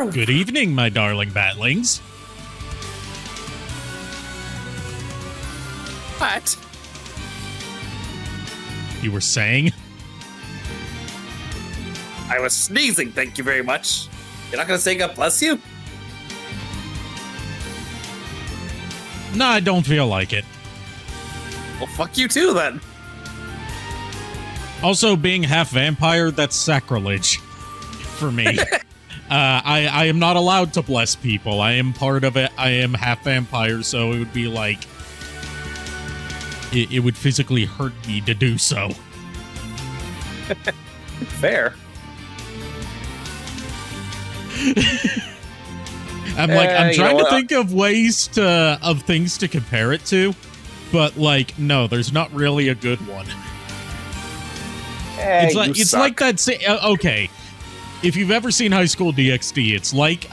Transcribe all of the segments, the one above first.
Good evening, my darling batlings. What? You were saying? I was sneezing, thank you very much. You're not gonna say God bless you? No, I don't feel like it. Well, fuck you too, then. Also, being half vampire, that's sacrilege for me. I am not allowed to bless people. I am part of it. I am half vampire, so it would be like... It would physically hurt me to do so. Fair. I'm trying to think of things to compare it to, but like, no, there's not really a good one. It's like that. Okay, if you've ever seen High School DxD, it's like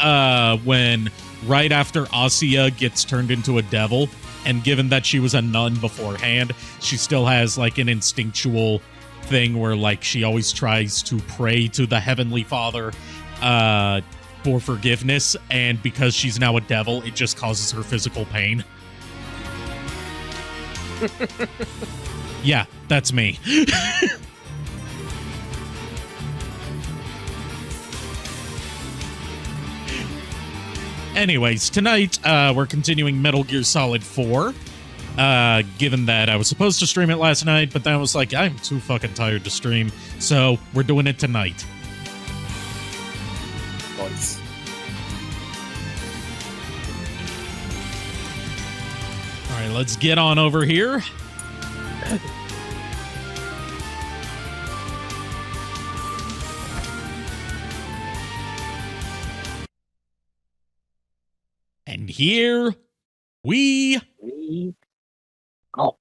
when right after Asya gets turned into a devil, and given that she was a nun beforehand, she still has like an instinctual thing where like she always tries to pray to the Heavenly Father for forgiveness, and because she's now a devil, it just causes her physical pain. Yeah, that's me. Anyways, tonight, we're continuing Metal Gear Solid 4. Given that I was supposed to stream it last night, but then I was like, I'm too fucking tired to stream, so we're doing it tonight. Nice. Alright, let's get on over here. And here we go.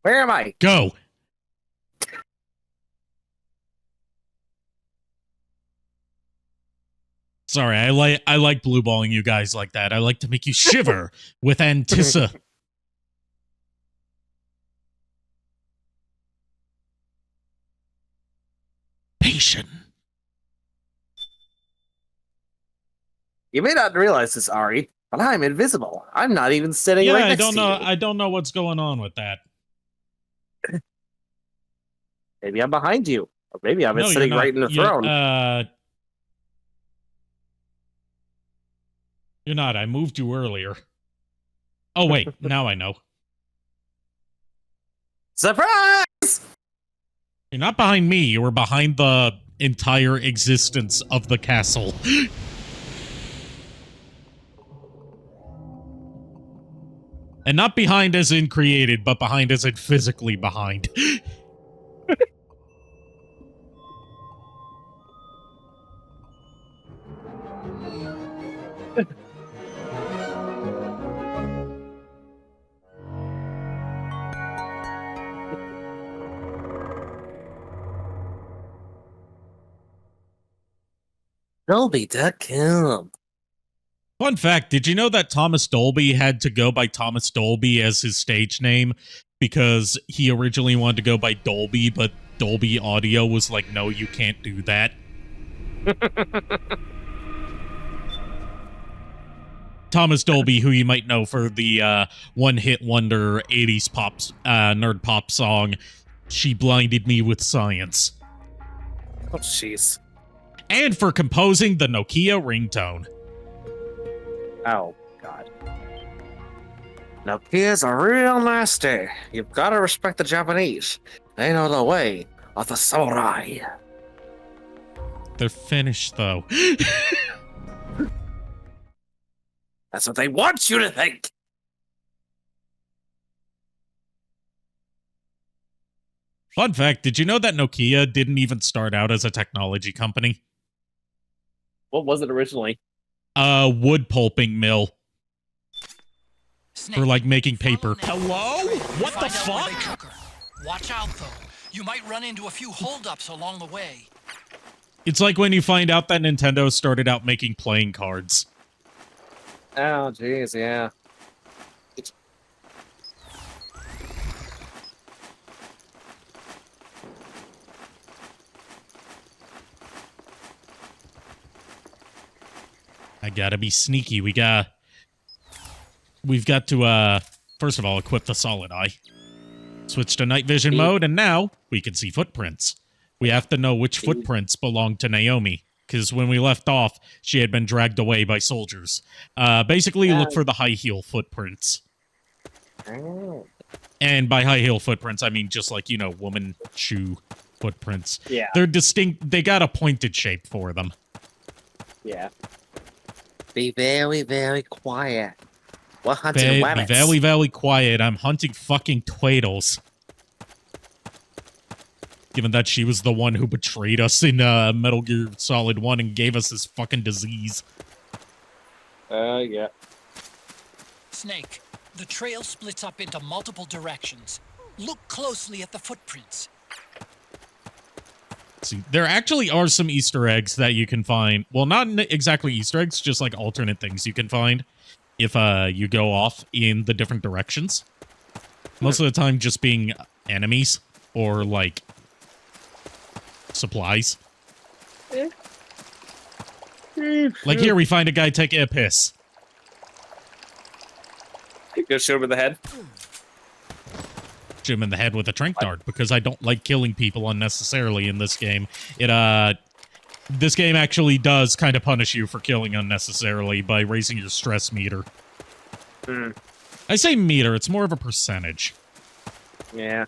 Where am I? Go. Sorry, I like blue balling you guys like that. I like to make you shiver with anticipation. You may not realize this, Ari, but I'm invisible. I'm not even sitting right next to you. I don't know what's going on with that. Maybe I'm behind you, or maybe I'm sitting right in the throne. You're not. I moved you earlier. Oh, wait. Now I know. Surprise! You're not behind me. You were behind the entire existence of the castle. And not behind as in created, but behind as in physically behind. Dolby.com. Fun fact, did you know that Thomas Dolby had to go by Thomas Dolby as his stage name because he originally wanted to go by Dolby, but Dolby Audio was like, no, you can't do that. Thomas Dolby, who you might know for the one-hit wonder 80s nerd pop song, She Blinded Me with Science. Oh, jeez. And for composing the Nokia ringtone. Oh, God. Nokias are real nasty. You've got to respect the Japanese. They know the way of the samurai. They're finished, though. That's what they want you to think. Fun fact, did you know that Nokia didn't even start out as a technology company? What was it originally? Wood pulping mill. Snake, for like making paper. Hello? What the fuck? Watch out though. You might run into a few holdups along the way. It's like when you find out that Nintendo started out making playing cards. Oh, jeez, yeah. I gotta be sneaky. We've got to, first of all, equip the solid eye. Switch to night vision mode, and now we can see footprints. We have to know which footprints belong to Naomi, because when we left off, she had been dragged away by soldiers. Basically, look for the high heel footprints. And by high heel footprints, I mean just like, you know, woman shoe footprints. Yeah. They're distinct. They got a pointed shape for them. Yeah. Be very, very quiet. We're hunting Be rabbits. very, very quiet. I'm hunting fucking Twaddles. Given that she was the one who betrayed us in Metal Gear Solid 1 and gave us this fucking disease. Yeah. Snake, the trail splits up into multiple directions. Look closely at the footprints. See, there actually are some Easter eggs that you can find. Well, not exactly Easter eggs, just like alternate things you can find if you go off in the different directions. Most of the time just being enemies or like supplies. Like here we find a guy taking a piss. Go shoot him in the head. Shoot him in the head with a trank dart because I don't like killing people unnecessarily in this game. This game actually does kind of punish you for killing unnecessarily by raising your stress meter. I say meter, it's more of a percentage. Yeah.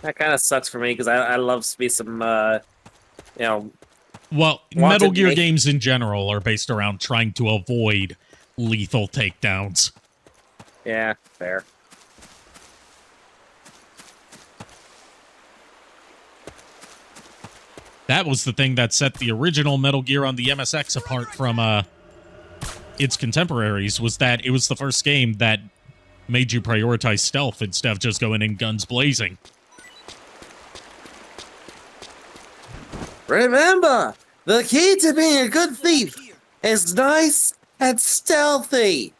That kind of sucks for me because I love to be some, you know. Well, Metal Gear games in general are based around trying to avoid lethal takedowns. Yeah, fair. That was the thing that set the original Metal Gear on the MSX apart from its contemporaries, was that it was the first game that made you prioritize stealth instead of just going in guns blazing. Remember, the key to being a good thief is nice and stealthy.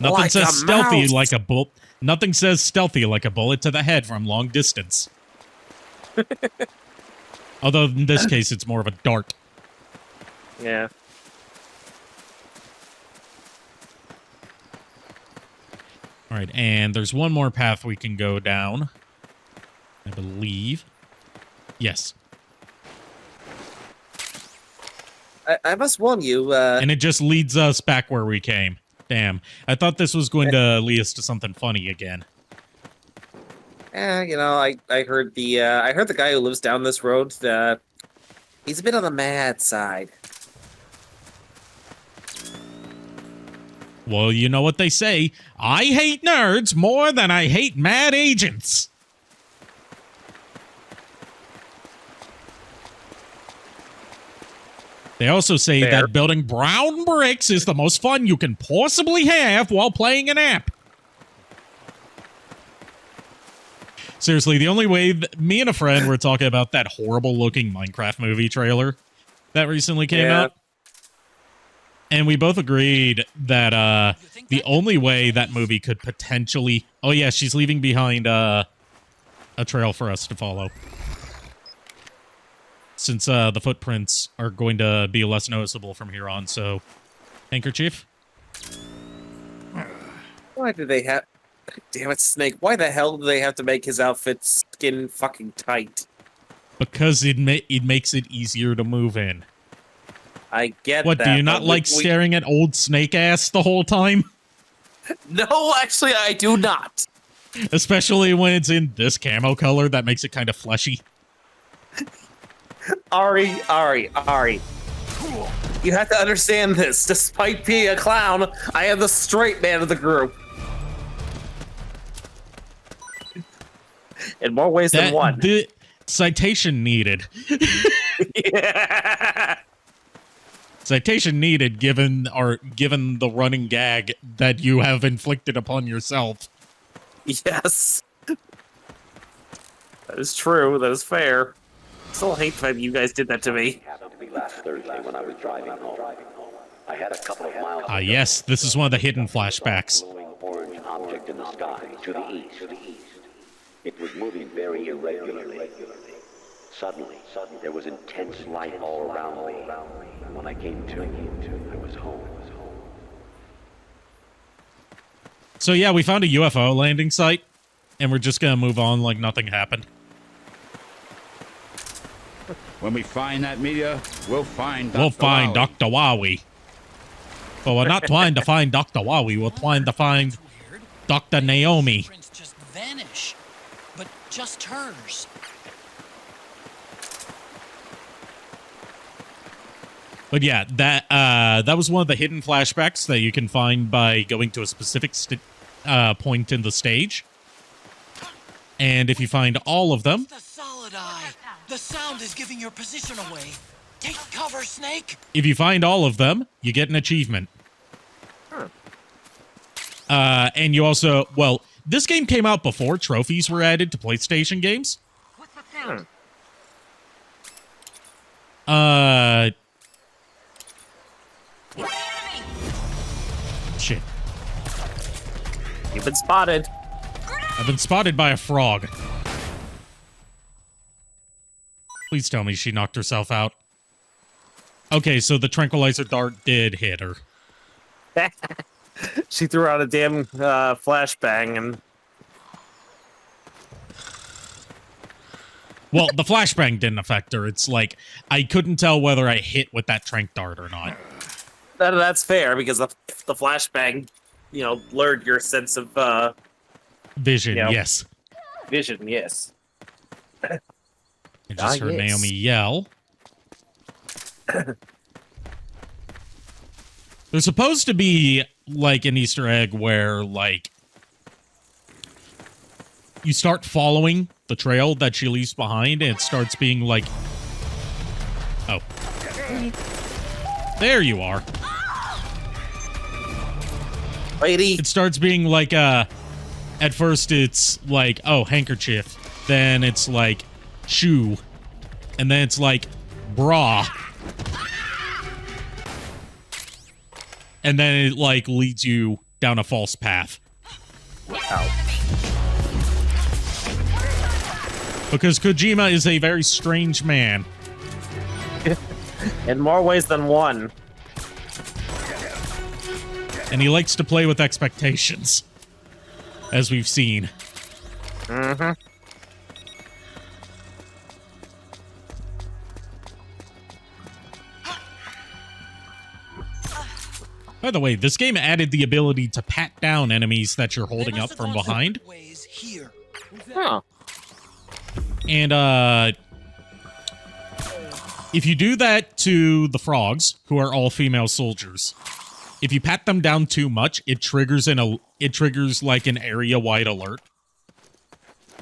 Nothing Like says a stealthy mouse. like a bullet. Nothing says stealthy like a bullet to the head from long distance. Although in this case, it's more of a dart. Yeah. All right, and there's one more path we can go down, I believe. Yes. I must warn you, And it just leads us back where we came. Damn. I thought this was going to lead us to something funny again. You know, I heard the guy who lives down this road, he's a bit on the mad side. Well, you know what they say. I hate nerds more than I hate mad agents. They also say Fair. that building brown bricks is the most fun you can possibly have while playing an app. Seriously, the only way me and a friend were talking about that horrible-looking Minecraft movie trailer that recently came out. And we both agreed that the only way that movie could potentially... Oh, yeah, she's leaving behind a trail for us to follow. Since the footprints are going to be less noticeable from here on, so... Handkerchief? why do they have? Damn it, Snake! Why the hell do they have to make his outfit skin fucking tight? Because it makes it easier to move in. I get What, that. do you not but like staring at old snake ass the whole time? No, actually, I do not. Especially when it's in this camo color that makes it kind of fleshy. Ari. You have to understand this. Despite being a clown, I am the straight man of the group. In more ways than one. The citation needed. Yeah. Citation needed given the running gag that you have inflicted upon yourself. Yes. That is true. That is fair. Still hate that you guys did that to me. Happened to be last Thursday when I was driving home. I had a couple of miles. Ah, yes, this is one of the hidden flashbacks. Glowing orange object in the sky to the east. It was moving very irregularly. Suddenly, there was intense light all around me. When I came to, I was home. So yeah, we found a UFO landing site, and we're just gonna move on like nothing happened. When we find that meteor, we'll find Dr. We'll find Wowie. Dr. Wowie. But we're not trying to find Dr. Wowie. We're trying to find That's weird. Dr. Naomi. Prints just vanish, but just hers. But yeah, that was one of the hidden flashbacks that you can find by going to a specific point in the stage. And if you find all of them, The solid eye. The sound is giving your position away. Take cover, Snake. if you find all of them, you get an achievement. And you also, well, this game came out before trophies were added to PlayStation games. Shit. You've been spotted. I've been spotted by a frog. Please tell me she knocked herself out. Okay, so the tranquilizer dart did hit her. She threw out a damn flashbang and Well, the flashbang didn't affect her. It's like, I couldn't tell whether I hit with that tranq dart or not. that's fair because the flashbang, blurred your sense of Vision, Yeah. yes. vision. Yes. I just heard yes. Naomi yell. There's supposed to be, like, an Easter egg where, like, you start following the trail that she leaves behind, and it starts being like... Oh. There you are. Lady. It starts being like, at first it's like, oh, handkerchief. Then it's like, shoe. And then it's like, bra. And then it, like, leads you down a false path. Because Kojima is a very strange man. In more ways than one. And he likes to play with expectations. As we've seen. Mm-hmm. By the way, this game added the ability to pat down enemies that you're holding up from behind. Ways here. Huh. And, if you do that to the frogs, who are all female soldiers, if you pat them down too much, it triggers like an area-wide alert.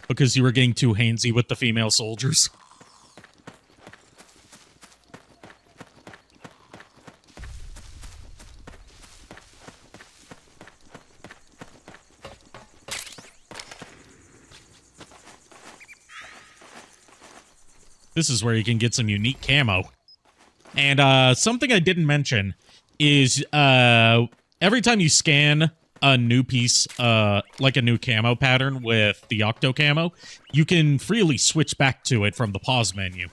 Because you were getting too handsy with the female soldiers. This is where you can get some unique camo. And something I didn't mention is every time you scan a new piece, like a new camo pattern with the Octo camo, you can freely switch back to it from the pause menu.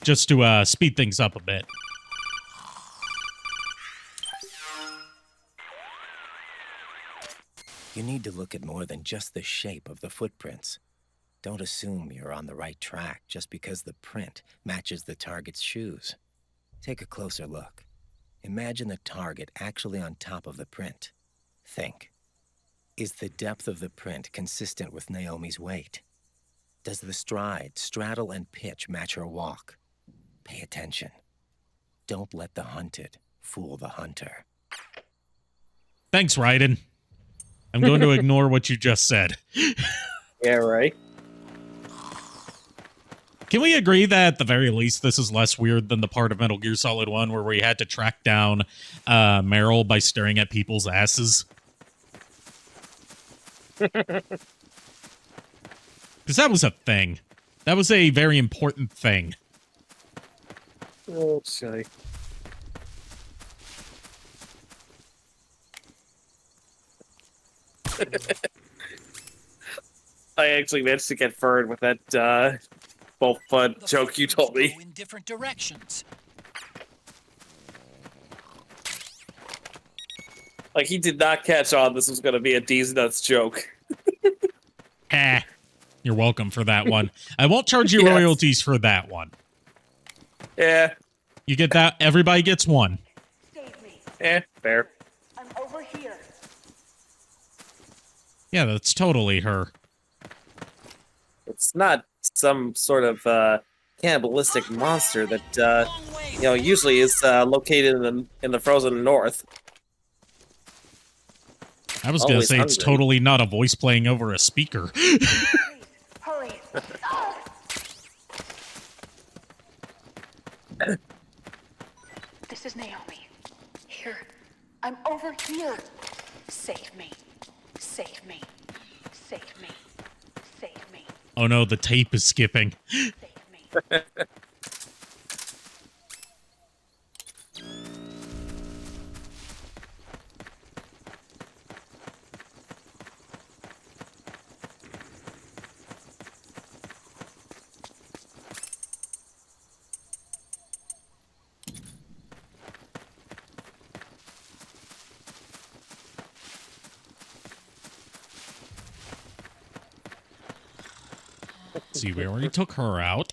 Just to speed things up a bit. You need to look at more than just the shape of the footprints. Don't assume you're on the right track just because the print matches the target's shoes. Take a closer look. Imagine the target actually on top of the print. Think. Is the depth of the print consistent with Naomi's weight? Does the stride, straddle, and pitch match her walk? Pay attention. Don't let the hunted fool the hunter. Thanks, Raiden. I'm going to ignore what you just said. Yeah, right. Can we agree that at the very least this is less weird than the part of Metal Gear Solid 1 where we had to track down Meryl by staring at people's asses? Because that was a thing. That was a very important thing. Oh, silly. I actually managed to get Fern with that both fun The joke you footprints told me. go in different directions. Like, he did not catch on this was going to be a D's Nuts joke. You're welcome for that one. I won't charge you Yes. royalties for that one. Yeah, You get that? Everybody gets one. Save me. fair. I'm over here. Yeah, that's totally her. It's not some sort of cannibalistic monster that, usually is located in the frozen north. I was going to Always say it's hungry. totally not a voice playing over a speaker. Please, hurry. Ah! This is Naomi. Here. I'm over here. Save me. Save me. Save me. Save me. Oh no, the tape is skipping. Save me. Let's see, we already took her out.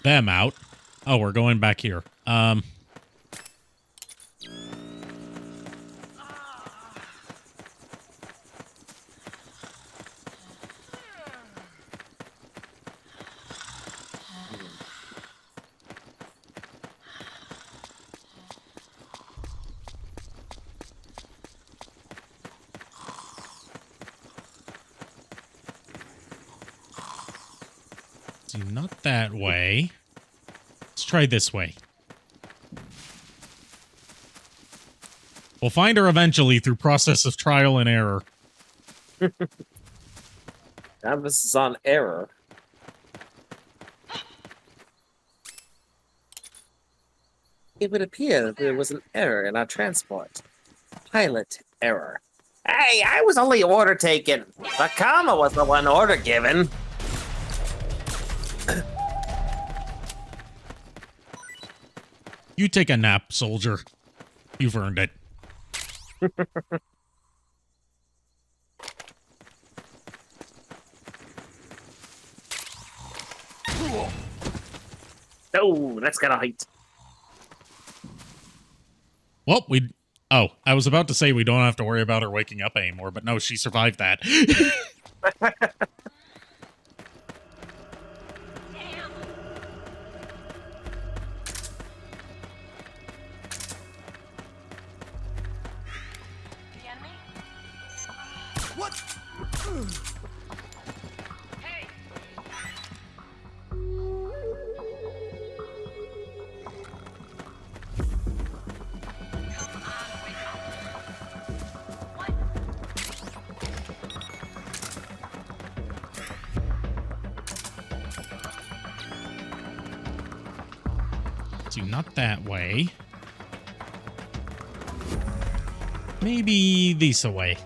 Them out. Oh, we're going back here. See, not that way. Let's try this way. We'll find her eventually through process of trial and error. Emphasis on error. It would appear that there was an error in our transport. Pilot error. Hey, I was only order taken. Nakama was the one order given. You take a nap, soldier. You've earned it. Oh, that's got a height. Well, Oh, I was about to say we don't have to worry about her waking up anymore, but no, she survived that. What? See, not that way. Maybe this way.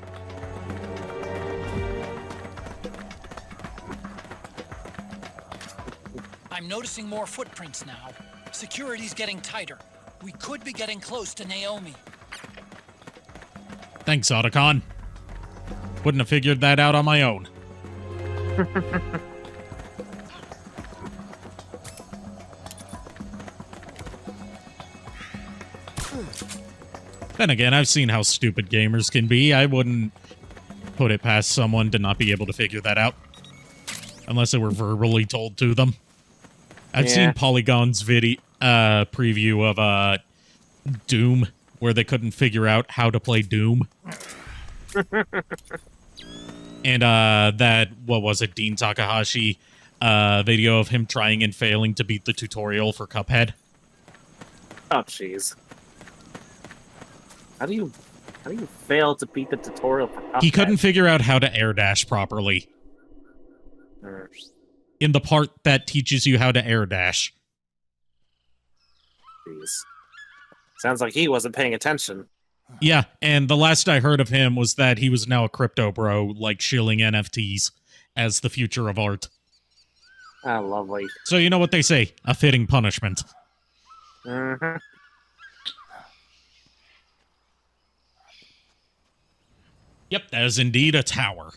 I'm noticing more footprints now. Security's getting tighter. We could be getting close to Naomi. Thanks, Otacon. Wouldn't have figured that out on my own. Then again, I've seen how stupid gamers can be. I wouldn't put it past someone to not be able to figure that out. Unless it were verbally told to them. I've seen Polygon's preview of Doom, where they couldn't figure out how to play Doom. And what was it, Dean Takahashi video of him trying and failing to beat the tutorial for Cuphead. Oh, jeez. How do you fail to beat the tutorial for Cuphead? He couldn't figure out how to air dash properly. In the part that teaches you how to air dash. Jeez. Sounds like he wasn't paying attention. Yeah, and the last I heard of him was that he was now a crypto bro, like shilling NFTs. as the future of art. Ah, lovely. So you know what they say, a fitting punishment. Mm-hmm. Yep, that is indeed a tower.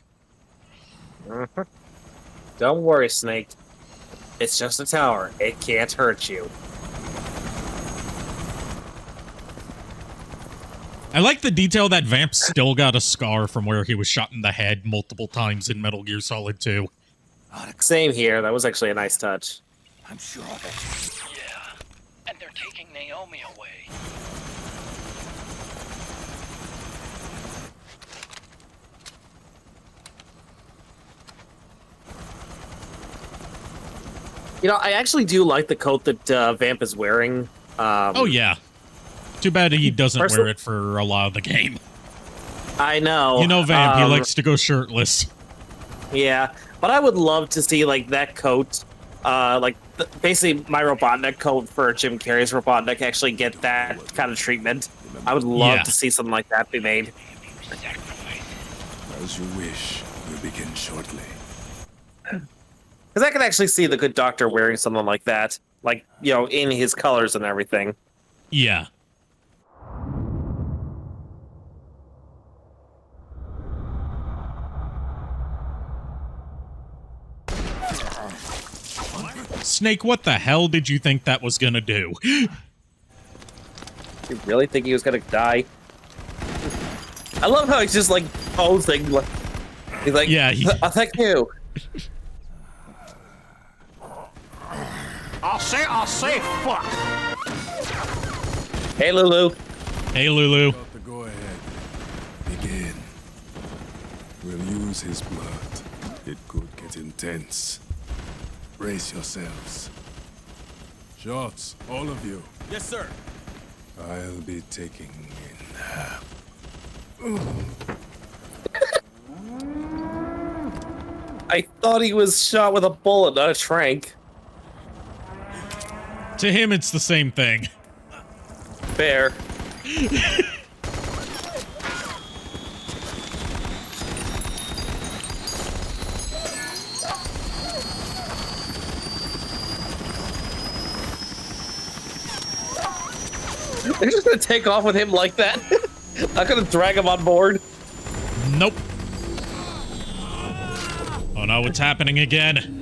Mm-hmm. Don't worry, Snake. It's just a tower. It can't hurt you. I like the detail that Vamp still got a scar from where he was shot in the head multiple times in Metal Gear Solid 2. Same here. That was actually a nice touch. I'm sure of it. Yeah, and they're taking Naomi away. You know, I actually do like the coat that Vamp is wearing. Oh, yeah. Too bad he doesn't wear it for a lot of the game. I know. You know Vamp, he likes to go shirtless. Yeah, but I would love to see, like, that coat, basically my Robotnik coat for Jim Carrey's Robotnik actually get that kind of treatment. I would love to see something like that be made. As you wish, we'll begin shortly. Because I can actually see the Good Doctor wearing something like that. Like, you know, in his colors and everything. Yeah. Snake, what the hell did you think that was gonna do? You really think he was gonna die? I love how he's just, like, posing. He's like, yeah, thank you. I'll say fuck. Hey, Lulu. Hey, Lulu. Go ahead. Begin. We'll use his blood. It could get intense. Brace yourselves. Shots, all of you. Yes, sir. I'll be taking in half. I thought he was shot with a bullet, not a trank. To him, it's the same thing. Fair. They're just gonna take off with him like that. Not gonna drag him on board. Nope. Oh no, what's happening again?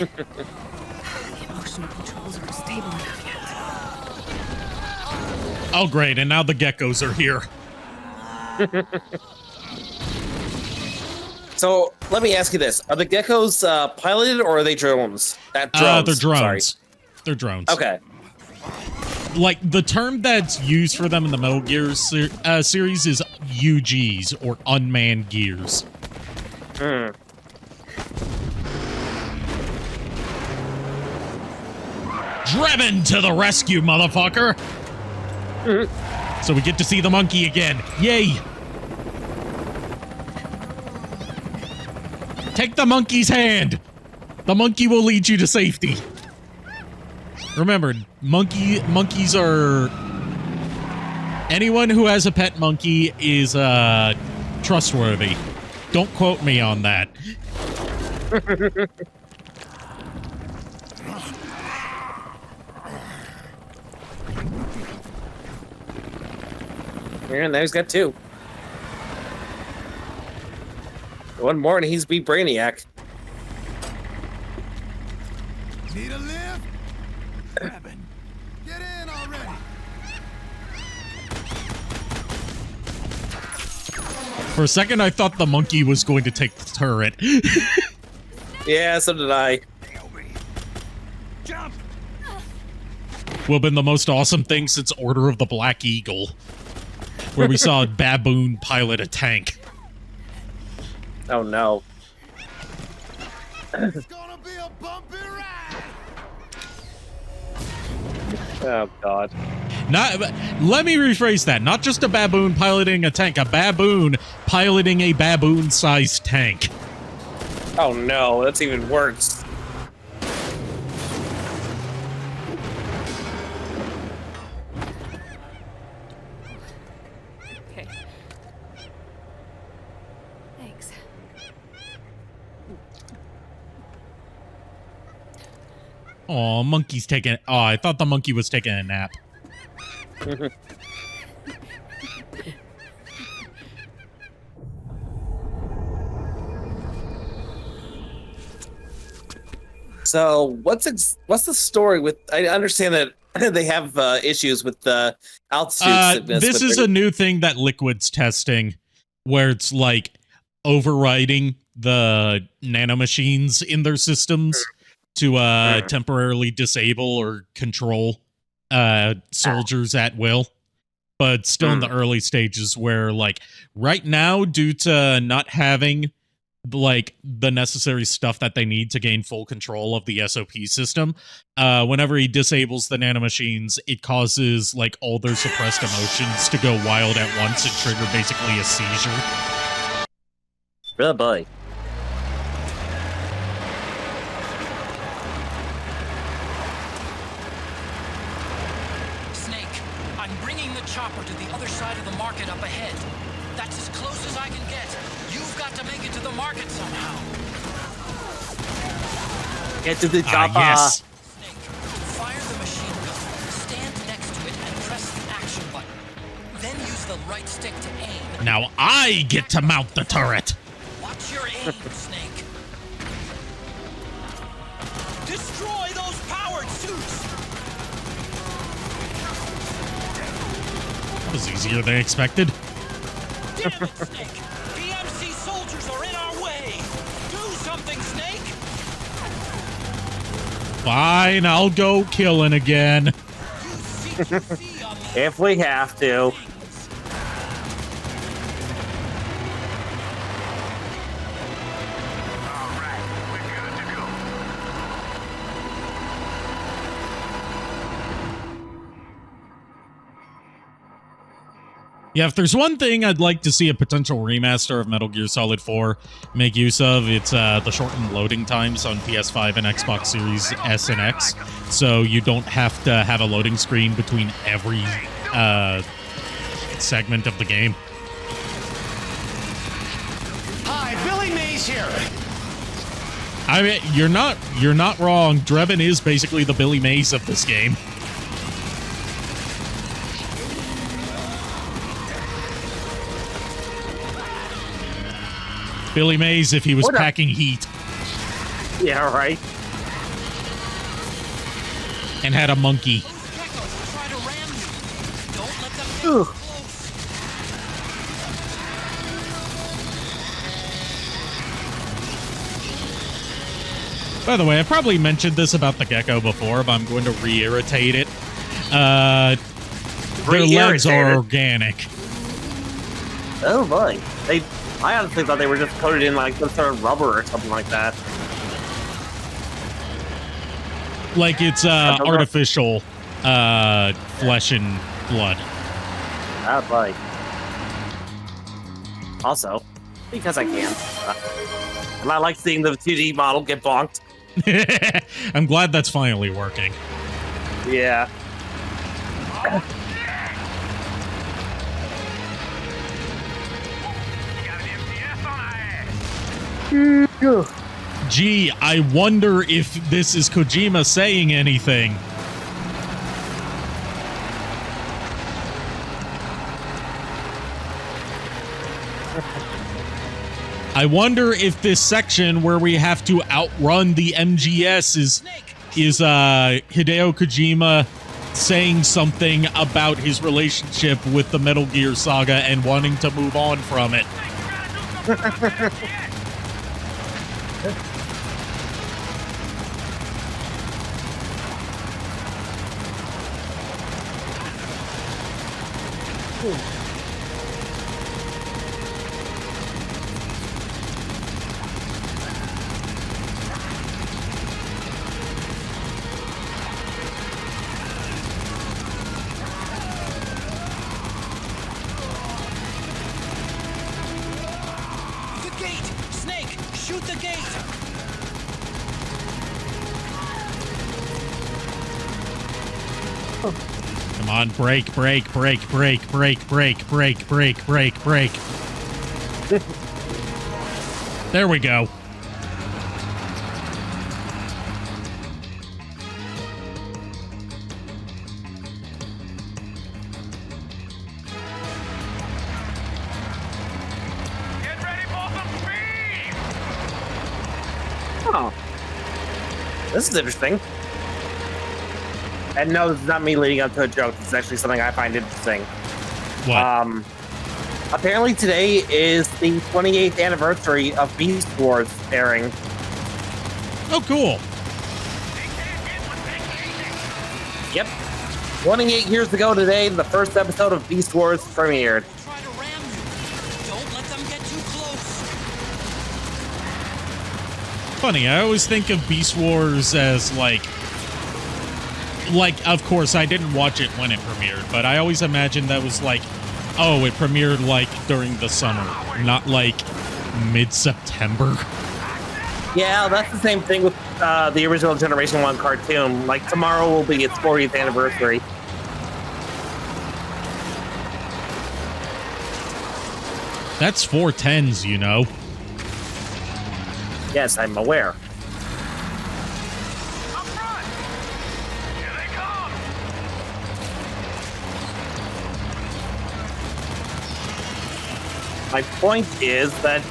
The emotional controls aren't stable enough yet. Oh, great, and now the geckos are here. So, let me ask you this. Are the geckos piloted or are they drones? They're drones. Sorry. They're drones. Okay. Like, the term that's used for them in the Metal Gear series is UGs, or unmanned gears. Hmm. Drebin to the rescue, motherfucker! So we get to see the monkey again. Yay! Take the monkey's hand! The monkey will lead you to safety. Remember, monkeys are... Anyone who has a pet monkey is, trustworthy. Don't quote me on that. And now he's got two. One more and he's beat Brainiac. Need a lift? Grabbing. Get in already. For a second, I thought the monkey was going to take the turret. Yeah, so did I. Jump! Would have been the most awesome thing since Order of the Black Eagle, where we saw a baboon pilot a tank. Oh no. It's gonna be a bumpy ride. Oh god. Let me rephrase that. Not just a baboon piloting a tank, a baboon piloting a baboon-sized tank. Oh no, that's even worse. Okay. Thanks. Oh, monkey's taking. Oh, I thought the monkey was taking a nap. So what's the story with? I understand that they have issues with the altitude sickness. This is a new thing that Liquid's testing, where it's like overriding the nanomachines in their systems to temporarily disable or control soldiers at will. But still in the early stages where, like, right now, due to not having like the necessary stuff that they need to gain full control of the SOP system, whenever he disables the nanomachines, it causes like all their suppressed emotions to go wild at once and trigger basically a seizure. Really, boy. Snake, I'm bringing the chopper to the other side of the market up ahead. That's as close as I can get. You've got to make it to the market somehow. Get to the chopper. Yes. Snake, fire the machine gun, stand next to it, and press the action button. Then use the right stick to aim. Now I get to mount the turret. Watch your aim, Snake. Destroy those powered suits! That was easier than expected. Damn it, Snake! PMC soldiers are in our way! Do something, Snake! Fine, I'll go killing again. Use CQC on the If we have to. Yeah, if there's one thing I'd like to see a potential remaster of Metal Gear Solid 4 make use of, it's the shortened loading times on PS5 and Xbox Series S and X, so you don't have to have a loading screen between every segment of the game. Hi, Billy Mays here. I mean, you're not wrong. Drebin is basically the Billy Mays of this game. Billy Mays if he was packing heat. Yeah, right. And had a monkey. Try to ram you. Don't let them get close. By the way, I probably mentioned this about the gecko before, but I'm going to re-irritate it. Their legs are organic. Oh boy. I honestly thought they were just coated in like some sort of rubber or something like that. Like it's artificial flesh and blood. Oh boy. Also, because I can. And I like seeing the 2D model get bonked. I'm glad that's finally working. Yeah. Gee, I wonder if this is Kojima saying anything. I wonder if this section where we have to outrun the MGS is Hideo Kojima saying something about his relationship with the Metal Gear saga and wanting to move on from it. The gate! Snake, shoot the gate! Come on, break, break, break, break, break, break, break, break, break, break. There we go. Oh. This is interesting. And no, this is not me leading up to a joke. This is actually something I find interesting. What? Apparently today is the 28th anniversary of Beast Wars airing. Oh, cool. Yep. 28 years ago today, the first episode of Beast Wars premiered. Try to ram you. Don't let them get too close. Funny, I always think of Beast Wars as like, of course, I didn't watch it when it premiered, but I always imagined that was like, oh, it premiered like during the summer, not like mid-September. Yeah, that's the same thing with the original Generation 1 cartoon. Like, tomorrow will be its 40th anniversary. That's 4/10s, you know. Yes, I'm aware. My point is that,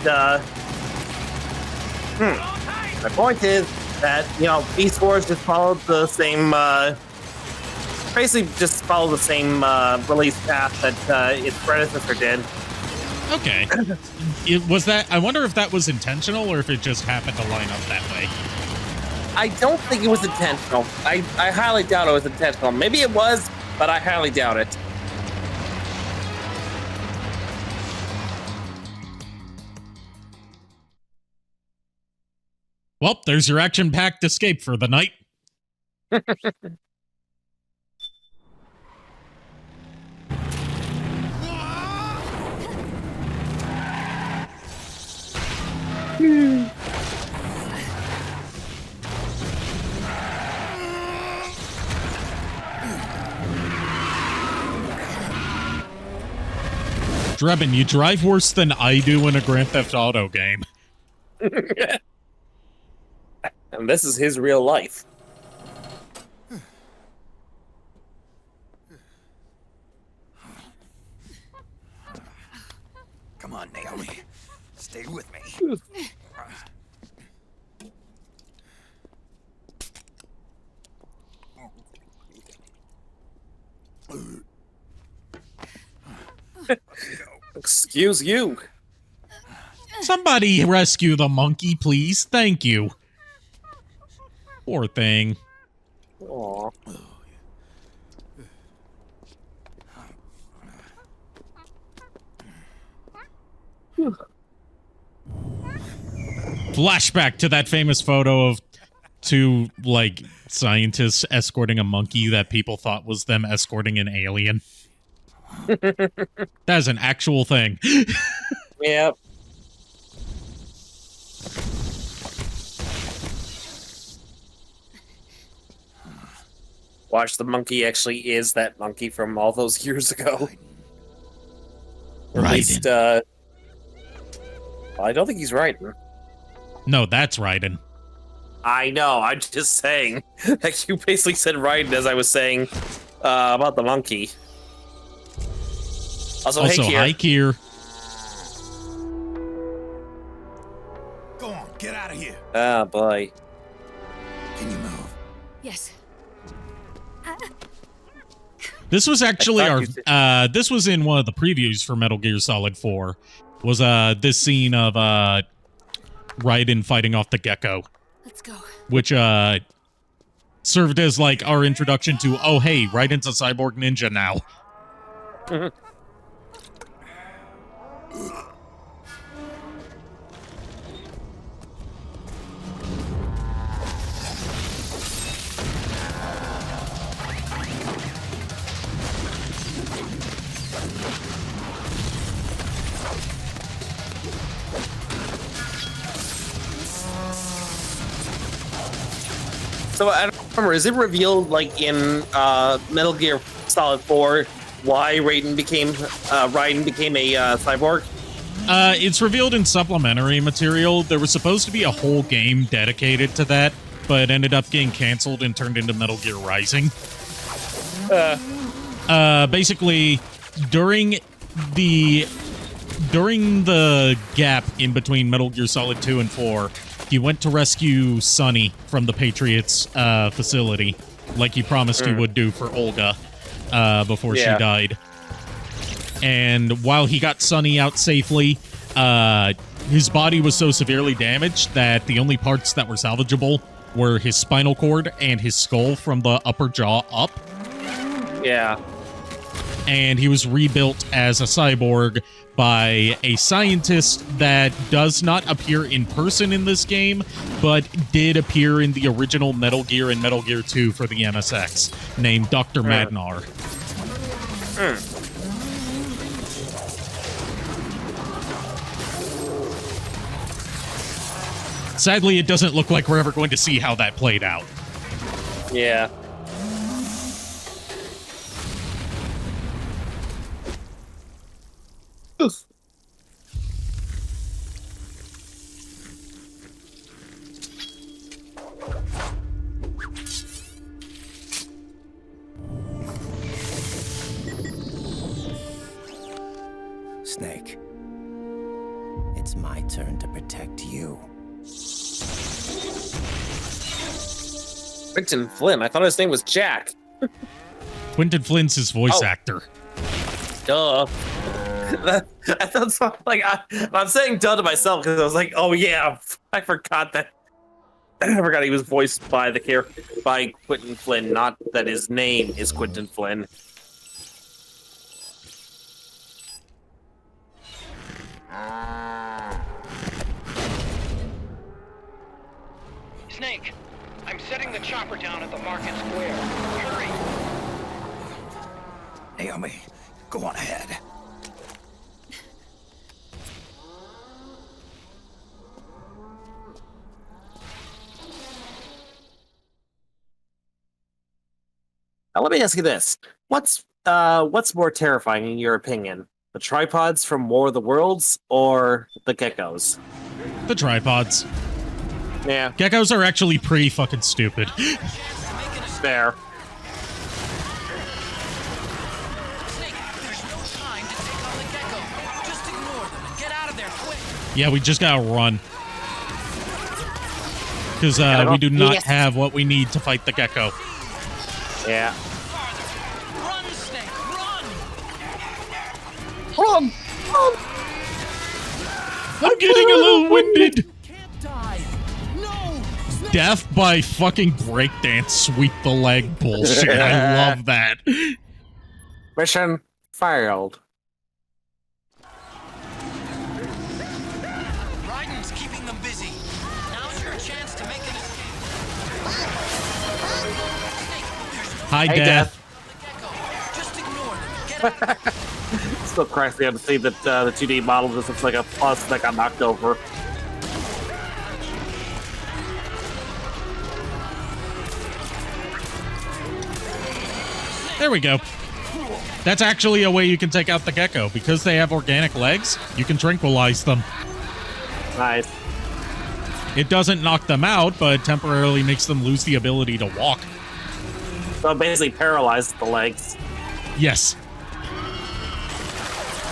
you know, Beast Wars just followed the same, basically just followed the same, release path that, its predecessor did. Okay. Was that, I wonder if that was intentional or if it just happened to line up that way. I don't think it was intentional. I highly doubt it was intentional. Maybe it was, but I highly doubt it. Well, there's your action-packed escape for the night. Drebin, you drive worse than I do in a Grand Theft Auto game. And this is his real life. Come on, Naomi. Stay with me. Excuse you. Somebody rescue the monkey, please. Thank you. Poor thing. Aww. Flashback to that famous photo of two, like, scientists escorting a monkey that people thought was them escorting an alien. That is an actual thing. Yep. Watch, the monkey actually is that monkey from all those years ago. Or at least, I don't think he's Raiden. No, that's Raiden. I know, I'm just saying. Like, you basically said Raiden as I was saying about the monkey. Also, hi, Kier. Go on, get out of here. Ah, boy. Can you move? Yes. This was actually I our. thought This was in one of the previews for Metal Gear Solid 4. Was this scene of Raiden fighting off the gecko? Let's go. Which served as like our introduction to, oh hey, Raiden's a cyborg ninja now. So I don't remember, is it revealed like in Metal Gear Solid 4 why Raiden became a cyborg? It's revealed in supplementary material. There was supposed to be a whole game dedicated to that, but it ended up getting canceled and turned into Metal Gear Rising. Basically, during the gap in between Metal Gear Solid 2 and 4, he went to rescue Sonny from the Patriots facility, like he promised he would do for Olga before she died. And while he got Sonny out safely, his body was so severely damaged that the only parts that were salvageable were his spinal cord and his skull from the upper jaw up. Yeah. And he was rebuilt as a cyborg by a scientist that does not appear in person in this game, but did appear in the original Metal Gear and Metal Gear 2 for the MSX, named Dr. Madnar. Sadly, it doesn't look like we're ever going to see how that played out. Yeah. Oof. Snake, it's my turn to protect you. Quentin Flynn. I thought his name was Jack. Quentin Flynn's his voice actor. Duh. I thought so, like I'm saying duh to myself because I was like, oh yeah, I forgot that. I forgot he was voiced by by Quentin Flynn, not that his name is Quentin Flynn. Snake, I'm setting the chopper down at the market square. Hurry! Naomi, go on ahead. Now, let me ask you this: what's more terrifying in your opinion, the tripods from War of the Worlds or the geckos? The tripods. Yeah, Geckos are actually pretty fucking stupid. fair. Snake, there's no time to take on the gecko. Just ignore them and get out of there quick. Yeah, we just gotta run. Because we do not have what we need to fight the gecko. Yeah. Run, Snake, run! Run! I'm getting a little winded. Can't die. No! Snake! Death by fucking breakdance sweep the leg bullshit. I love that. Mission failed. Raiden's keeping them busy. Now's your chance to make an escape. Snake, there's no Hi, Hey, Death. gecko. Just ignore them. Get out. Still cracks me up to see that the 2D model just looks like a plus that got knocked over. There we go. That's actually a way you can take out the gecko. Because they have organic legs, you can tranquilize them. Nice. It doesn't knock them out, but temporarily makes them lose the ability to walk. So it basically paralyzed the legs. Yes.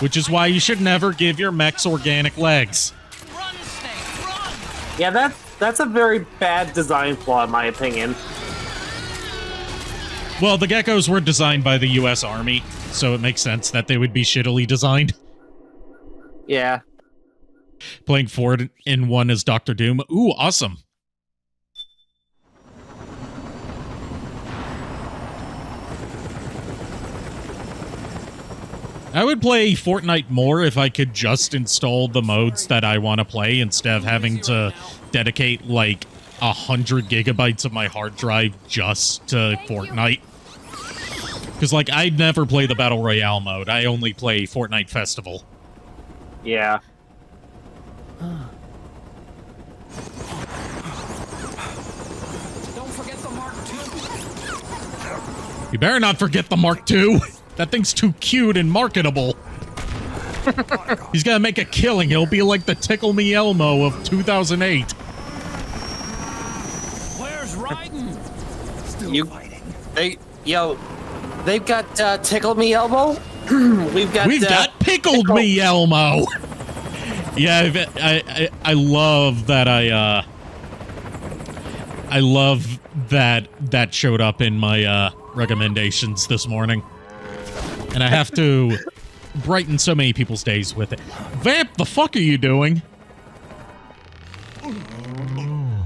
Which is why you should never give your mechs organic legs. Run, Snake, run! Yeah, that's a very bad design flaw in my opinion. Well, the geckos were designed by the U.S. Army, so it makes sense that they would be shittily designed. Yeah. Playing 4-in-1 as Doctor Doom. Ooh, awesome. I would play Fortnite more if I could just install the modes that I want to play instead of having to dedicate like 100 gigabytes of my hard drive just to Fortnite. Because, like, I'd never play the Battle Royale mode. I only play Fortnite Festival. Yeah. Don't forget the Mark II. You better not forget the Mark II. That thing's too cute and marketable. He's gonna make a killing. He'll be like the Tickle Me Elmo of 2008. Where's Raiden? Still fighting. They've got Tickle Me Elmo. We've got Pickled Me Elmo. Yeah, I love that. I love that showed up in my recommendations this morning, and I have to brighten so many people's days with it. Vamp, the fuck are you doing?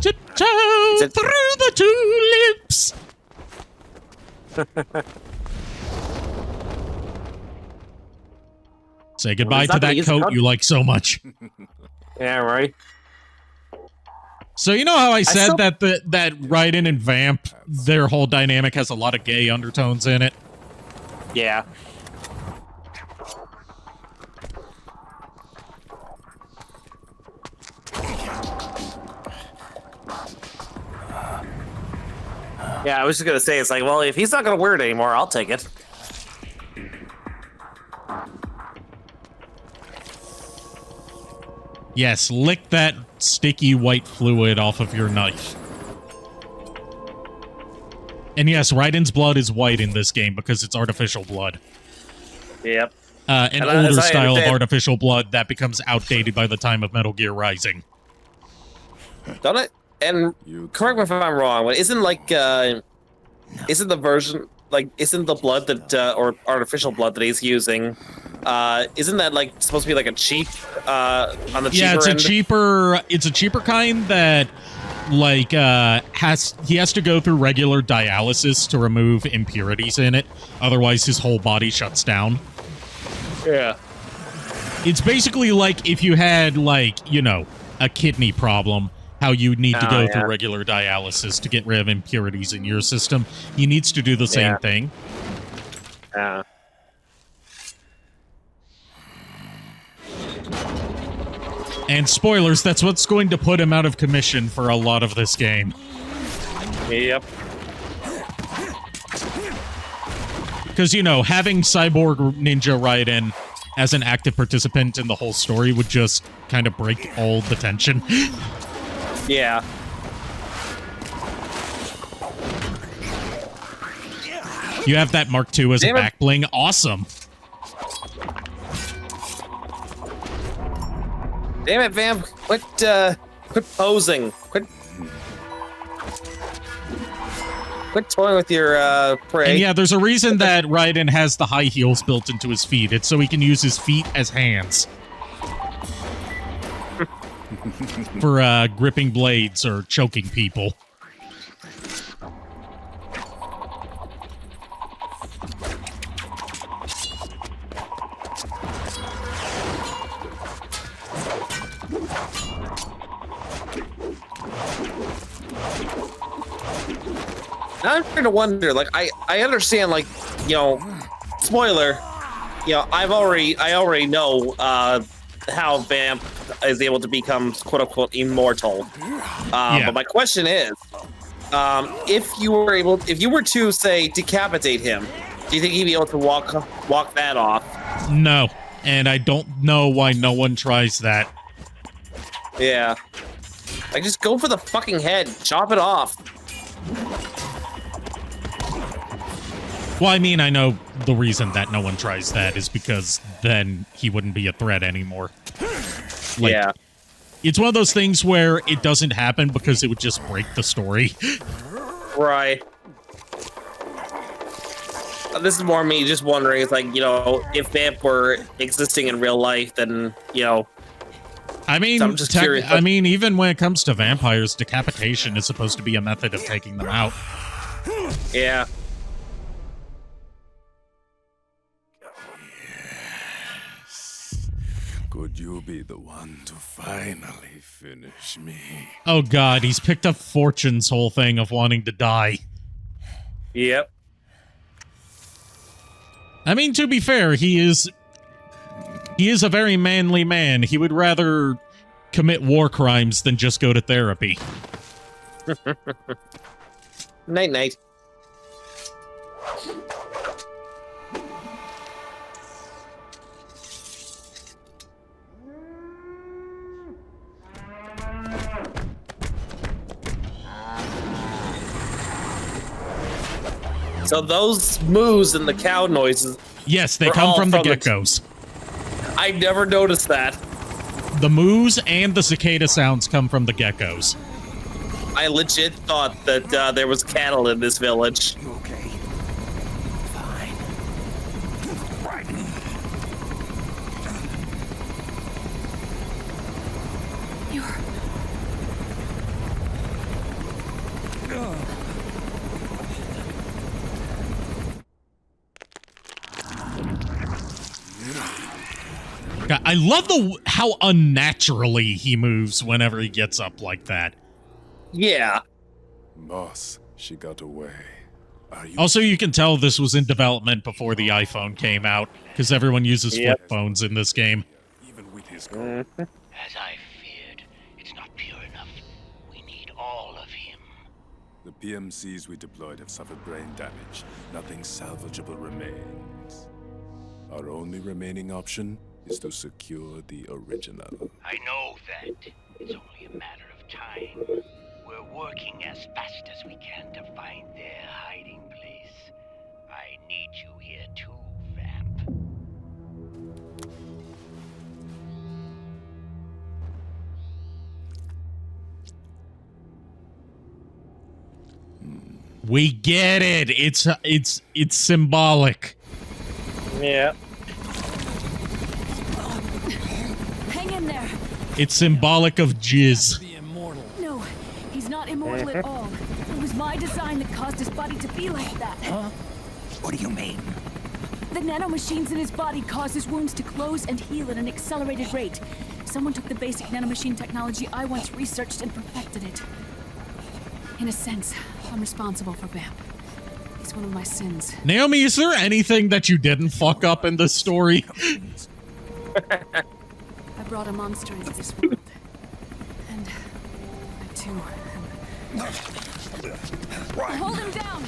Tiptoe through the tulips. Say goodbye to that coat you like so much. Yeah, right. So you know how I said that Raiden and Vamp, their whole dynamic has a lot of gay undertones in it? Yeah. Yeah, I was just gonna say, it's like, well, if he's not gonna wear it anymore, I'll take it. Yes, lick that sticky white fluid off of your knife. And yes, Raiden's blood is white in this game because it's artificial blood. Yep. An older style of artificial blood that becomes outdated by the time of Metal Gear Rising. Don't it? And correct me if I'm wrong, but isn't isn't the version isn't the blood that or artificial blood that he's using? Isn't that like supposed to be like a cheap on the cheaper Yeah, end? it's a cheaper kind that like he has to go through regular dialysis to remove impurities in it. Otherwise his whole body shuts down. Yeah. It's basically like if you had a kidney problem, how you need to go through regular dialysis to get rid of impurities in your system. He needs to do the same thing. Yeah. And spoilers, that's what's going to put him out of commission for a lot of this game. Yep. Because, having Cyborg Ninja Raiden as an active participant in the whole story would just kind of break all the tension. Yeah. You have that Mark II as a back bling. Awesome. Damn it, Vamp! Quit posing. Quit toying with your prey. And yeah, there's a reason that Raiden has the high heels built into his feet. It's so he can use his feet as hands. For gripping blades or choking people. Now I'm trying to wonder, I understand, spoiler, I already know how Vamp is able to become quote unquote immortal. But my question is, if you were to say decapitate him, do you think he'd be able to walk that off? No, and I don't know why no one tries that. Yeah, just go for the fucking head, chop it off. Well, I mean, I know the reason that no one tries that is because then he wouldn't be a threat anymore. Yeah. It's one of those things where it doesn't happen because it would just break the story. Right. this is more me just wondering. It's like, you know, if Vamp were existing in real life, then, you know. I mean, So I'm just curious. I mean, even when it comes to vampires, decapitation is supposed to be a method of taking them out. Yeah. Could you be the one to finally finish me? Oh god, he's picked up Fortune's whole thing of wanting to die. Yep. I mean, to be fair, he is a very manly man. He would rather commit war crimes than just go to therapy. Night-night. So those moos and the cow noises. Yes, they come from the geckos. I never noticed that. The moos and the cicada sounds come from the geckos. I legit thought that there was cattle in this village. Okay. Fine. Raiden. You're... God, I love how unnaturally he moves whenever he gets up like that. Yeah. Boss, she got away. Are you Also, you can tell this was in development before the iPhone came out, because everyone uses flip phones in this game. even with his As I feared, it's not pure enough. We need all of him. The PMCs we deployed have suffered brain damage. Nothing salvageable remains. Our only remaining option is to secure the original. I know that. It's only a matter of time. We're working as fast as we can to find their hiding place. I need you here too, Vamp. We get it. It's symbolic. Yeah. Hang in there. It's symbolic of jizz. No, he's not immortal at all. It was my design that caused his body to be like that. Huh? What do you mean? The nanomachines in his body cause his wounds to close and heal at an accelerated rate. Someone took the basic nanomachine technology I once researched and perfected it. In a sense, I'm responsible for Vamp. It's one of my sins. Naomi, is there anything that you didn't fuck up in this story? I brought a monster into this world. And I too am... Hold him down!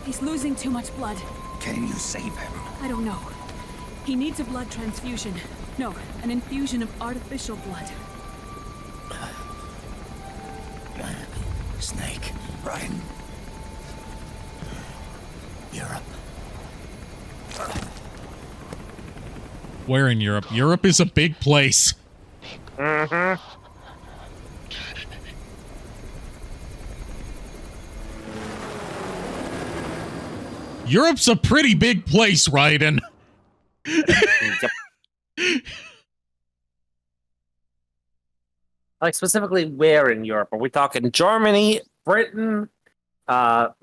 He's losing too much blood. Can you save him? I don't know. He needs a blood transfusion. No, an infusion of artificial blood. Snake. Raiden. Europe. Where in Europe? Europe is a big place. Mm-hmm. Europe's a pretty big place, Raiden. Yep. Like specifically where in Europe? Are we talking Germany, Britain, fucking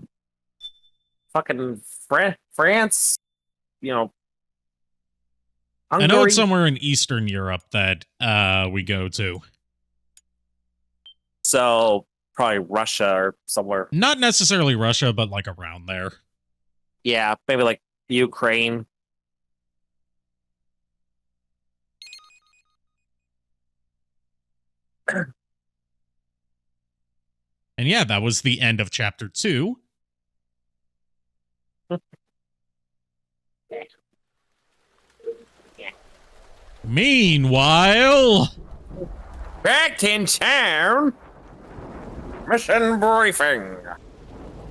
France? You know, Hungary? I know it's somewhere in Eastern Europe that we go to. So probably Russia or somewhere. Not necessarily Russia, but like around there. Yeah, maybe like Ukraine. And yeah, that was the end of chapter 2. Meanwhile, back in town. Mission briefing.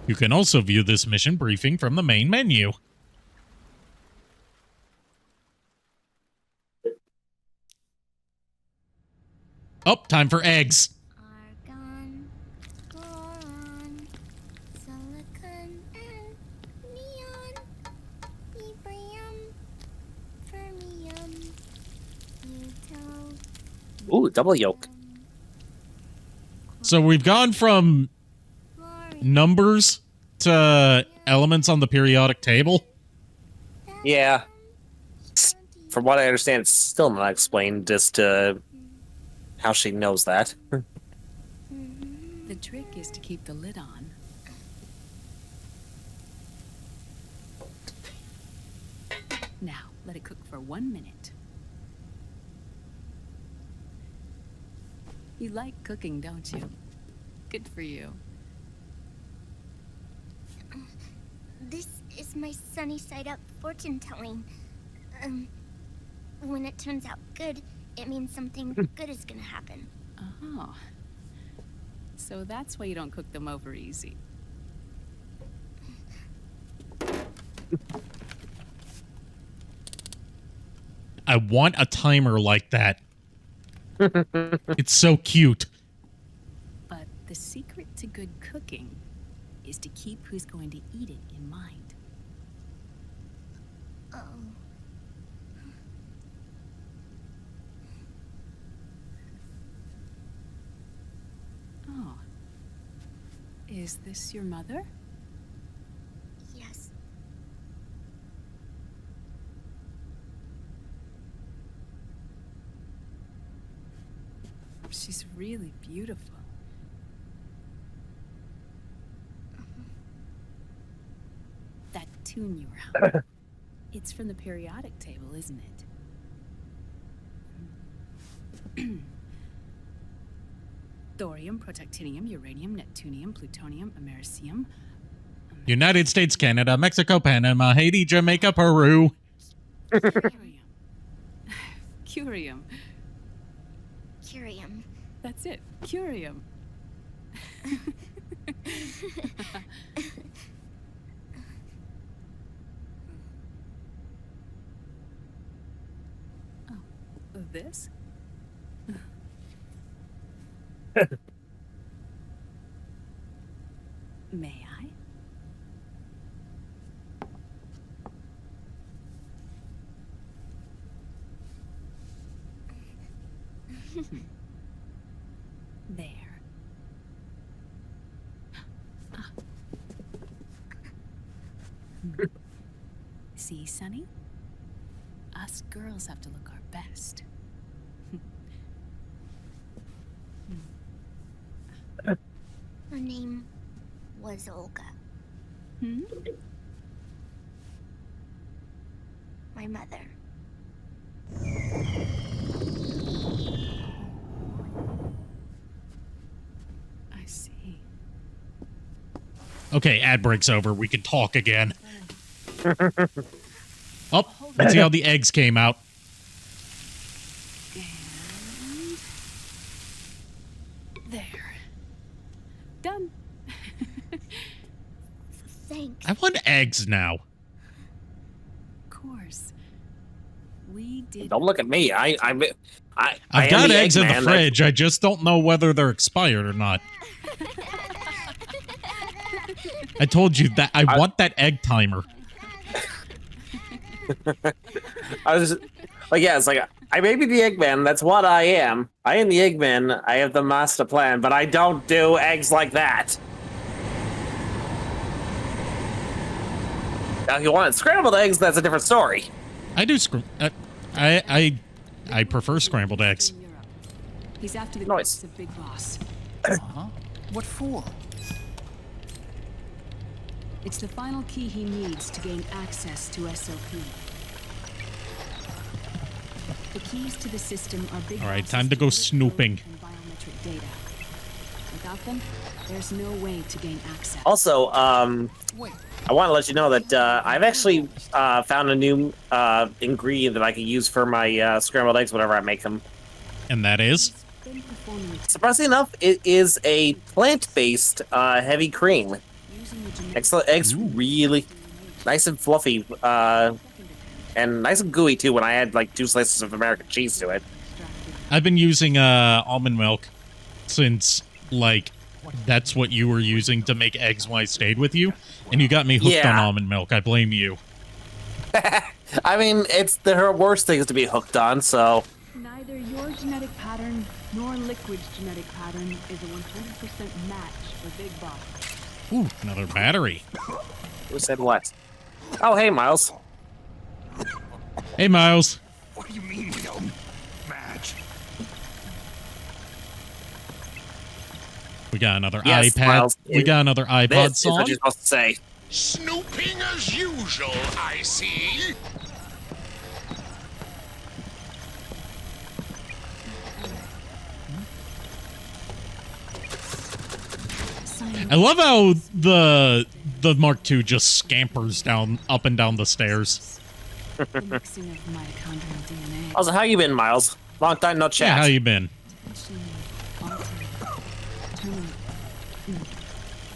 You can also view this mission briefing from the main menu. Oh, time for eggs. Argon, boron, silicon, and neon, librium, fermium, butyl. Ooh, double yolk. So we've gone from numbers to elements on the periodic table. Yeah. From what I understand, it's still not explained as to how she knows that. The trick is to keep the lid on. Now, let it cook for 1 minute. You like cooking, don't you? Good for you. This is my sunny side up fortune telling. When it turns out good, it means something good is gonna happen. Oh. So that's why you don't cook them over easy. I want a timer like that. It's so cute. But the secret to good cooking is to keep who's going to eat it in mind. Oh. Oh. Is this your mother? Yes. She's really beautiful. That tune you were humming. It's from the periodic table, isn't it? Thorium, protactinium, uranium, neptunium, plutonium, americium. United States, Canada, Mexico, Panama, Haiti, Jamaica, Peru. Curium. Curium. Curium. That's it. Curium. Oh, this? May I? There. Ah. See, Sonny? Us girls have to look our best. Her name was Olga. Hmm? My mother. I see. Okay, ad break's over. We can talk again. Oh, let's see how the eggs came out. And there. Done. Thanks. I want eggs now. Of course. We did. Don't look at me. I've got the eggs in the Eggman. fridge. I just don't know whether they're expired or not. I told you that I want that egg timer. I was like, yeah, it's like, I may be the Eggman. That's what I am. I am the Eggman. I have the master plan, but I don't do eggs like that. Now, if you want scrambled eggs, that's a different story. I do I prefer scrambled eggs. He's after the Nice. corpse of Big Boss. Huh? What for? It's the final key he needs to gain access to SOP. The keys to the system are Big All right, Boss's time to go genetic snooping. code and biometric data. Without them, there's no way to gain access. Also, I want to let you know that I've actually found a new ingredient that I can use for my scrambled eggs whenever I make them. And that is? Surprisingly enough, it is a plant-based heavy cream. Excellent eggs, really nice and fluffy, and nice and gooey too. When I add like 2 slices of American cheese to it. I've been using almond milk since, like, that's what you were using to make eggs when I stayed with you, and you got me hooked on almond milk. I blame you. I mean, there are worse things to be hooked on, so... Neither your genetic pattern nor Liquid's genetic pattern is a 100% match for Big Boss. Ooh, another battery. Who said what? Oh, hey, Miles. Hey, Miles. What do you mean we don't match? We got another Yes, iPad. Miles, We got another iPod this song. is what you're supposed to say. Snooping as usual, I see. I love how the Mark II just scampers up and down the stairs. Also, how you been, Miles? Long time no chat. Yeah, how you been?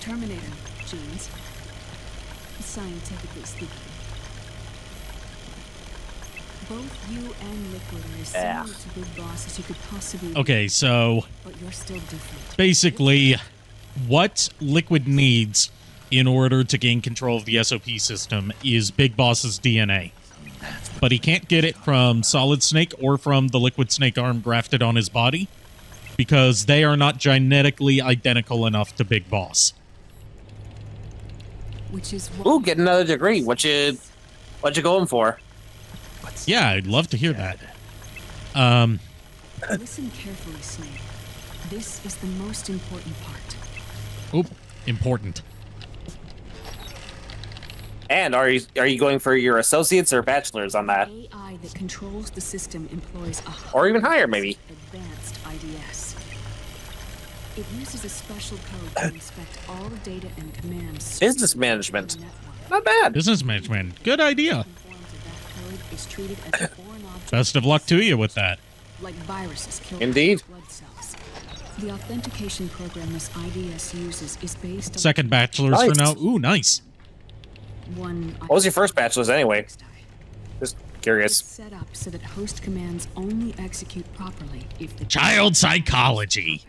Terminator genes, scientifically speaking. Both you and Liquid are as similar to Big Boss as you could possibly be. Okay, so But you're still different. basically, what Liquid needs in order to gain control of the SOP system is Big Boss's DNA. But he can't get it from Solid Snake or from the Liquid Snake arm grafted on his body because they are not genetically identical enough to Big Boss. Which is Ooh, get another degree. What you going for? Yeah, I'd love to hear that. Listen carefully, Snake. This is the most important part. Oop, important. And are you going for your associates or bachelors on that? AI that controls the system employs a Or even higher, maybe. advanced IDS. It uses a special code to inspect all data and commands. Business management. Not bad. Business management. Good idea. Code is treated as a foreign object. Best of luck to you with that. Like viruses kill Indeed. blood cells. The authentication program this IDS uses is based on Second bachelor's for now. Ooh, nice. one. What was your first bachelor's anyway? Just curious. It's set up so that host commands only execute properly if the Child psychology.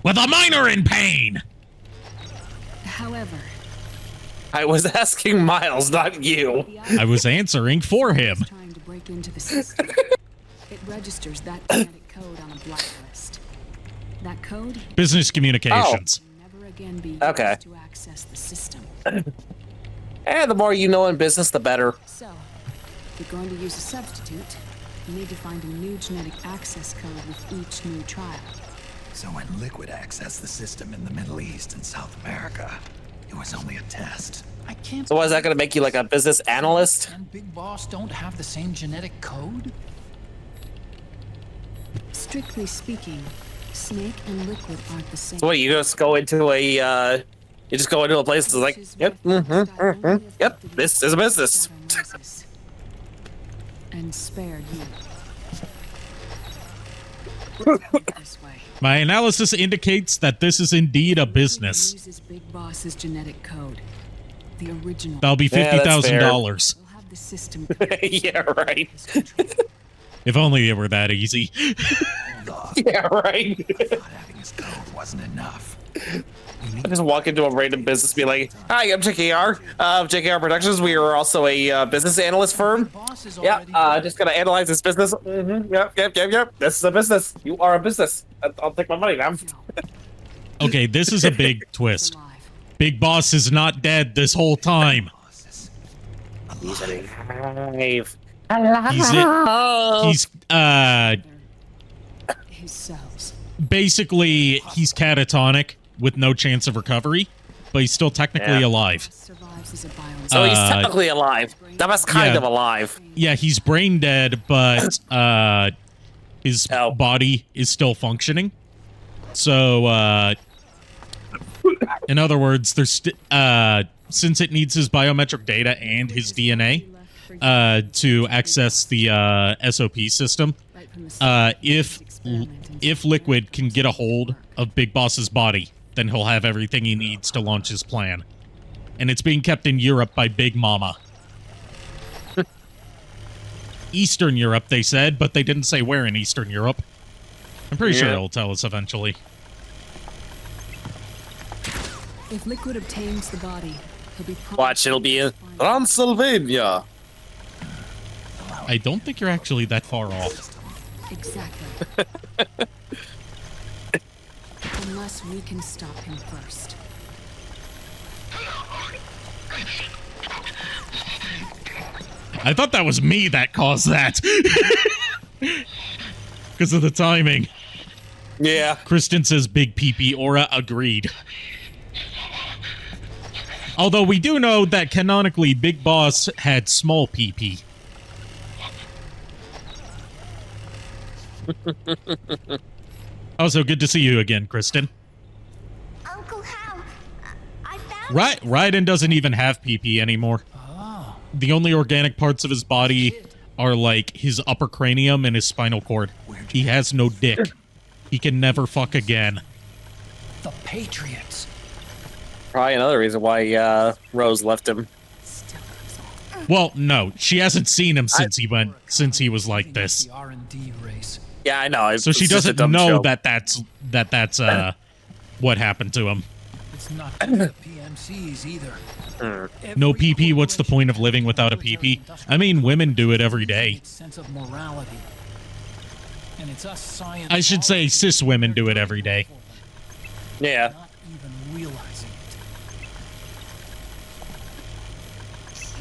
With a minor in pain. However, I was asking Miles, not you. I was answering for him. trying to break into the system, it registers that genetic code on a blacklist. That code Business communications. will never again be used Okay. to access the system. And the more you know in business, the better. So, if you're going to use a substitute, you need to find a new genetic access code with each new trial. So when Liquid accessed the system in the Middle East and South America, it was only a test. I can't. So, what is that going to make you like a business analyst? And Big Boss don't have the same genetic code? Strictly speaking, Snake and Liquid aren't the same. So, what you just go into a you just go into a place that's like, yep, yep, this is a business. And spared you. This way. My analysis indicates that this is indeed a business. Uses Big Boss's genetic code. The original. That'll be Yeah, that's fair. $50,000. We'll have the system. Yeah, right. If only it were that easy. Yeah, right. Having his code wasn't enough. I just walk into a random business, be like, "Hi, I'm JKR of JKR Productions. We are also a business analyst firm. Yeah, just gonna analyze this business. Yep. This is a business. You are a business. I'll take my money now." Okay, this is a big twist. Big Boss is not dead this whole time. He's alive. He's His cells. basically he's catatonic with no chance of recovery, but he's still technically alive. Survives as a bio. So he's technically alive. That was kind of alive. Yeah, he's brain dead, but his body is still functioning. So, in other words, there's since it needs his biometric data and his DNA to access the SOP system, if Liquid can get a hold of Big Boss's body, then he'll have everything he needs to launch his plan. And it's being kept in Europe by Big Mama. Eastern Europe, they said, but they didn't say where in Eastern Europe. I'm pretty sure they'll tell us eventually. If Liquid obtains the body, he'll be Watch, it'll be in Transylvania. I don't think you're actually that far off. Exactly. Unless we can stop him first. I thought that was me that caused that. Because of the timing. Yeah. Kristen says big pee-pee aura. Agreed. Although we do know that canonically Big Boss had small pee-pee. Also, good to see you again, Kristen. Uncle Hal, I found Raiden doesn't even have pee-pee anymore. The only organic parts of his body are like his upper cranium and his spinal cord. He has no dick. He can never fuck again. The Patriots. Probably another reason why Rose left him. Well, no, she hasn't seen him since he was like this. The R&D race. Yeah, I know. So she doesn't know that that's what happened to him. It's not the PMCs either. No PP, what's the point of living without a PP? I mean, women do it every day. Sense of morality. And it's us science. I should say cis women do it every day. Yeah. Not even realizing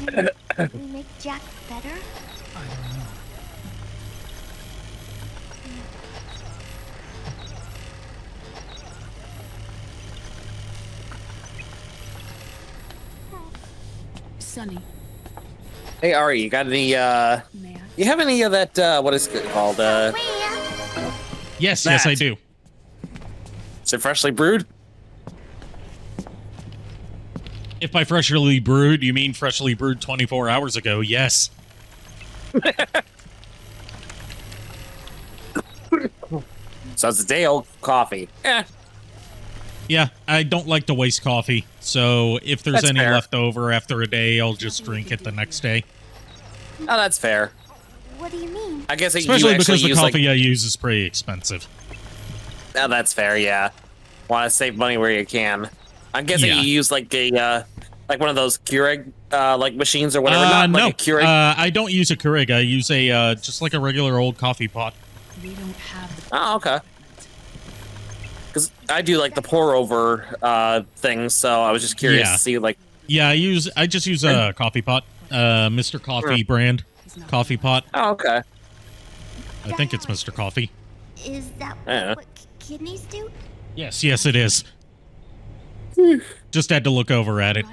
Can we make Jack better? I don't know. Sonny. Hey Ari, you got any you have any of that what is it called? Yes, I do. Is it freshly brewed? If by freshly brewed, you mean freshly brewed 24 hours ago, yes. So it's a day old coffee. Yeah, I don't like to waste coffee, so if there's That's any fair. left over after a day, I'll just drink it the next day. Oh, that's fair. What do you mean? I guess Especially you because the use, coffee I use is pretty expensive. Oh, that's fair. Yeah, want to save money where you can. I'm guessing Yeah. you use like a like one of those Keurig like machines or whatever. Not no, like a Keurig. I don't use a Keurig. I use a just like a regular old coffee pot. We don't have the Oh, okay. Because I do like the pour over things, so I was just curious Yeah. to see like. Yeah, I just use a coffee pot, Mr. Coffee brand coffee pot. Oh, okay. I think it's Mr. Coffee. Is that Yeah. what kidneys do? Yes, it is. Just had to look over at it.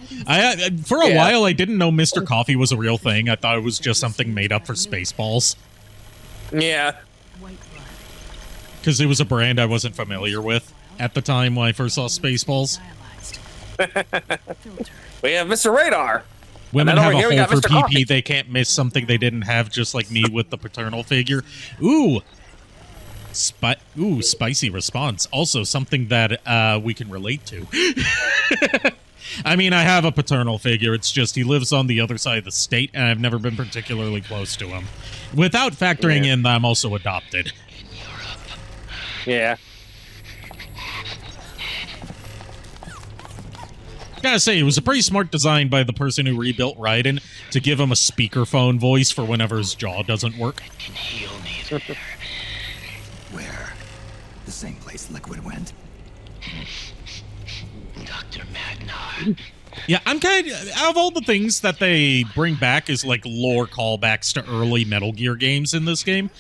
For a while, I didn't know Mr. Coffee was a real thing. I thought it was just something made up for Spaceballs. Yeah. Because it was a brand I wasn't familiar with at the time when I first saw Spaceballs. We have Mr. Radar. Women And then have over a here we hole got for Mr. PP. Coffee. They can't miss something they didn't have, just like me with the paternal figure. Ooh, spicy response. Also, something that we can relate to. I mean, I have a paternal figure. It's just he lives on the other side of the state, and I've never been particularly close to him. Without factoring in that I'm also adopted. Yeah. Gotta say, it was a pretty smart design by the person who rebuilt Raiden to give him a speakerphone voice for whenever his jaw doesn't work. Where? The same place Liquid went. Dr. Magnar. Yeah, I'm kind of, out of all the things that they bring back is like lore callbacks to early Metal Gear games in this game,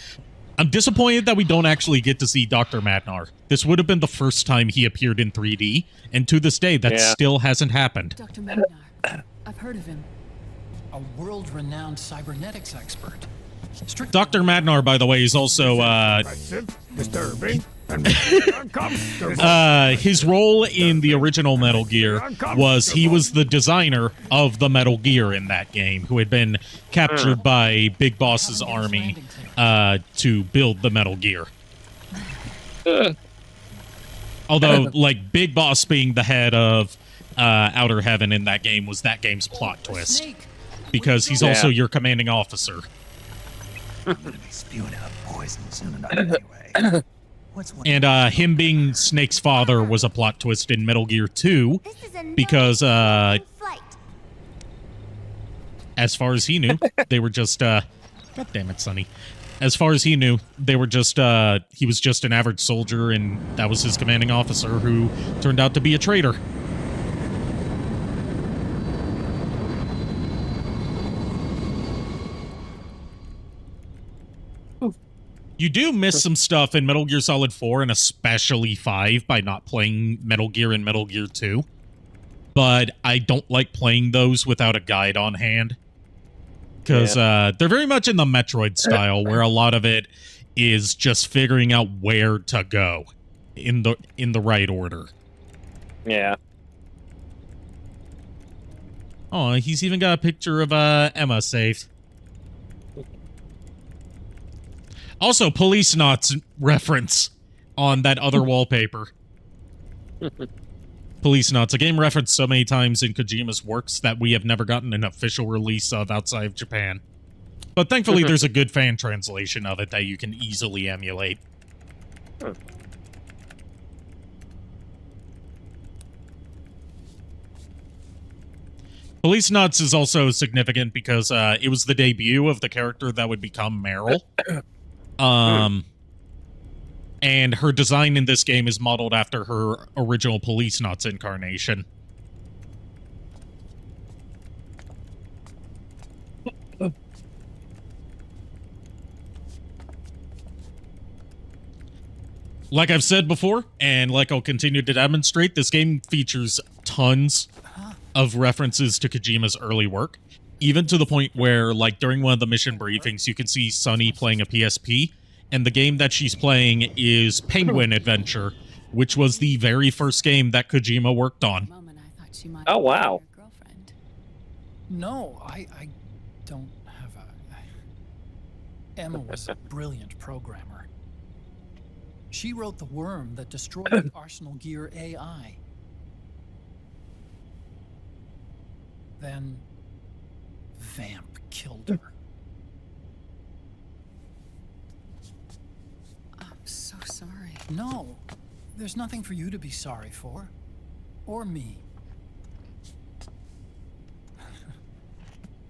I'm disappointed that we don't actually get to see Dr. Magnar. This would have been the first time he appeared in 3D, and to this day, that still hasn't happened. Dr. Magnar. I've heard of him. A world-renowned cybernetics expert. Dr. Magnar, by the way, is also, disturbing, his role in the original Metal Gear was he was the designer of the Metal Gear in that game, who had been captured by Big Boss's army to build the Metal Gear. Although, like, Big Boss being the head of Outer Heaven in that game was that game's plot twist. Because he's also your commanding officer. I'm gonna be spewing out poison soon enough anyway. And him being Snake's father was a plot twist in Metal Gear 2 because, as far as he knew, they were just, God damn it, Sonny. As far as he knew, they were just, he was just an average soldier, and that was his commanding officer who turned out to be a traitor. You do miss some stuff in Metal Gear Solid 4 and especially 5 by not playing Metal Gear and Metal Gear 2. But I don't like playing those without a guide on hand. Because they're very much in the Metroid style, where a lot of it is just figuring out where to go in the right order. Yeah. Oh, he's even got a picture of Emma saved. Also, Police Knots reference on that other wallpaper. Police Knots, a game referenced so many times in Kojima's works that we have never gotten an official release of outside of Japan. But thankfully, there's a good fan translation of it that you can easily emulate. Police Knots is also significant because it was the debut of the character that would become Meryl. And her design in this game is modeled after her original Police Knots incarnation. Like I've said before, and like I'll continue to demonstrate, this game features tons of references to Kojima's early work, even to the point where, like, during one of the mission briefings, you can see Sunny playing a PSP, and the game that she's playing is Penguin Adventure, which was the very first game that Kojima worked on. Oh, wow. No, I don't have a... Emma was a brilliant programmer. She wrote the worm that destroyed the Arsenal Gear AI. Then Vamp killed her. I'm so sorry. No, there's nothing for you to be sorry for. Or me.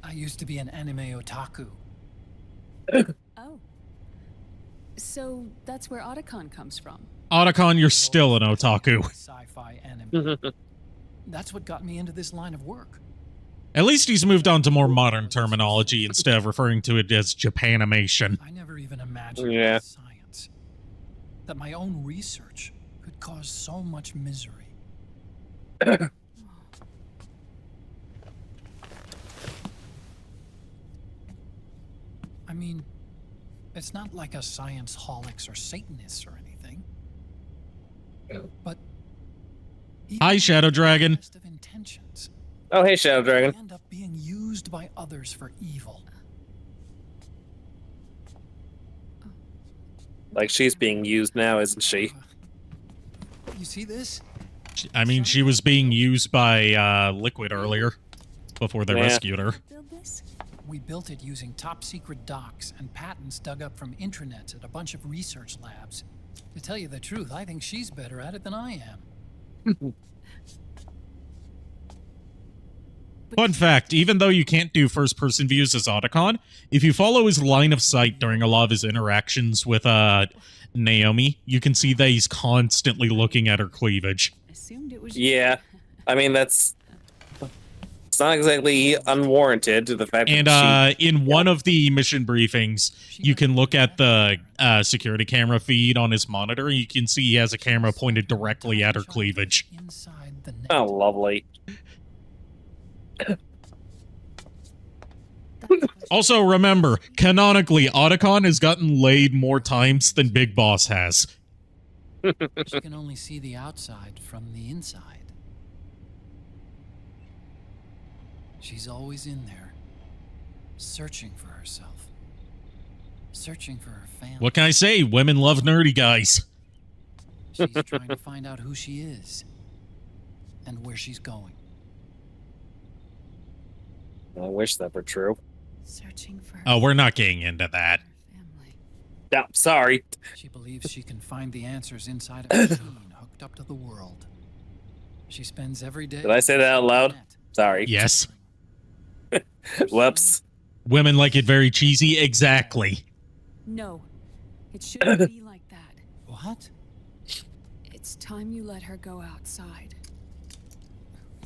I used to be an anime otaku. Oh. So that's where Otacon comes from. Otacon, you're still an otaku. Sci-fi anime. That's what got me into this line of work. At least he's moved on to more modern terminology instead of referring to it as Japanimation. I never even imagined that science, that my own research could cause so much misery. I mean, it's not like a science holics or Satanists or anything. But hi, Shadow Dragon. Of intentions, oh, hey, Shadow Dragon. end up being used by others for evil. Like, she's being used now, isn't she? You see this? I mean, she was being used by Liquid earlier, before they rescued her. We built it using top secret docs and patents dug up from intranets at a bunch of research labs. To tell you the truth, I think she's better at it than I am. Fun fact, even though you can't do first-person views as Otacon, if you follow his line of sight during a lot of his interactions with Naomi, you can see that he's constantly looking at her cleavage. Yeah. I mean, it's not exactly unwarranted to the fact and, that in one of the mission briefings, you can look at the security camera feed on his monitor, and you can see he has a camera pointed directly at her cleavage. Oh, lovely. Also, remember, canonically, Otacon has gotten laid more times than Big Boss has. She can only see the outside from the inside. She's always in there, searching for herself, searching for her family. What can I say? Women love nerdy guys. She's trying to find out who she is and where she's going. I wish that were true. Searching for Oh, we're not getting into that. Yeah, sorry. She believes she can find the answers inside a machine hooked up to the world. She spends every day... Did I say that out loud? Sorry. Yes. Whoops. Women like it very cheesy. Exactly. No, it shouldn't be like that. What? It's time you let her go outside.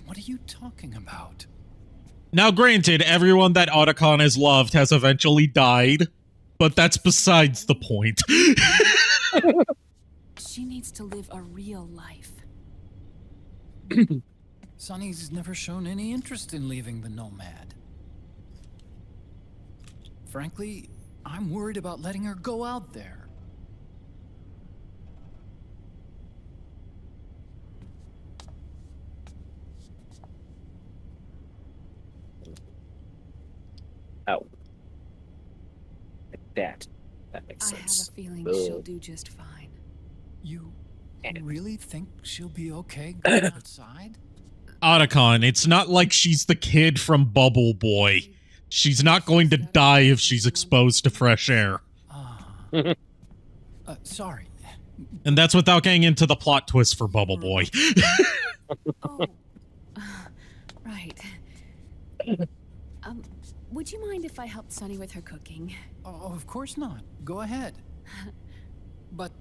What are you talking about? Now, granted, everyone that Otacon has loved has eventually died, but that's besides the point. She needs to live a real life. Sonny's never shown any interest in leaving the Nomad. Frankly, I'm worried about letting her go out there. Oh. Like that. That makes I sense. have a feeling she'll do just fine. You really think she'll be okay going outside? Otacon, it's not like she's the kid from Bubble Boy. She's not going to die if she's exposed to fresh air. Sorry. And that's without getting into the plot twist for Bubble Boy. Right. Would you mind if I helped Sunny with her cooking? Oh, of course not. Go ahead. But,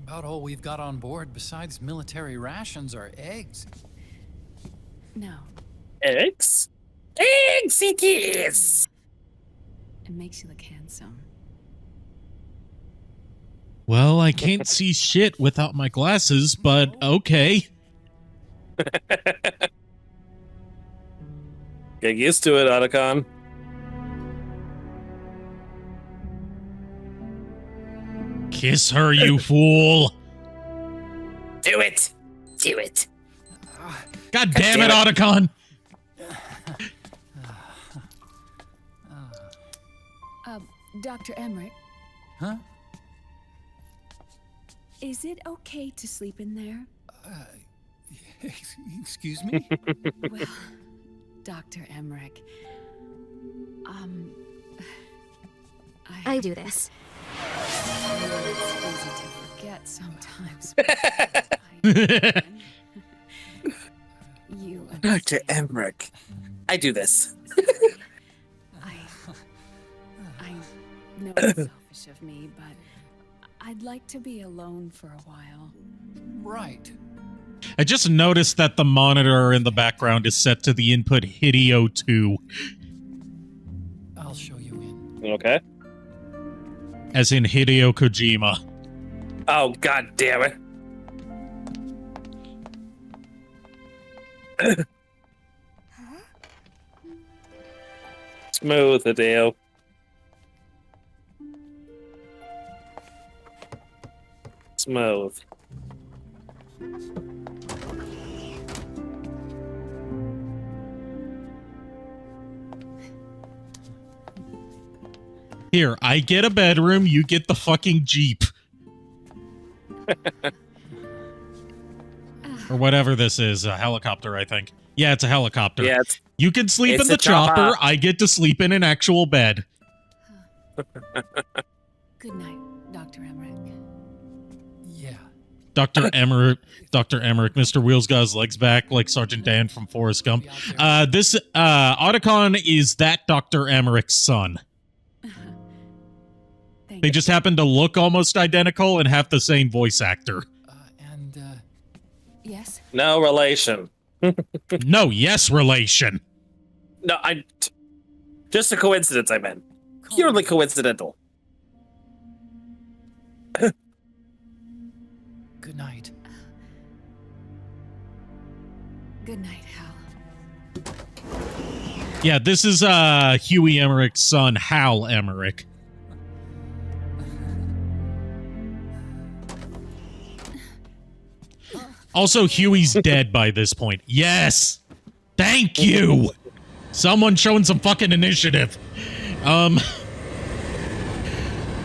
about all we've got on board besides military rations are eggs. No. Eggs? Eggs it is! It makes you look handsome. Well, I can't see shit without my glasses, but okay. Get used to it, Otacon. Kiss her, you fool. Do it! Do it! God damn it, Otacon! Dr. Emmerich. Huh? Is it okay to sleep in there? Excuse me? Well, Dr. Emmerich, I do this. It's easy to forget sometimes. You Dr. Emmerich. I do this. I know it's selfish of me, but I'd like to be alone for a while. Right. I just noticed that the monitor in the background is set to the input Hideo 2. I'll show you in. Okay. As in Hideo Kojima. Oh, god damn it. Smooth, Hideo. Smooth. Here, I get a bedroom, you get the fucking Jeep. Or whatever this is, a helicopter, I think. Yeah, it's a helicopter. Yeah, you can sleep in the chopper, I get to sleep in an actual bed. Good night, Dr. Emmerich. Yeah. Dr. Emmerich, Mr. Wheels got his legs back like Sergeant Dan from Forrest Gump. This Otacon is that Dr. Emmerich's son. They just happen to look almost identical and have the same voice actor. Yes? No relation. No, yes relation. No, just a coincidence, I meant. Purely coincidental. Good night. Good night, Hal. Yeah, this is Huey Emmerich's son, Hal Emmerich. Also, Huey's dead by this point. Yes! Thank you! Someone showing some fucking initiative.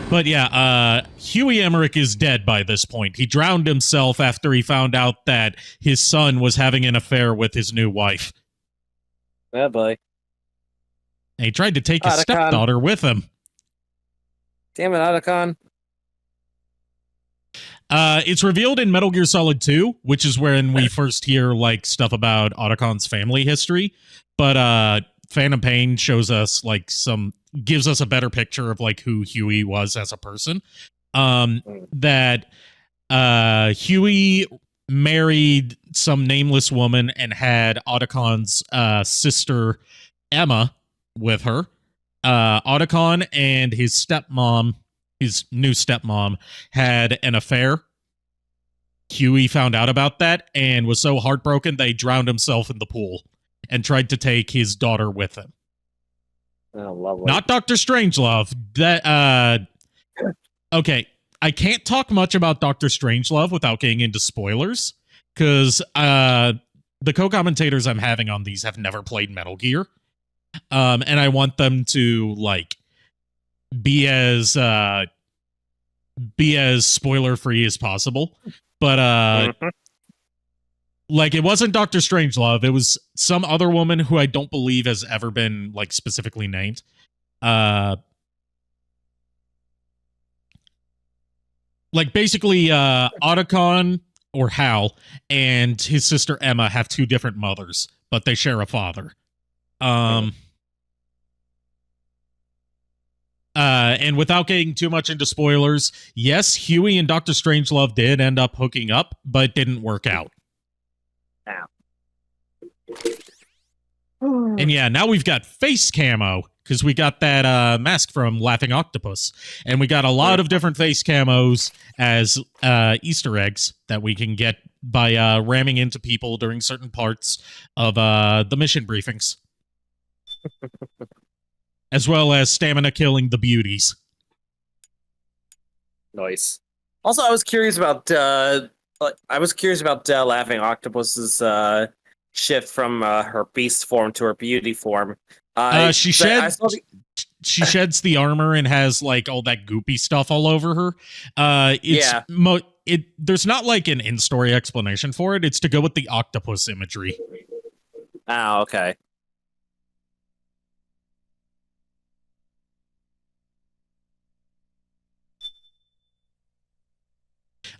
But yeah, Huey Emmerich is dead by this point. He drowned himself after he found out that his son was having an affair with his new wife. Oh boy. And he tried to take his Otacon. stepdaughter with him. Damn it, Otacon. It's revealed in Metal Gear Solid 2, which is when we first hear like stuff about Otacon's family history. But Phantom Pain shows us like gives us a better picture of like who Huey was as a person. That Huey married some nameless woman and had Otacon's sister Emma with her. Otacon and his stepmom, his new stepmom, had an affair. Huey found out about that and was so heartbroken that he drowned himself in the pool and tried to take his daughter with him. Oh, lovely. Not Dr. Strangelove. That okay, I can't talk much about Dr. Strangelove without getting into spoilers, because the co-commentators I'm having on these have never played Metal Gear. And I want them to like be as spoiler free as possible. But like, it wasn't Dr. Strangelove. It was some other woman who I don't believe has ever been like specifically named. Like basically, Otacon or Hal and his sister Emma have two different mothers, but they share a father. And without getting too much into spoilers, yes, Huey and Dr. Strangelove did end up hooking up, but it didn't work out. And yeah, now we've got face camo, because we got that mask from Laughing Octopus. And we got a lot of different face camos as Easter eggs that we can get by ramming into people during certain parts of the mission briefings. As well as stamina killing the beauties. Nice. Also, I was curious about Laughing Octopus's shift from her beast form to her beauty form. She sheds the armor and has like all that goopy stuff all over her. There's not like an in-story explanation for it. It's to go with the octopus imagery. Oh, okay.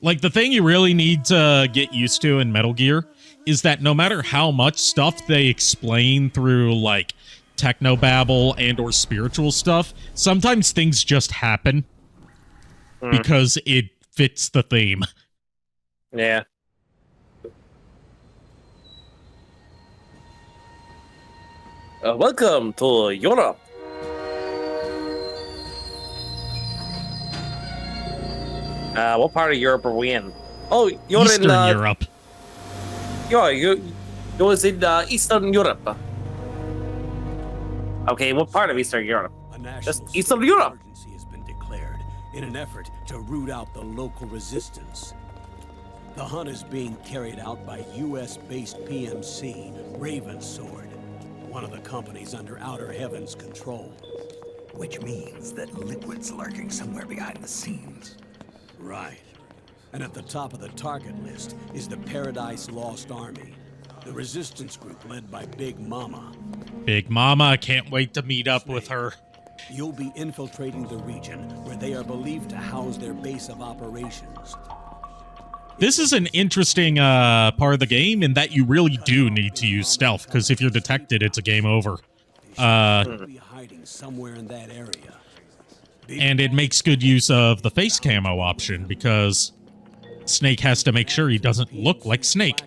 Like, the thing you really need to get used to in Metal Gear is that no matter how much stuff they explain through, like, technobabble and or spiritual stuff, sometimes things just happen because it fits the theme. Yeah. Welcome to Europe. What part of Europe are we in? Oh, you're Eastern in Europe. You're in Eastern Europe. Okay, what part of Eastern Europe? Just Eastern Europe. Emergency has been declared in an effort to root out the local resistance. The hunt is being carried out by U.S.-based PMC Raven Sword, one of the companies under Outer Heaven's control. Which means that Liquid's lurking somewhere behind the scenes. Right. And at the top of the target list is the Paradise Lost Army, the resistance group led by Big Mama. Big Mama, I can't wait to meet up with her. You'll be infiltrating the region where they are believed to house their base of operations. This is an interesting part of the game in that you really do need to use stealth, because if you're detected, it's a game over. Be hiding somewhere in that area. And it makes good use of the face camo option, because Snake has to make sure he doesn't look like Snake.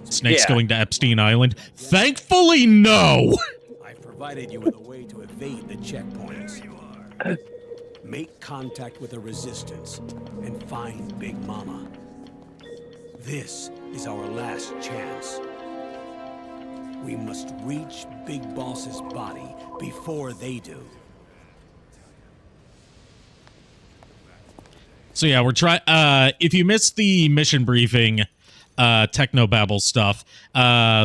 Snake's going to Epstein Island. Thankfully, no! I've provided you with a way to evade the checkpoints. Make contact with the resistance and find Big Mama. This is our last chance. We must reach Big Boss's body before they do. So yeah, we're trying. If you missed the mission briefing, technobabble stuff,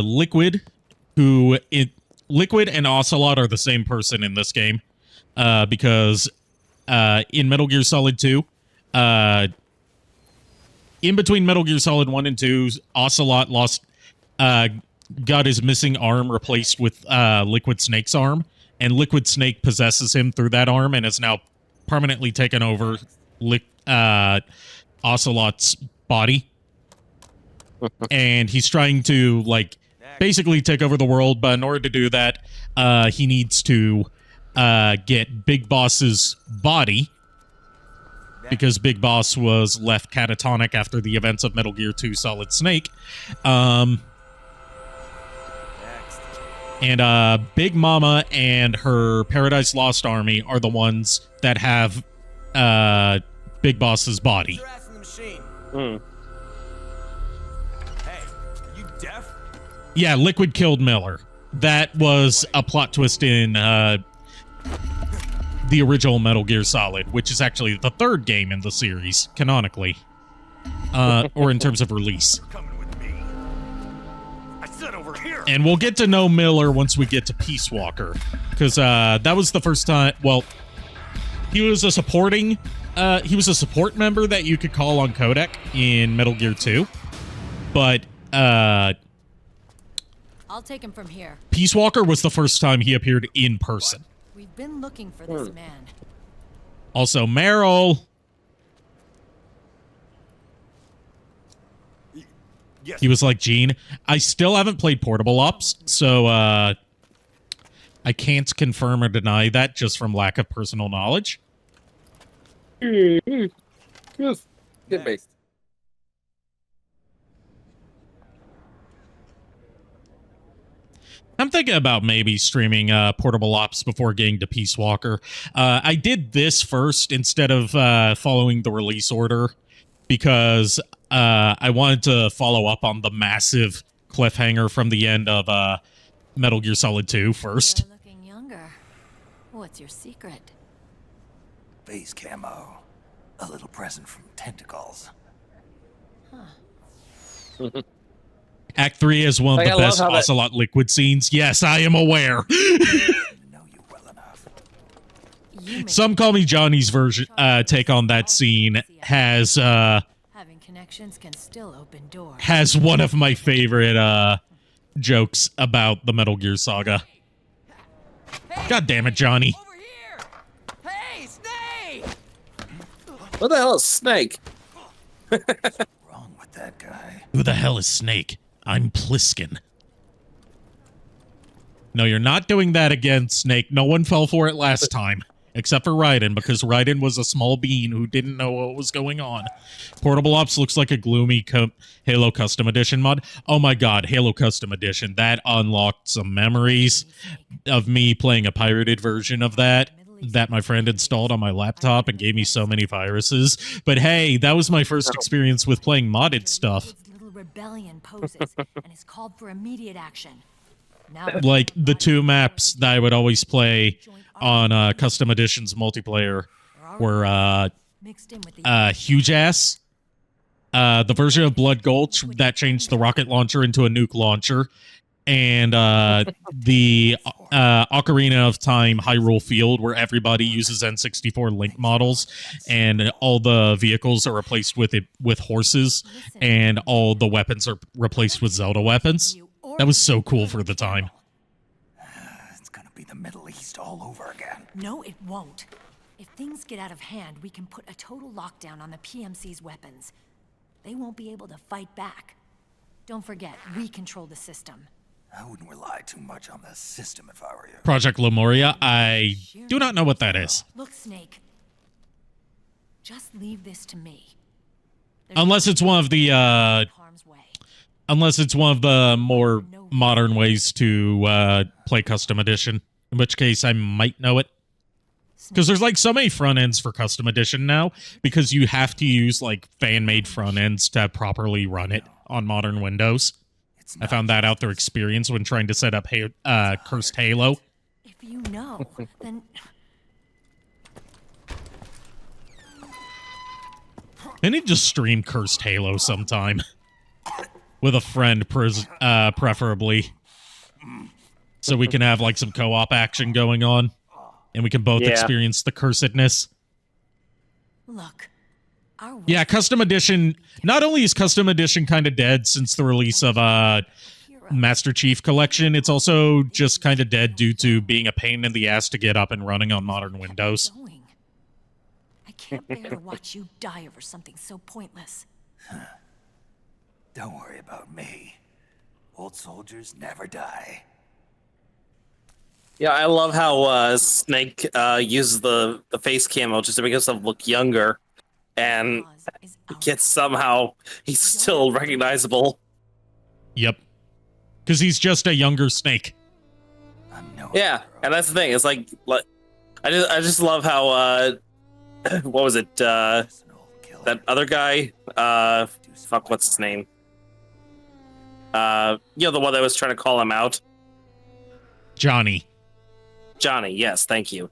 Liquid and Ocelot are the same person in this game, because in Metal Gear Solid 2, in between Metal Gear Solid 1 and 2, Ocelot got his missing arm replaced with Liquid Snake's arm, and Liquid Snake possesses him through that arm and is now permanently taken over Ocelot's body. And he's trying to, like, basically take over the world, but in order to do that, he needs to get Big Boss's body, because Big Boss was left catatonic after the events of Metal Gear 2 Solid Snake. And Big Mama and her Paradise Lost army are the ones that have Big Boss's body. Yeah, Liquid killed Miller. That was a plot twist in the original Metal Gear Solid, which is actually the third game in the series, canonically. Or in terms of release. And we'll get to know Miller once we get to Peace Walker. Because that was the first time... Well, he was a supporting... he was a support member that you could call on codec in Metal Gear 2. But... I'll take him from here. Peace Walker was the first time he appeared in person. We've been looking for this man. Also, Meryl. He was like, Gene, I still haven't played Portable Ops, so I can't confirm or deny that just from lack of personal knowledge. Yes. Good base. I'm thinking about maybe streaming Portable Ops before getting to Peace Walker. I did this first instead of following the release order because I wanted to follow up on the massive cliffhanger from the end of Metal Gear Solid 2 first. You're looking younger. What's your secret? Face camo. A little present from Tentacles. Huh. Act 3 is one of the best Ocelot Liquid scenes. Yes, I am aware. Some call me Johnny's version. Take on that scene has having connections can still open doors. Has one of my favorite jokes about the Metal Gear saga. God damn it, Johnny! Hey, Snake! What the hell is Snake? Wrong with that guy. Who the hell is Snake? I'm Pliskin. No, you're not doing that again, Snake. No one fell for it last time. Except for Raiden, because Raiden was a small bean who didn't know what was going on. Portable Ops looks like a gloomy Halo Custom Edition mod. Oh my god, Halo Custom Edition. That unlocked some memories of me playing a pirated version of that my friend installed on my laptop and gave me so many viruses. But hey, that was my first experience with playing modded stuff. Rebellion poses and is called for immediate action. Now, like the two maps that I would always play on Custom Editions multiplayer were Huge Ass, the version of Blood Gulch that changed the rocket launcher into a nuke launcher, and the Ocarina of Time Hyrule Field, where everybody uses N64 Link models, and all the vehicles are replaced with horses, and all the weapons are replaced with Zelda weapons. That was so cool for the time. It's gonna be the Middle East all over again. No, it won't. If things get out of hand, we can put a total lockdown on the PMC's weapons. They won't be able to fight back. Don't forget, we control the system. I wouldn't rely too much on the system if I were you. Project Lemuria, I do not know what that is. Look, Snake. Just leave this to me. Unless it's one of the more modern ways to play Custom Edition, in which case I might know it. Because there's like so many front ends for Custom Edition now, because you have to use like fan-made front ends to properly run it on modern Windows. I found that out through experience when trying to set up Cursed Halo. If you know, then... I need to stream Cursed Halo sometime. With a friend, preferably. So we can have like some co-op action going on. And we can both experience the cursedness. Look. Yeah, Custom Edition... Not only is Custom Edition kind of dead since the release of Master Chief Collection, it's also just kind of dead due to being a pain in the ass to get up and running on modern Windows. can't bear to watch you die over something so pointless. Don't worry about me. Old soldiers never die. Yeah, I love how Snake uses the face camo just to make himself look younger, and gets somehow he's still recognizable. Yep. Because he's just a younger Snake. Yeah, and that's the thing. It's like I just love how what was it? That other guy? Fuck, what's his name? The one that was trying to call him out. Johnny. Johnny, yes, thank you.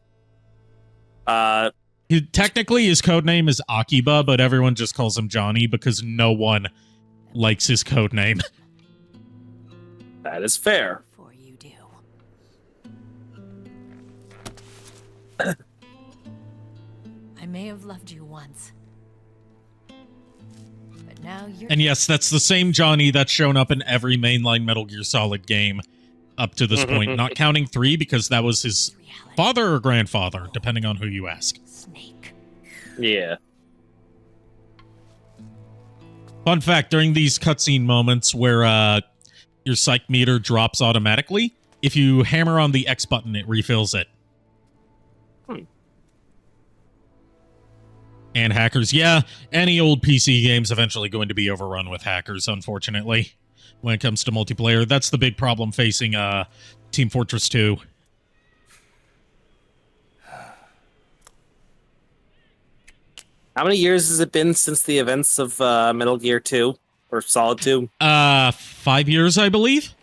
Technically, his code name is Akiba, but everyone just calls him Johnny because no one likes his code name. That is fair. For you do. I may have loved you once, but now you're. And yes, that's the same Johnny that's shown up in every mainline Metal Gear Solid game up to this point, not counting 3 because that was his father or grandfather, depending on who you ask. Yeah. Fun fact, during these cutscene moments where your psych meter drops automatically, if you hammer on the X button, it refills it. And hackers, yeah, any old PC game's eventually going to be overrun with hackers, unfortunately. When it comes to multiplayer, that's the big problem facing Team Fortress 2. How many years has it been since the events of Metal Gear 2 or Solid 2? 5 years, I believe.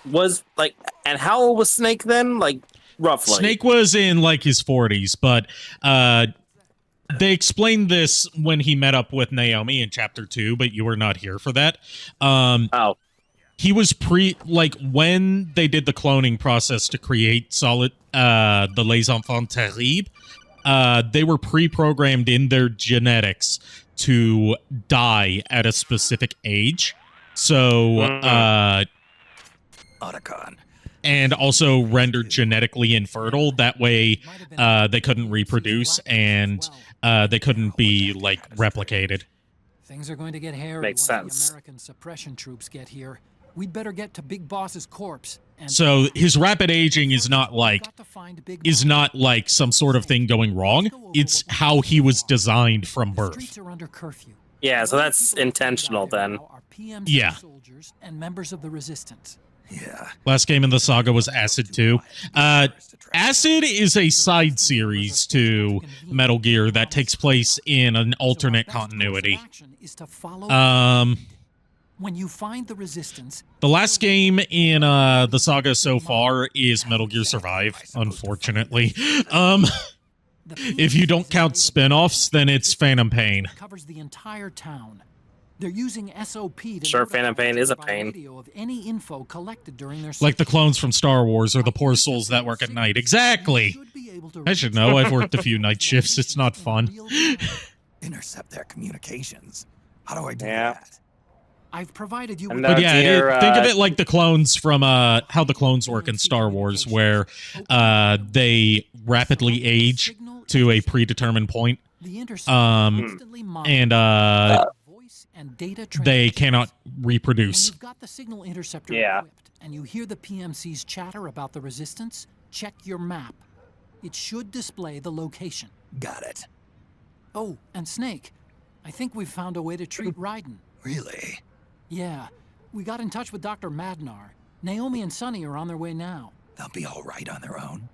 And how old was Snake then? Like, roughly. Snake was in like his 40s, but they explained this when he met up with Naomi in Chapter 2, but you were not here for that. He was when they did the cloning process to create Solid, the Les Enfants Terribles, they were pre-programmed in their genetics to die at a specific age. So, and also rendered genetically infertile. That way, they couldn't reproduce and they couldn't be replicated. Things are going to get hairy Makes once sense. the American suppression troops get here. We'd better get to Big Boss's corpse. And So his rapid aging is not like some sort of thing going wrong. It's how he was designed from birth. streets are under curfew. Yeah, so that's intentional then. PMC Yeah. soldiers and members of the resistance. Last game in the saga was Acid 2. Acid is a side series to Metal Gear that takes place in an alternate continuity. When you find the resistance, The last game in the saga so far is Metal Gear Survive, unfortunately. If you don't count spin-offs, then it's Phantom Pain. covers the entire town. They're using SOP to Sure, Phantom Pain is a by pain. radio of any info collected during their Like the clones from Star Wars or the poor souls that work at night. Exactly. I should know. I've worked a few night shifts. It's not fun. Intercept their communications. How do I do Yeah. that? I've provided you with But yeah, think of it like the clones from how the clones work in Star Wars, where they rapidly age to a predetermined point, and they cannot reproduce. When you've got the signal interceptor Yeah. equipped and you hear the PMC's chatter about the resistance, check your map. It should display the location. Got it. Oh, and Snake, I think we've found a way to treat Raiden. Really? Yeah, we got in touch with Dr. Madnar. Naomi and Sonny are on their way now. They'll be all right on their own.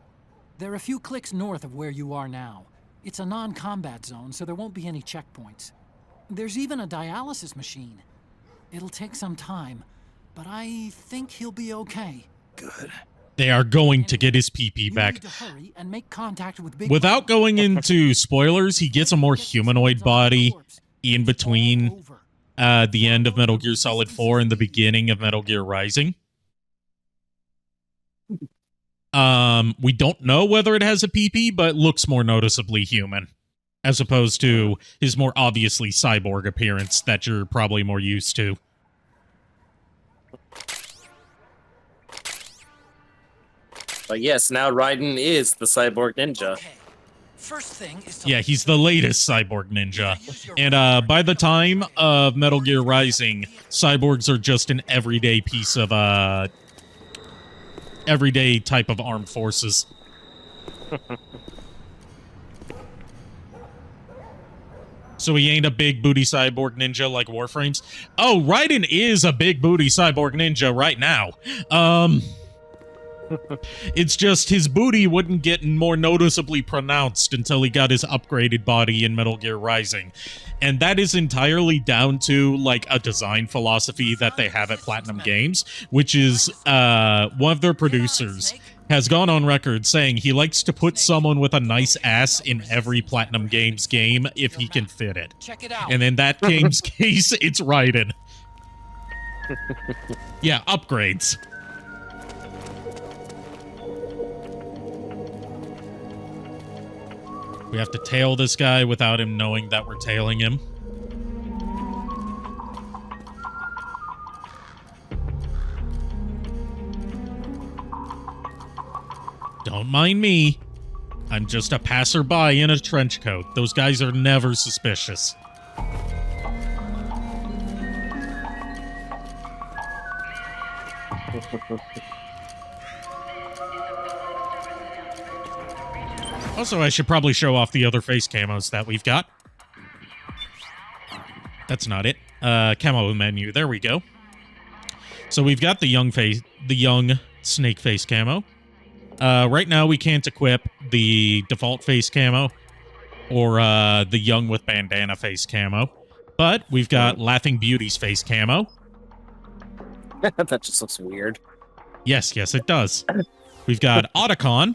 They're a few clicks north of where you are now. It's a non-combat zone, so there won't be any checkpoints. There's even a dialysis machine. It'll take some time, but I think he'll be okay. Good. They are going to get his PP back. Need to hurry and make contact with Big Without going into spoilers, he gets a more humanoid body in between the end of Metal Gear Solid 4 and the beginning of Metal Gear Rising. We don't know whether it has a PP, but it looks more noticeably human, as opposed to his more obviously cyborg appearance that you're probably more used to. But yes, now Raiden is the cyborg ninja. First thing is to Yeah, he's the latest cyborg ninja. And by the time of Metal Gear Rising, cyborgs are just an everyday piece of everyday type of armed forces. So he ain't a big booty cyborg ninja like Warframes. Oh, Raiden is a big booty cyborg ninja right now. It's just his booty wouldn't get more noticeably pronounced until he got his upgraded body in Metal Gear Rising. And that is entirely down to, like, a design philosophy that they have at Platinum Games, which is one of their producers has gone on record saying he likes to put someone with a nice ass in every Platinum Games game if he can fit it. check it out. And in that game's case, it's Raiden. Yeah, upgrades. We have to tail this guy without him knowing that we're tailing him. Don't mind me. I'm just a passerby in a trench coat. Those guys are never suspicious. Also, I should probably show off the other face camos that we've got. That's not it. Camo menu. There we go. So we've got the young snake face camo. Right now, we can't equip the default face camo or the young with bandana face camo. But we've got Laughing Beauty's face camo. That just looks weird. Yes, it does. We've got Otacon.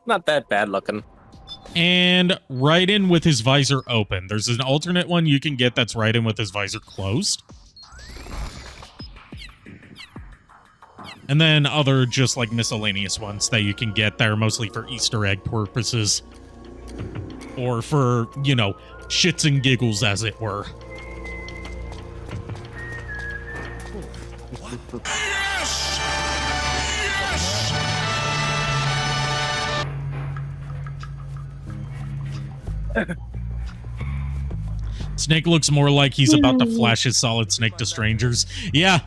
Not that bad looking. And Raiden with his visor open. There's an alternate one you can get that's Raiden with his visor closed. And then other just like miscellaneous ones that you can get that are mostly for Easter egg purposes. Or for, you know, shits and giggles, as it were. Snake looks more like he's about to flash his Solid Snake to strangers. Yeah,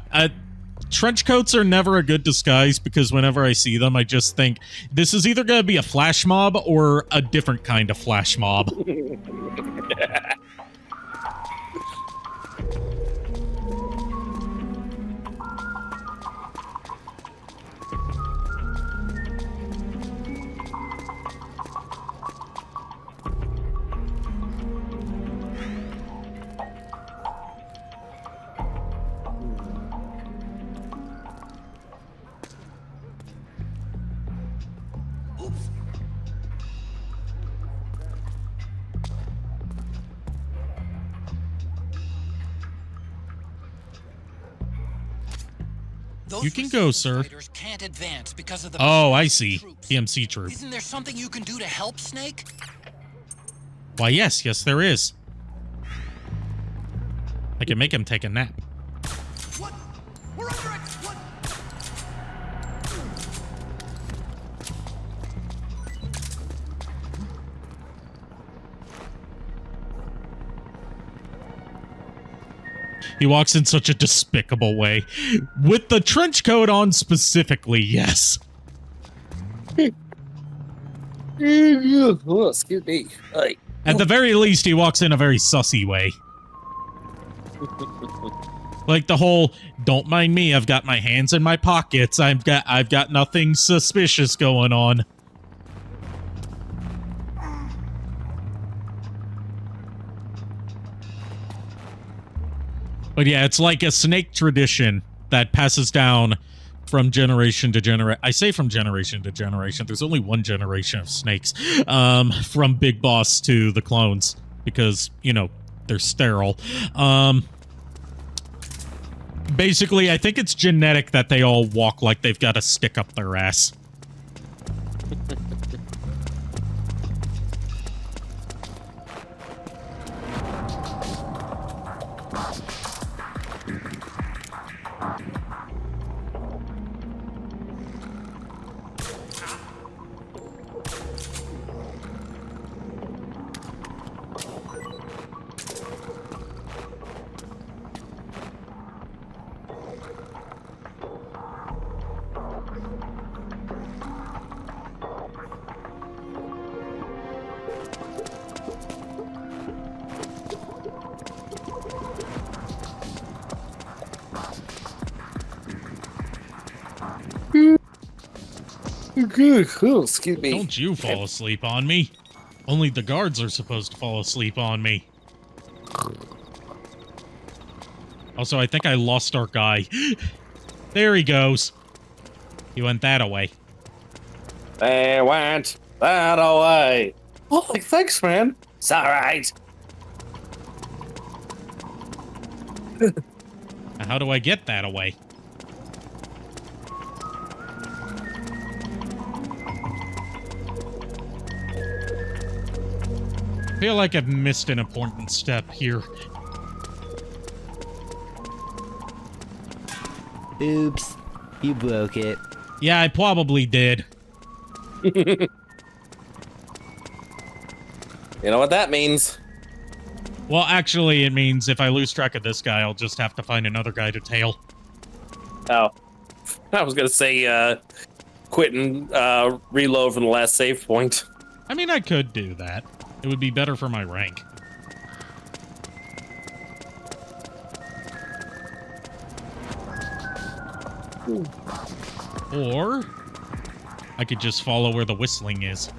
trench coats are never a good disguise because whenever I see them, I just think this is either going to be a flash mob or a different kind of flash mob. You can go, sir. Can't advance because of the Oh, I see. PMC troop. Isn't there something you can do to help, Snake? Why, yes, there is. I can make him take a nap. What? We're under it. What? He walks in such a despicable way. With the trench coat on specifically, yes. Oh, excuse me. At the very least, he walks in a very sussy way. Like the whole, don't mind me, I've got my hands in my pockets, I've got nothing suspicious going on. But yeah, it's like a Snake tradition that passes down from generation to generation. I say from generation to generation. There's only one generation of Snakes. From Big Boss to the clones. Because, you know, they're sterile. Basically, I think it's genetic that they all walk like they've got a stick up their ass. Excuse me. Don't you fall asleep on me. Only the guards are supposed to fall asleep on me. Also, I think I lost our guy. There he goes. He went that away. They went that away. Oh, like, thanks, man. It's all right. How do I get that away? I feel like I've missed an important step here. Oops. You broke it. Yeah, I probably did. You know what that means? Well, actually, it means if I lose track of this guy, I'll just have to find another guy to tail. Oh. I was going to say, quit and reload from the last save point. I mean, I could do that. It would be better for my rank. Or I could just follow where the whistling is.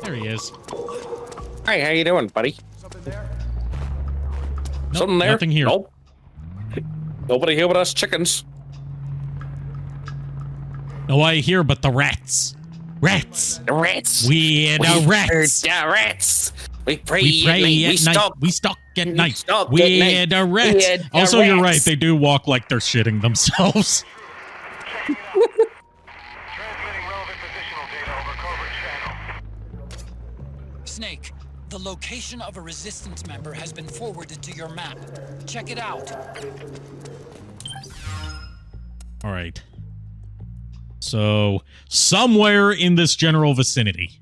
There he is. Hey, how you doing, buddy? Nope, Something there? Nothing here. Nope. Nobody here but us chickens. No, I hear but the rats. Rats. The rats. We're the rats. The rats. We pray, We pray at night. We stalk at night. We're the rats. Also, you're right. They do walk like they're shitting themselves. Snake, the location of a resistance member has been forwarded to your map. Check it out. All right. So, somewhere in this general vicinity.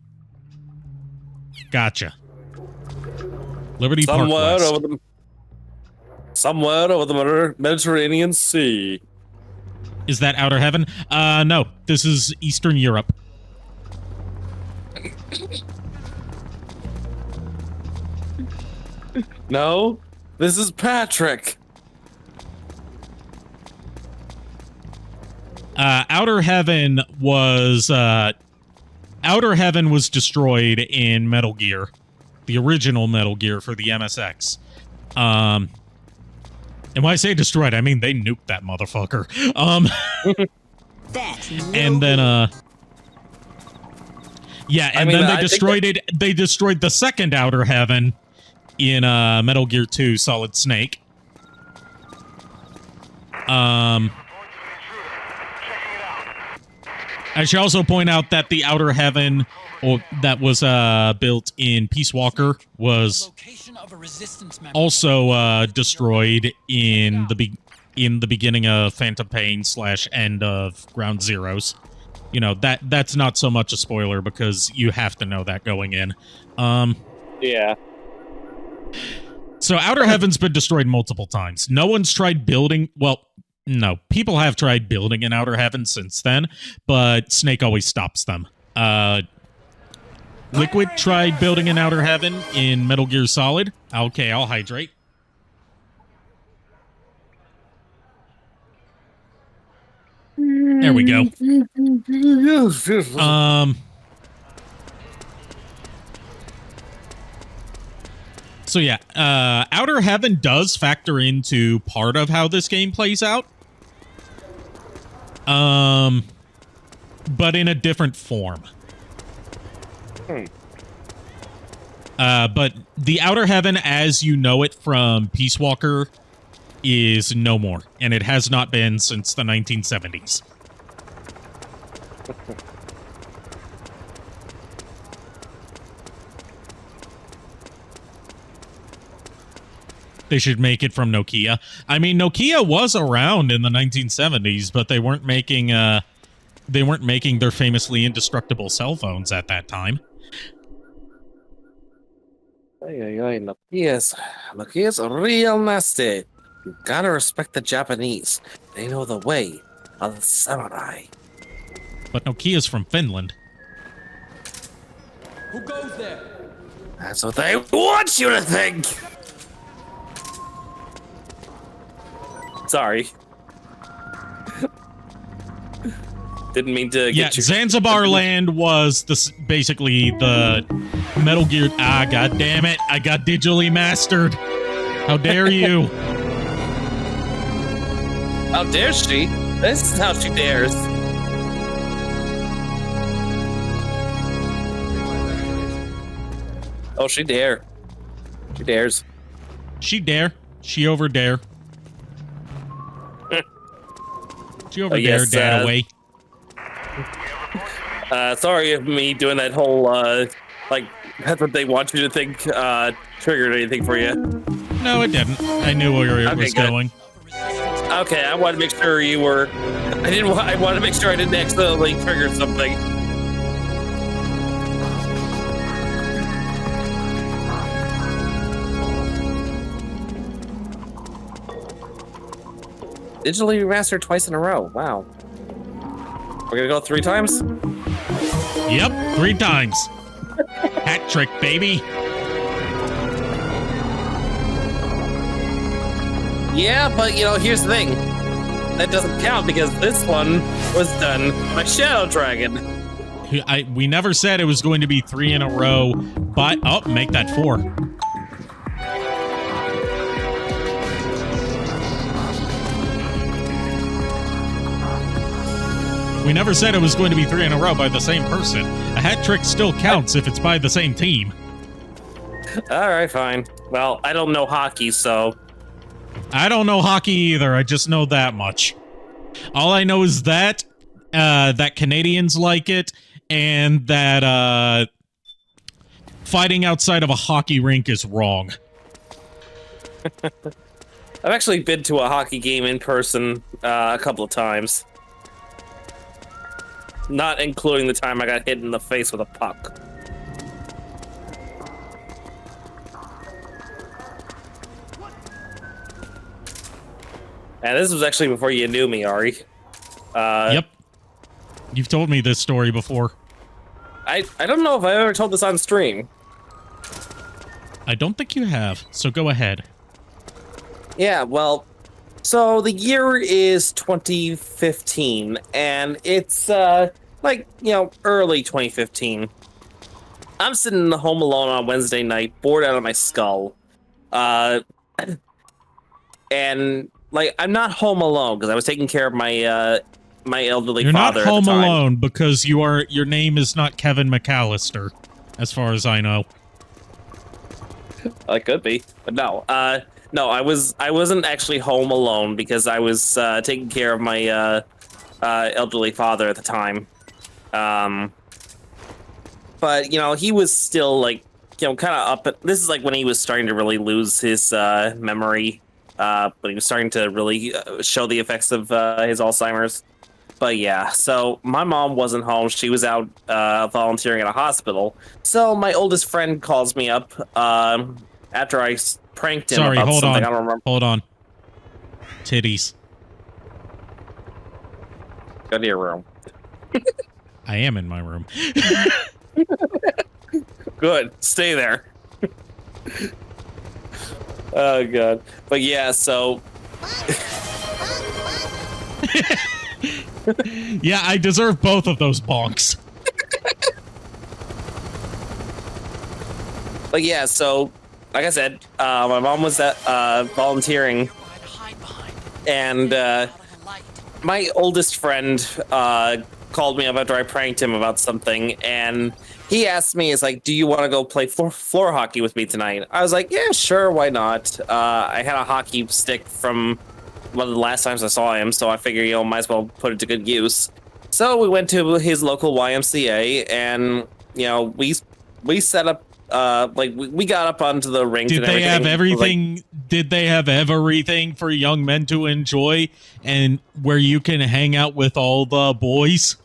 Gotcha. Liberty Park West. Somewhere over the Mediterranean Sea. Is that Outer Heaven? No. This is Eastern Europe. No, this is Patrick. Outer Heaven was destroyed in Metal Gear, the original Metal Gear for the MSX. And when I say destroyed, I mean they nuked that motherfucker. And then yeah, and then they destroyed it. They destroyed the second Outer Heaven in Metal Gear 2 Solid Snake. I should also point out that the Outer Heaven that was built in Peace Walker was also destroyed in the beginning of Phantom Pain / end of Ground Zeroes. You know, that's not so much a spoiler because you have to know that going in. Yeah. So Outer Heaven's been destroyed multiple times. No one's tried building... Well, no. People have tried building an Outer Heaven since then, but Snake always stops them. Liquid tried building an Outer Heaven in Metal Gear Solid. Okay, I'll hydrate. There we go. So yeah, Outer Heaven does factor into part of how this game plays out. But in a different form. But the Outer Heaven, as you know it from Peace Walker, is no more. And it has not been since the 1970s. They should make it from Nokia. I mean, Nokia was around in the 1970s, but they weren't making their famously indestructible cell phones at that time. Nokia's real nasty. You gotta respect the Japanese. They know the way of the samurai. But Nokia's from Finland. Who goes there? That's what they want you to think. Sorry. Didn't mean to get you. Zanzibar Land was basically the Metal Gear. Ah, god damn it! I got digitally mastered. How dare you? How dare she? This is how she dares. Oh, she dare. She dares. She dare. She over dare. She over dare, dad away. Sorry if me doing that whole, like, that's what they want you to think, triggered anything for you. No, it didn't. I knew where it was going. Okay, I wanted to make sure you were... I wanted to make sure I didn't accidentally trigger something. Digitally remastered twice in a row. Wow. We're gonna go 3 times? Yep, 3 times. Hat trick, baby. Yeah, but you know, here's the thing. That doesn't count because this one was done by Shadow Dragon. We never said it was going to be 3 in a row, but make that 4. We never said it was going to be 3 in a row by the same person. A hat trick still counts if it's by the same team. All right, fine. Well, I don't know hockey, so... I don't know hockey either. I just know that much. All I know is that that Canadians like it, and that fighting outside of a hockey rink is wrong. I've actually been to a hockey game in person a couple of times. Not including the time I got hit in the face with a puck. And this was actually before you knew me, Ari. Yep. You've told me this story before. I don't know if I ever told this on stream. I don't think you have, so go ahead. Yeah, well, so the year is 2015, and it's, like, you know, early 2015. I'm sitting home alone on Wednesday night, bored out of my skull. And, like, I'm not home alone, because I was taking care of my, my elderly father at the time. You're not home alone, because your name is not Kevin McAllister, as far as I know. It could be, but no. No, I wasn't actually home alone because I was taking care of my elderly father at the time. But you know, he was still like, you know, kind of up. This is like when he was starting to really lose his memory. But he was starting to really show the effects of his Alzheimer's. But yeah, so my mom wasn't home. She was out volunteering at a hospital. So my oldest friend calls me up after I pranked him about hold something. on. I don't remember. Hold on. Titties. Go to your room. I am in my room. Good. Stay there. Oh, God. But yeah, so... Yeah, I deserve both of those bonks. But yeah, so, like I said, my mom was at volunteering, and my oldest friend called me up after I pranked him about something, and he asked me, "Is like, do you want to go play floor hockey with me tonight?" I was like, "Yeah, sure, why not?" I had a hockey stick from one of the last times I saw him, so I figured, you know, might as well put it to good use. So we went to his local YMCA, and you know, we set up. Like we got up onto the rink. Did they have everything? Like, did they have everything for young men to enjoy, and where you can hang out with all the boys?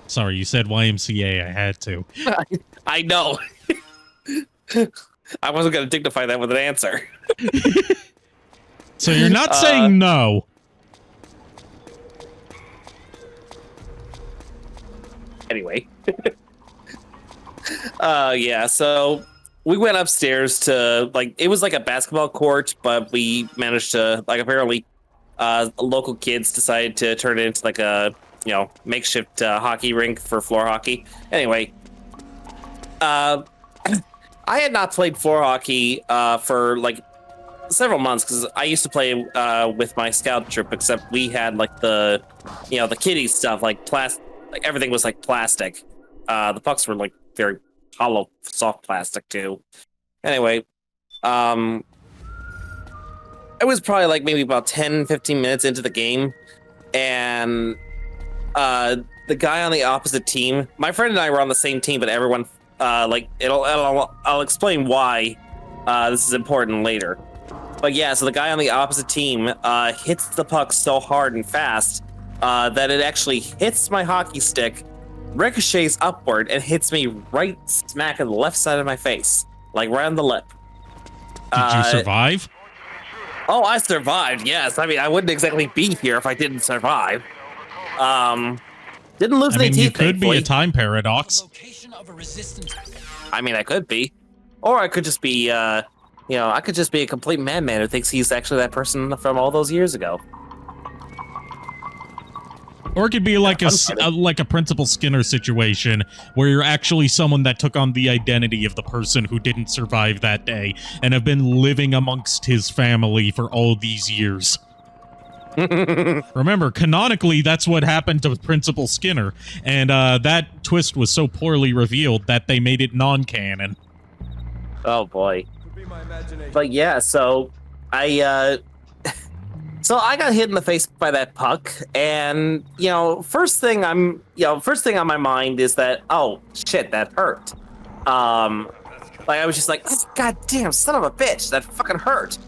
Sorry, you said YMCA. I had to. I know. I wasn't going to dignify that with an answer. So you're not saying no. Anyway. Yeah, so we went upstairs to like it was like a basketball court, but we managed to like apparently local kids decided to turn it into like a makeshift hockey rink for floor hockey. Anyway, I had not played floor hockey for like several months because I used to play with my scout troop, except we had like the the kiddie stuff like like everything was like plastic. The pucks were like very hollow, soft plastic too. Anyway, it was probably like maybe about 10-15 minutes into the game, and the guy on the opposite team, my friend and I were on the same team, but everyone like I'll explain why this is important later. But yeah, so the guy on the opposite team hits the puck so hard and fast that it actually hits my hockey stick, ricochets upward, and hits me right smack on the left side of my face, like right on the lip. Did you survive? Oh, I survived, yes. I mean, I wouldn't exactly be here if I didn't survive. Didn't lose any teeth, you could thankfully. be a time paradox. I mean, I could be. Or I could just be, I could just be a complete madman who thinks he's actually that person from all those years ago. Or it could be like a Principal Skinner situation where you're actually someone that took on the identity of the person who didn't survive that day and have been living amongst his family for all these years. Remember, canonically, that's what happened to Principal Skinner, and that twist was so poorly revealed that they made it non-canon. Oh boy. But yeah, so I got hit in the face by that puck, and first thing on my mind is that, oh shit, that hurt. Like I was just like, oh, god damn, son of a bitch, that fucking hurt.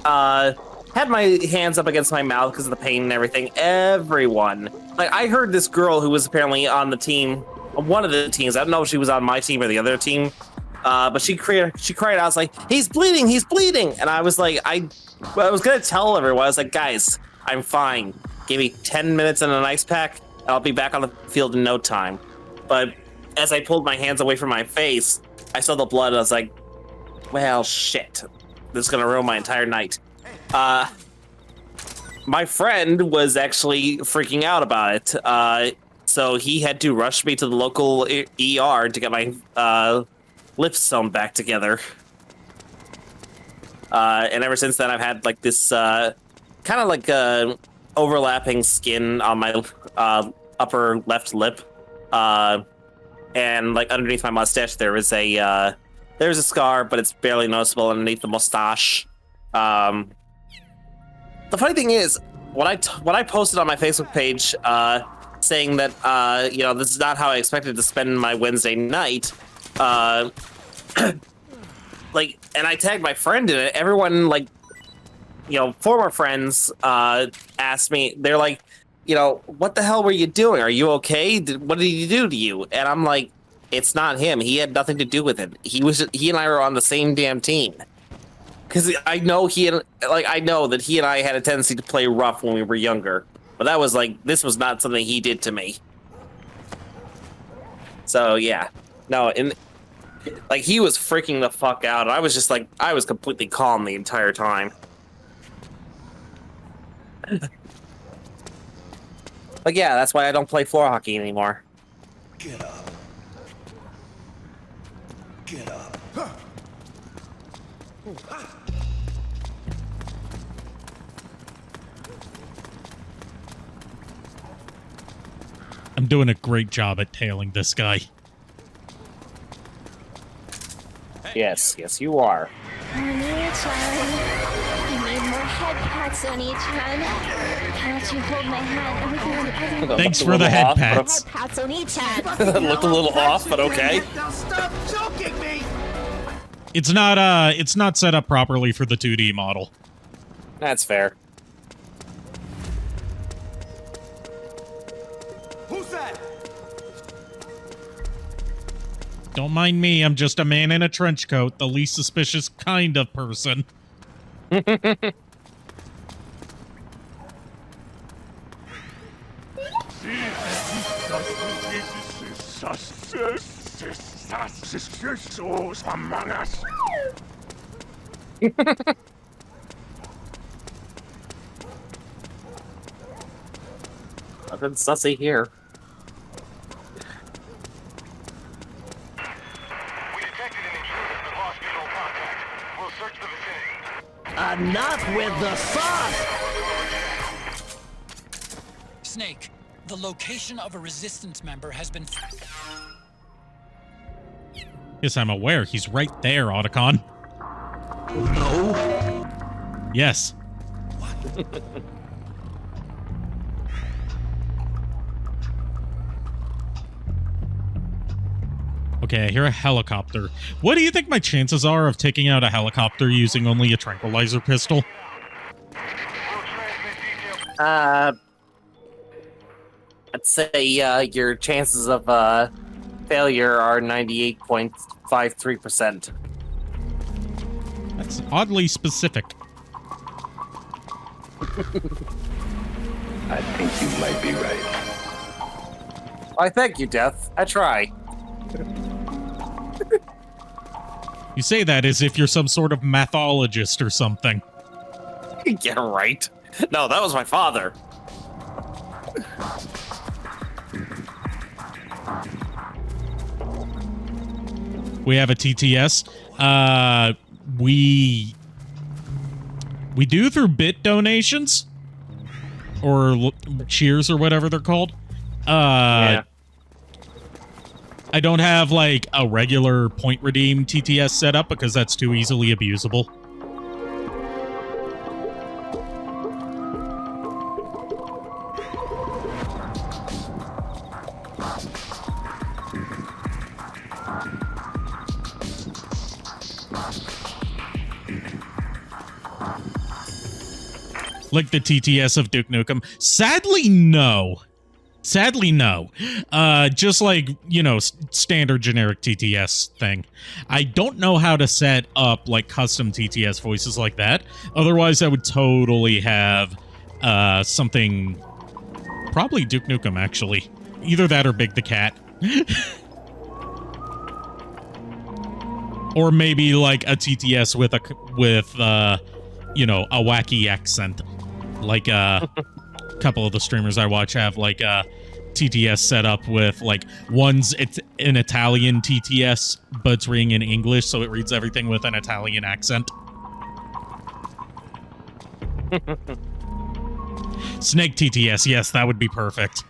Had my hands up against my mouth because of the pain and everything. Everyone, like I heard this girl who was apparently on the team, one of the teams. I don't know if she was on my team or the other team. But she cried out, I was like, he's bleeding, and I was like, I was gonna tell everyone, I was like, guys, I'm fine, give me 10 minutes and an ice pack, and I'll be back on the field in no time. But as I pulled my hands away from my face, I saw the blood, and I was like, well, shit, this is gonna ruin my entire night. My friend was actually freaking out about it, so he had to rush me to the local ER to get my lips sewn back together. And ever since then, I've had like this kind of like overlapping skin on my upper left lip, and like underneath my mustache there's a scar, but it's barely noticeable underneath the mustache. The funny thing is, when I posted on my Facebook page saying that this is not how I expected to spend my Wednesday night. Like, and I tagged my friend in it. Everyone, like, former friends asked me, they're like, what the hell were you doing? Are you okay? What did he do to you? And I'm like, it's not him. He had nothing to do with it. He and I were on the same damn team. Because I know that he and I had a tendency to play rough when we were younger. But that was like, this was not something he did to me. So yeah, no, like he was freaking the fuck out. I was just like, I was completely calm the entire time. But yeah, that's why I don't play floor hockey anymore. Get up. Get up. I'm doing a great job at tailing this guy. Yes, you are. Oni-chan, I need more head pats, Oni-chan. Can't you hold my hand? Thanks for the head pats. Head pats, Oni-chan. Looked a little off, but okay. Now stop choking me! It's not set up properly for the 2D model. That's fair. Who's that? Don't mind me, I'm just a man in a trench coat, the least suspicious kind of person. among us. Nothing sussy here. Enough with the sauce! Snake, the location of a resistance member has been... Yes, I'm aware. He's right there, Otacon. No. Yes. Okay, I hear a helicopter. What do you think my chances are of taking out a helicopter using only a tranquilizer pistol? I'd say your chances of failure are 98.53%. That's oddly specific. I think you might be right. Why, thank you, Death. I try. You say that as if you're some sort of mathologist or something. Yeah, right. No, that was my father. We have a TTS. We do through bit donations or cheers or whatever they're called. Yeah. I don't have like a regular point redeem TTS set up because that's too easily abusable. Like the TTS of Duke Nukem. Sadly, no. Sadly, no. Just like, you know, standard generic TTS thing. I don't know how to set up, like, custom TTS voices like that. Otherwise, I would totally have something... Probably Duke Nukem, actually. Either that or Big the Cat. Or maybe, like, a TTS with, you know, a wacky accent. Like, a couple of the streamers I watch have, like, TTS set up with, like, it's an Italian TTS, but it's reading in English, so it reads everything with an Italian accent. Snake TTS, yes, that would be perfect.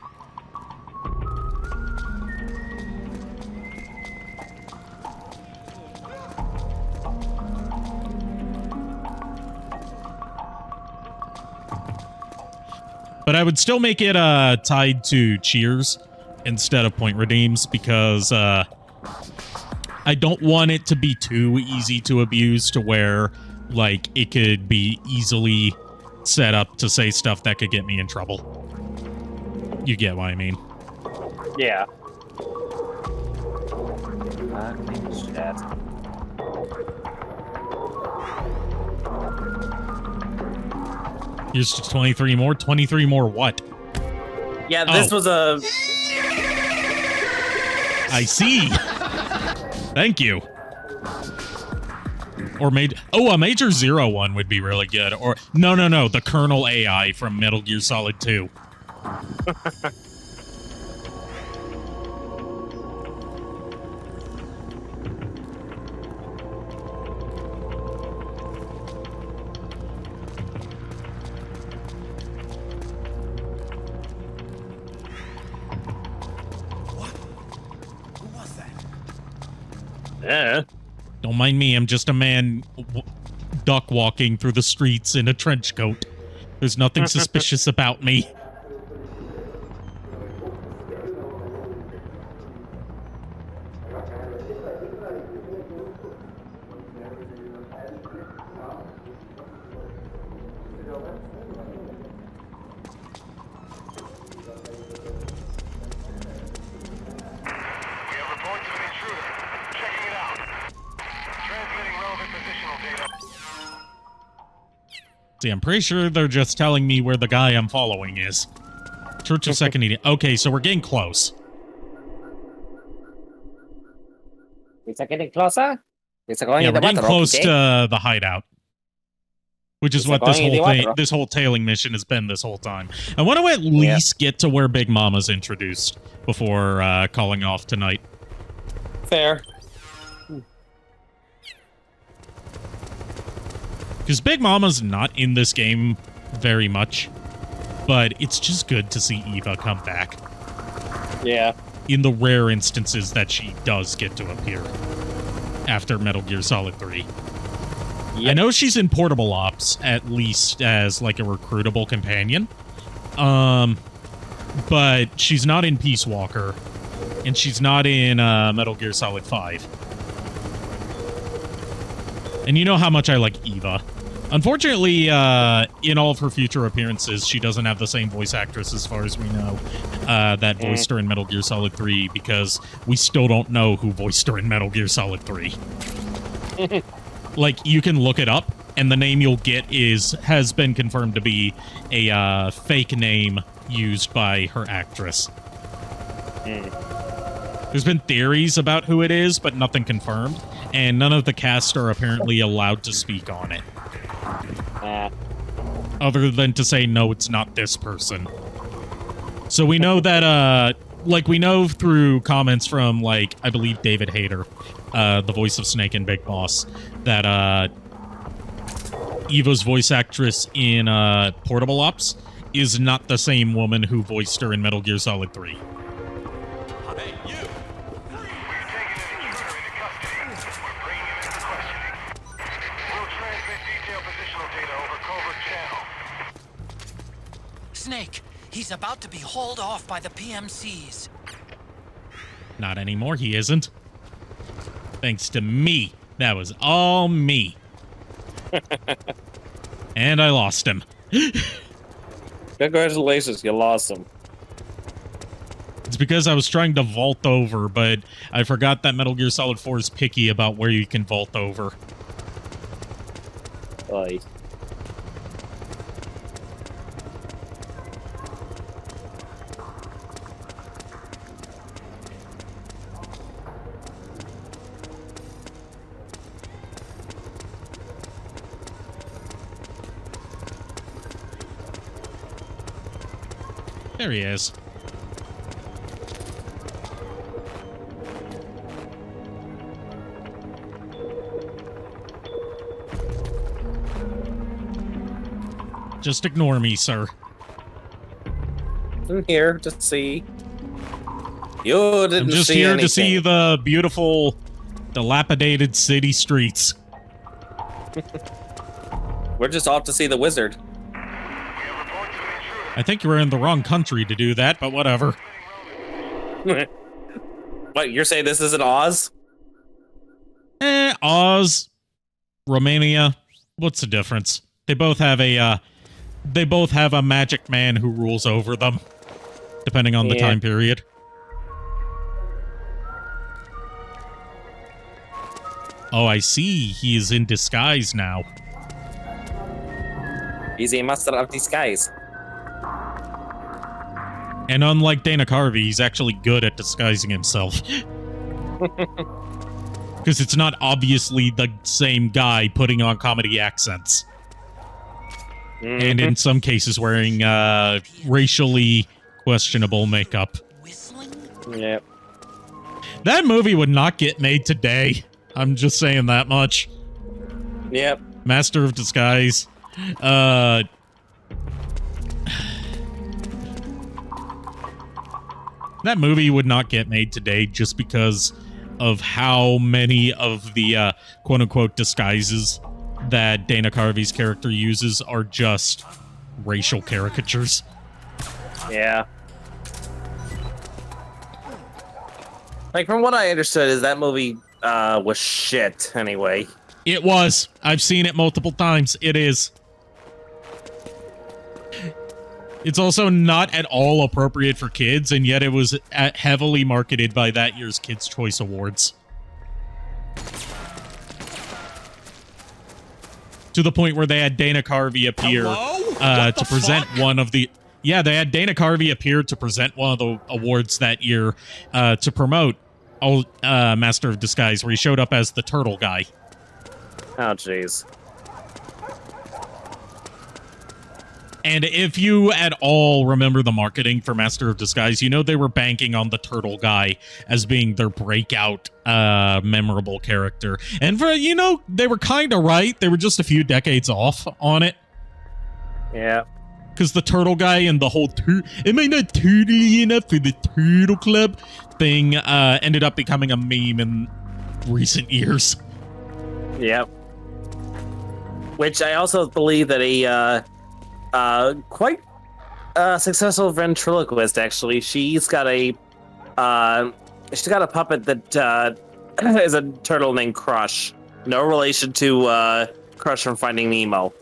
But I would still make it tied to cheers instead of point redeems because I don't want it to be too easy to abuse to where, like, it could be easily set up to say stuff that could get me in trouble. You get what I mean? Yeah. Here's 23 more. 23 more what? Yeah, this was a... I see. Thank you. Or a Major Zero one would be really good. Or no, the Colonel AI from Metal Gear Solid 2. Yeah. Don't mind me, I'm just a man duck walking through the streets in a trench coat. There's nothing suspicious about me. See, I'm pretty sure they're just telling me where the guy I'm following is. Church of Second Eden. Okay, so we're getting close. It's getting closer. Yeah, we're getting close to the hideout. Which is what this whole tailing mission has been this whole time. I want to at least get to where Big Mama's introduced before calling off tonight. Fair. Because Big Mama's not in this game very much, but it's just good to see Eva come back. Yeah. In the rare instances that she does get to appear after Metal Gear Solid 3. Yep. I know she's in Portable Ops, at least as like a recruitable companion. But she's not in Peace Walker, and she's not in Metal Gear Solid 5. And you know how much I like Eva. Unfortunately, in all of her future appearances, she doesn't have the same voice actress, as far as we know, that voiced her in Metal Gear Solid 3, because we still don't know who voiced her in Metal Gear Solid 3. Like, you can look it up, and the name you'll get has been confirmed to be a fake name used by her actress. There's been theories about who it is, but nothing confirmed, and none of the cast are apparently allowed to speak on it. Other than to say, no, it's not this person. So we know that, we know through comments from, like, I believe David Hayter, the voice of Snake and Big Boss, that, Eva's voice actress in, Portable Ops is not the same woman who voiced her in Metal Gear Solid 3. Snake, he's about to be hauled off by the PMCs. Not anymore, he isn't. Thanks to me. That was all me. And I lost him. Congratulations, you lost him. It's because I was trying to vault over, but I forgot that Metal Gear Solid 4 is picky about where you can vault over. Right. There he is. Just ignore me, sir. I'm here to see. You didn't I'm just see here anything. to see the beautiful, dilapidated city streets. We're just off to see the wizard. I think you were in the wrong country to do that, but whatever. What, you're saying this isn't Oz? Oz, Romania, what's the difference? They both have a magic man who rules over them, depending on the time period. Oh, I see. He is in disguise now. He's a master of disguise. And unlike Dana Carvey, he's actually good at disguising himself. Because it's not obviously the same guy putting on comedy accents. And in some cases wearing racially questionable makeup. Yep. That movie would not get made today. I'm just saying that much. Yep. Master of Disguise. That movie would not get made today just because of how many of the quote-unquote disguises that Dana Carvey's character uses are just racial caricatures. Yeah. Like, from what I understood, is that movie was shit anyway. It was. I've seen it multiple times. It is. It's also not at all appropriate for kids, and yet it was heavily marketed by that year's Kids' Choice Awards. To the point where they had Dana Carvey appear to present one of the... Yeah, they had Dana Carvey appear to present one of the awards that year to promote Master of Disguise, where he showed up as the turtle guy. Oh, jeez. And if you at all remember the marketing for Master of Disguise, you know they were banking on the turtle guy as being their breakout memorable character. And for, you know, they were kind of right. They were just a few decades off on it. Yeah. Because the turtle guy and the whole am I not turtly enough for the turtle club thing ended up becoming a meme in recent years. Yep. Which I also believe that a quite successful ventriloquist, actually. She's got a puppet that is a turtle named Crush. No relation to Crush from Finding Nemo.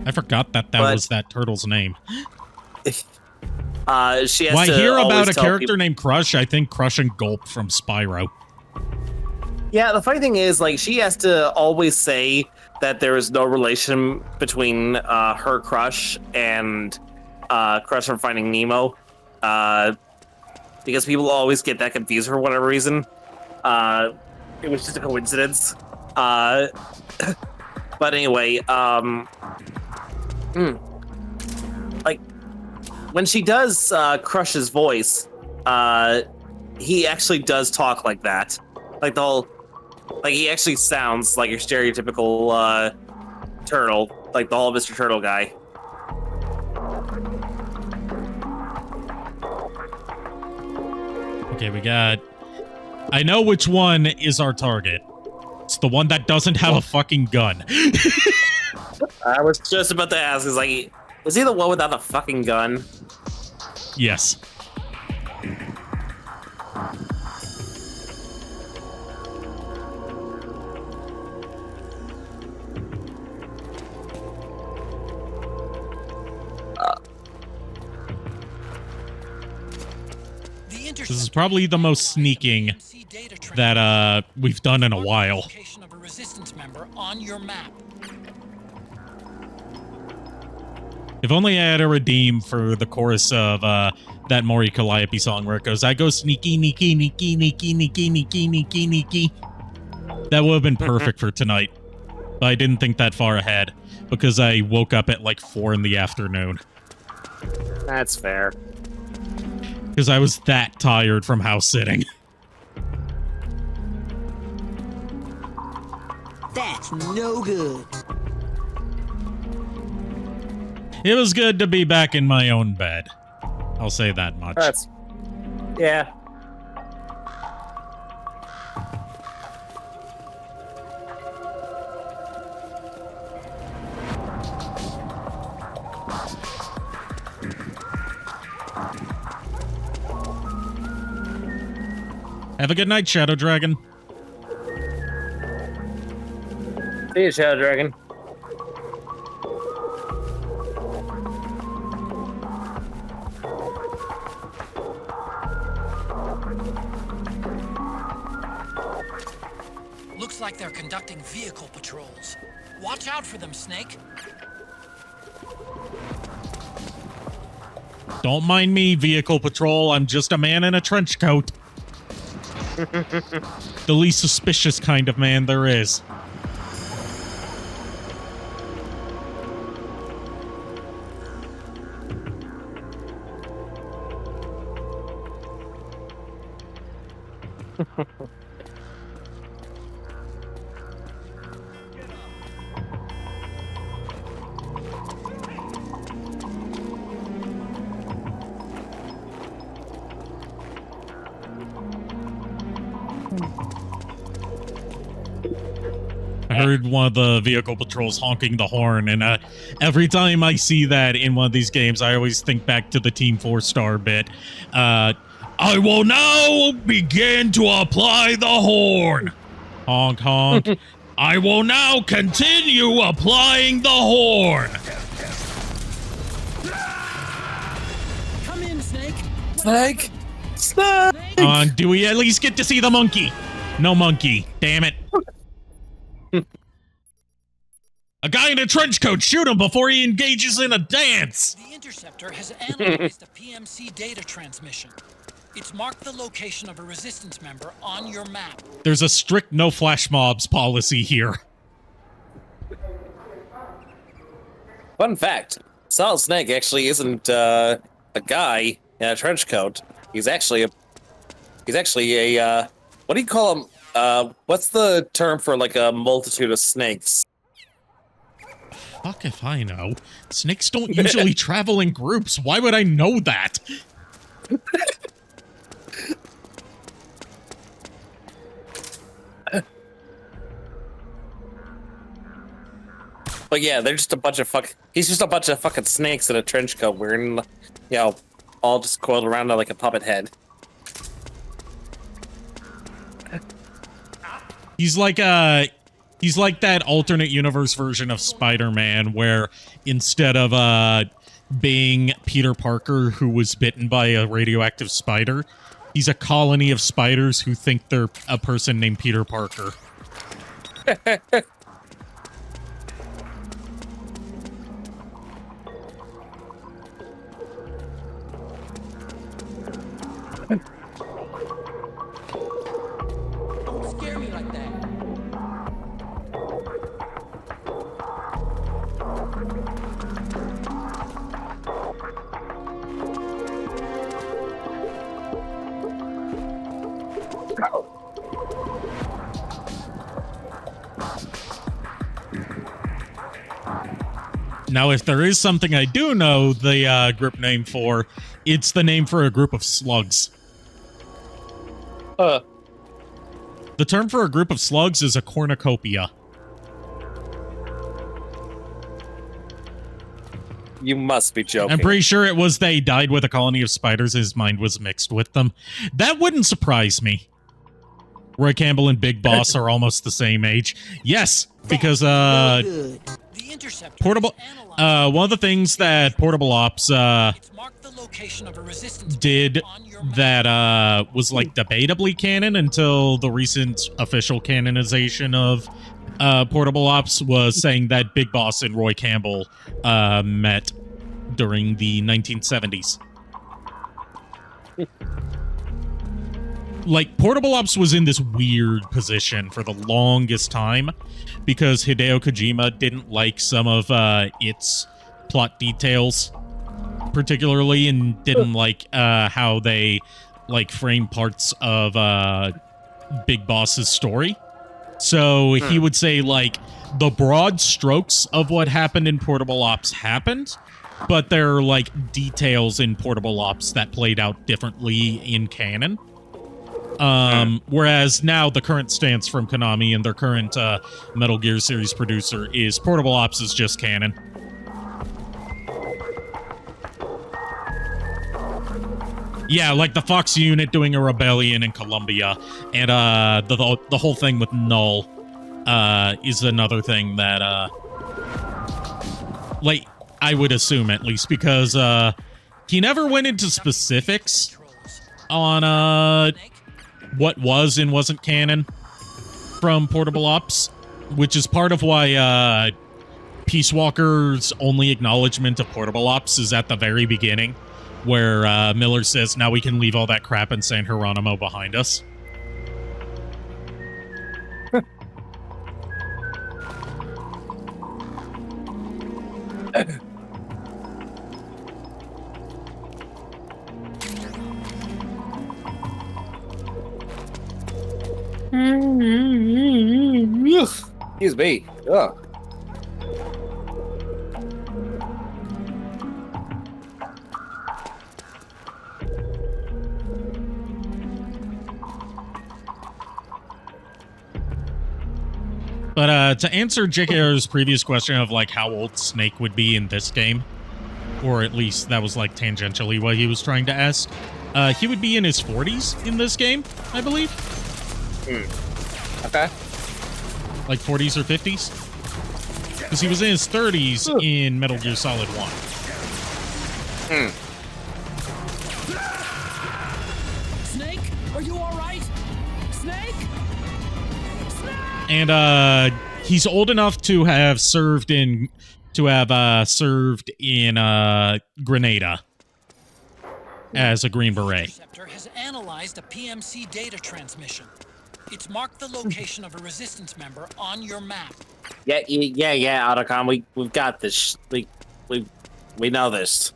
I forgot that was that turtle's name. She has When I to hear about always a tell character people- named Crush, I think Crush and Gulp from Spyro. Yeah, the funny thing is, like, she has to always say that there is no relation between her Crush and Crush from Finding Nemo, because people always get that confused for whatever reason. It was just a coincidence. But anyway, like, when she does Crush's voice, he actually does talk like that. Like the whole, like, he actually sounds like your stereotypical turtle, like the whole Mr. Turtle guy. Okay, we got... I know which one is our target. It's the one that doesn't have a fucking gun. I was just about to ask, is like, was he the one without a fucking gun? Yes. This is probably the most sneaking that we've done in a while. Of a resistance member on your map. If only I had a redeem for the chorus of that Maury Calliope song where it goes, I go sneaky, neaky, neaky, neaky, neaky, neaky, neaky, neaky. That would have been perfect for tonight. But I didn't think that far ahead because I woke up at like 4 in the afternoon. That's fair. Because I was that tired from house sitting. That's no good. It was good to be back in my own bed. I'll say that much. Yeah. Have a good night, Shadow Dragon. See you, Shadow Dragon. Looks like they're conducting vehicle patrols. Watch out for them, Snake. Don't mind me, Vehicle Patrol. I'm just a man in a trench coat. The least suspicious kind of man there is. I heard one of the vehicle patrols honking the horn, and every time I see that in one of these games, I always think back to the Team 4-star bit. I will now begin to apply the horn. Honk, honk. I will now continue applying the horn. Come in, Snake. Snake! Snake! Do we at least get to see the monkey? No monkey. Damn it. A guy in a trench coat, shoot him before he engages in a dance! The Interceptor has analyzed the PMC data transmission. It's marked the location of a resistance member on your map. There's a strict no flash mobs policy here. Fun fact, Solid Snake actually isn't a guy in a trench coat. He's actually a what do you call him? What's the term for like a multitude of snakes? Fuck if I know. Snakes don't usually travel in groups. Why would I know that? But yeah, they're just a bunch of he's just a bunch of fucking snakes in a trench coat wearing, all just coiled around like a puppet head. He's like that alternate universe version of Spider-Man where instead of being Peter Parker who was bitten by a radioactive spider, he's a colony of spiders who think they're a person named Peter Parker. Don't scare me like that. Now, if there is something I do know the group name for, it's the name for a group of slugs. The term for a group of slugs is a cornucopia. You must be joking. I'm pretty sure it was they died with a colony of spiders. His mind was mixed with them. That wouldn't surprise me. Roy Campbell and Big Boss are almost the same age. Yes, because Portable. One of the things that Portable Ops did that was like debatably canon until the recent official canonization of Portable Ops was saying that Big Boss and Roy Campbell met during the 1970s. Like, Portable Ops was in this weird position for the longest time because Hideo Kojima didn't like some of its plot details particularly, and didn't like how they like frame parts of Big Boss's story. So he would say like the broad strokes of what happened in Portable Ops happened, but there are like details in Portable Ops that played out differently in canon. Whereas now the current stance from Konami and their current Metal Gear series producer is Portable Ops is just canon. Yeah, like the Fox unit doing a rebellion in Colombia, and the whole thing with Null is another thing that like I would assume at least, because he never went into specifics on what was and wasn't canon from Portable Ops, which is part of why Peace Walker's only acknowledgement of Portable Ops is at the very beginning, where Miller says, now we can leave all that crap in San Geronimo behind us. Excuse me. Ugh. But to answer JKR's previous question of like how old Snake would be in this game, or at least that was like tangentially what he was trying to ask, he would be in his 40s in this game, I believe. Okay. Like 40s or 50s? Because he was in his 30s in Metal Gear Solid 1. Snake, are you all right? Snake? And He's old enough to have served in Grenada as a Green Beret. Interceptor has analyzed a PMC data transmission. It's marked the location of a resistance member on your map. Yeah, Otacon, we've got this. We know this.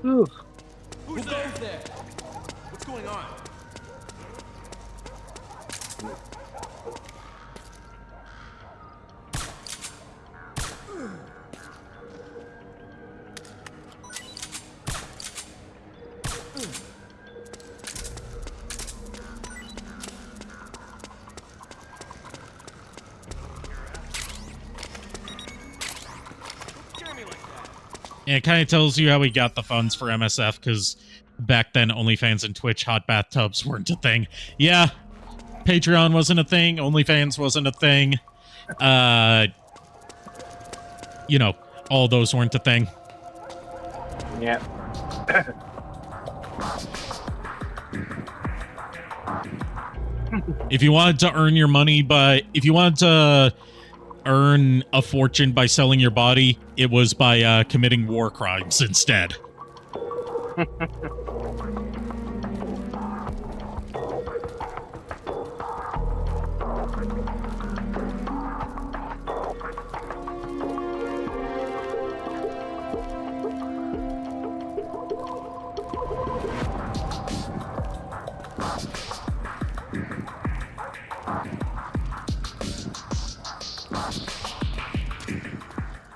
Who goes there? What's going on? And it kind of tells you how we got the funds for MSF, because back then OnlyFans and Twitch hot bathtubs weren't a thing. Yeah, Patreon wasn't a thing. OnlyFans wasn't a thing. You know, all those weren't a thing. Yeah. If you wanted to earn your money if you wanted to earn a fortune by selling your body, it was by committing war crimes instead.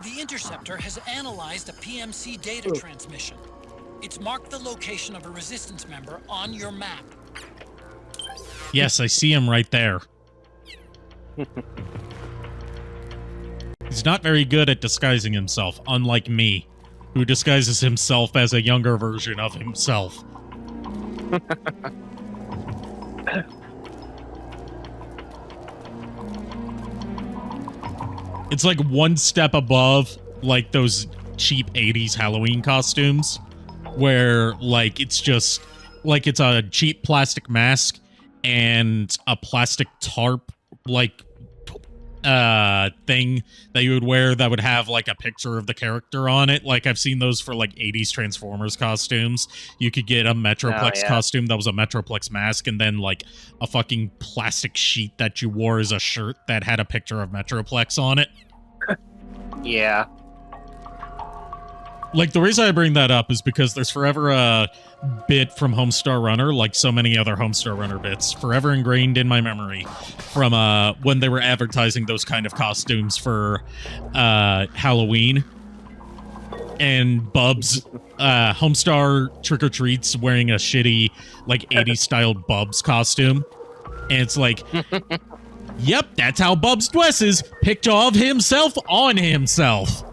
The Interceptor has analyzed a PMC data transmission. It's marked the location of a resistance member on your map. Yes, I see him right there. He's not very good at disguising himself, unlike me, who disguises himself as a younger version of himself. It's like one step above, like, those cheap 80s Halloween costumes, where, like, it's just, like, it's a cheap plastic mask and a plastic tarp, like, thing that you would wear that would have, like, a picture of the character on it. Like, I've seen those for, like, 80s Transformers costumes. You could get a Metroplex costume that was a Metroplex mask, and then, like, a fucking plastic sheet that you wore as a shirt that had a picture of Metroplex on it. Yeah. Like, the reason I bring that up is because there's forever a bit from Homestar Runner, like so many other Homestar Runner bits, forever ingrained in my memory from when they were advertising those kind of costumes for Halloween. And Bubs, Homestar Trick-or-Treats wearing a shitty, like, 80s-styled Bubs costume. And it's like, yep, that's how Bubs dresses. Picture of himself on himself.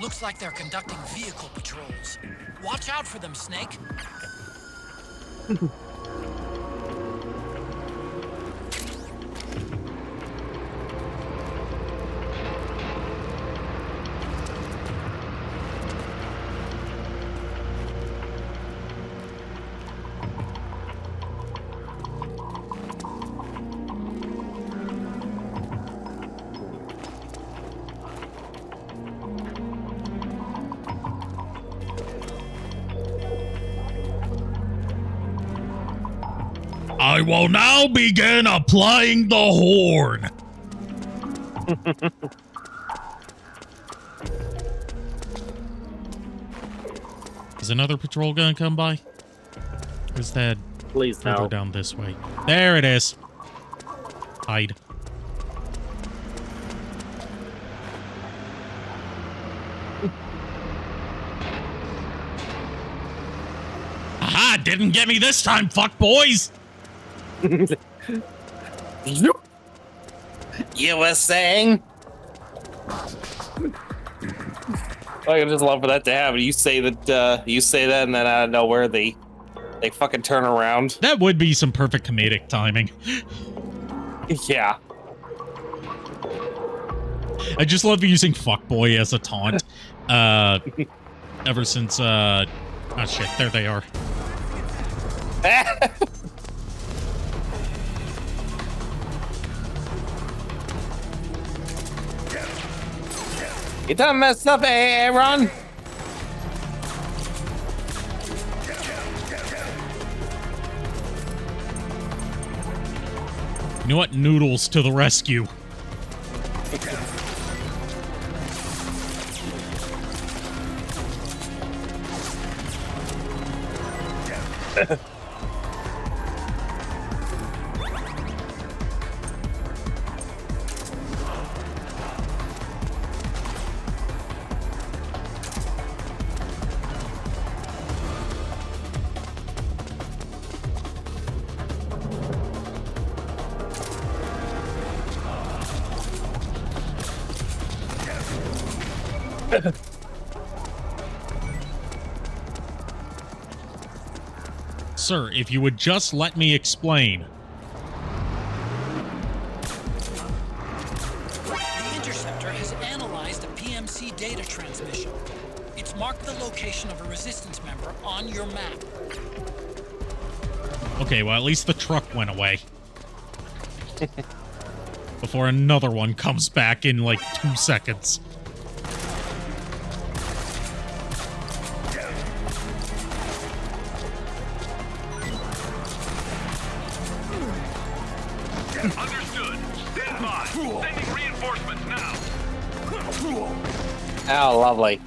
Looks like they're conducting vehicle patrols. Watch out for them, Snake. I will now begin applying the horn. Is another patrol gonna come by? Or is that Please further no. down this way? There it is. Hide. Aha! Didn't get me this time, fuck boys! You were saying? I just love for that to happen. You say that, and then out of nowhere they fucking turn around. That would be some perfect comedic timing. Yeah. I just love using fuckboy as a taunt. Ever since oh shit, there they are. You done messed up, Aaron. You know what? Noodles to the rescue. Sir, if you would just let me explain. The Interceptor has analyzed the PMC data transmission. It's marked the location of a Resistance member on your map. Okay, well, at least the truck went away. Before another one comes back in like 2 seconds. Understood. Stand by. Sending reinforcements now. Oh, lovely.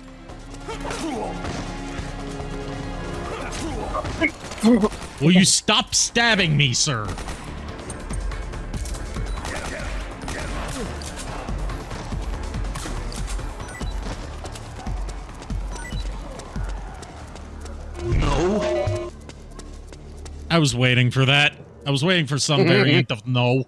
Will you stop stabbing me, sir? No. I was waiting for that. I was waiting for some variant of no.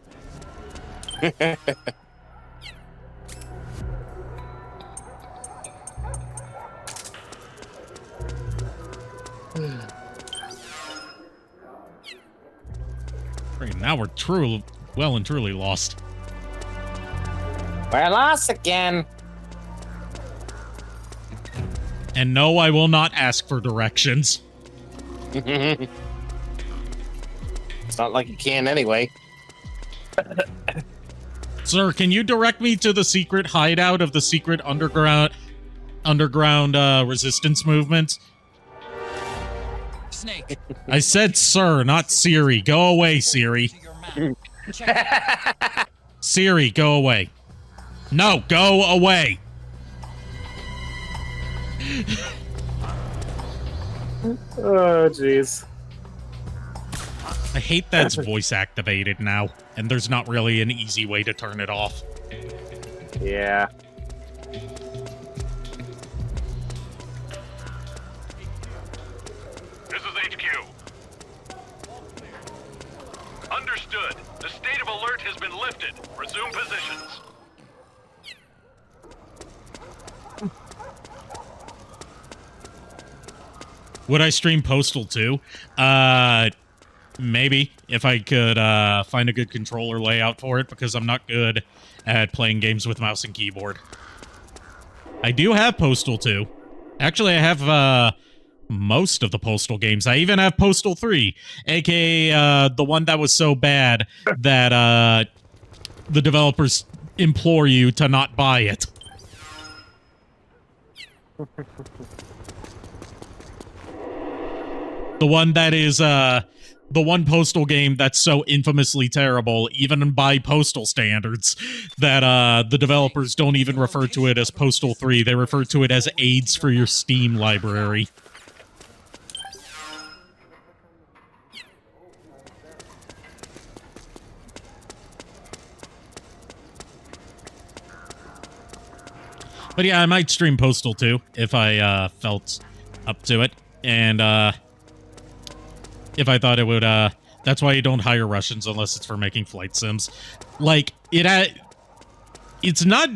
Great, now we're well and truly lost. We're lost again. And no, I will not ask for directions. It's not like you can anyway. Sir, can you direct me to the secret hideout of the secret underground resistance movement? Snake. I said sir, not Siri. Go away, Siri. Siri, go away. No, go away. Oh, jeez. I hate that it's voice activated now, and there's not really an easy way to turn it off. Yeah. This is HQ. Understood. The state of alert has been lifted. Resume positions. Would I stream Postal 2? Maybe, if I could find a good controller layout for it, because I'm not good at playing games with mouse and keyboard. I do have Postal 2. Actually, I have most of the Postal games. I even have Postal 3, aka the one that was so bad that the developers implore you to not buy it. The one that is, the one Postal game that's so infamously terrible, even by Postal standards, that the developers don't even refer to it as Postal 3. They refer to it as aids for your Steam library. But yeah, I might stream Postal 2 if I felt up to it. And if I thought it would, that's why you don't hire Russians unless it's for making flight sims. Like, it's not,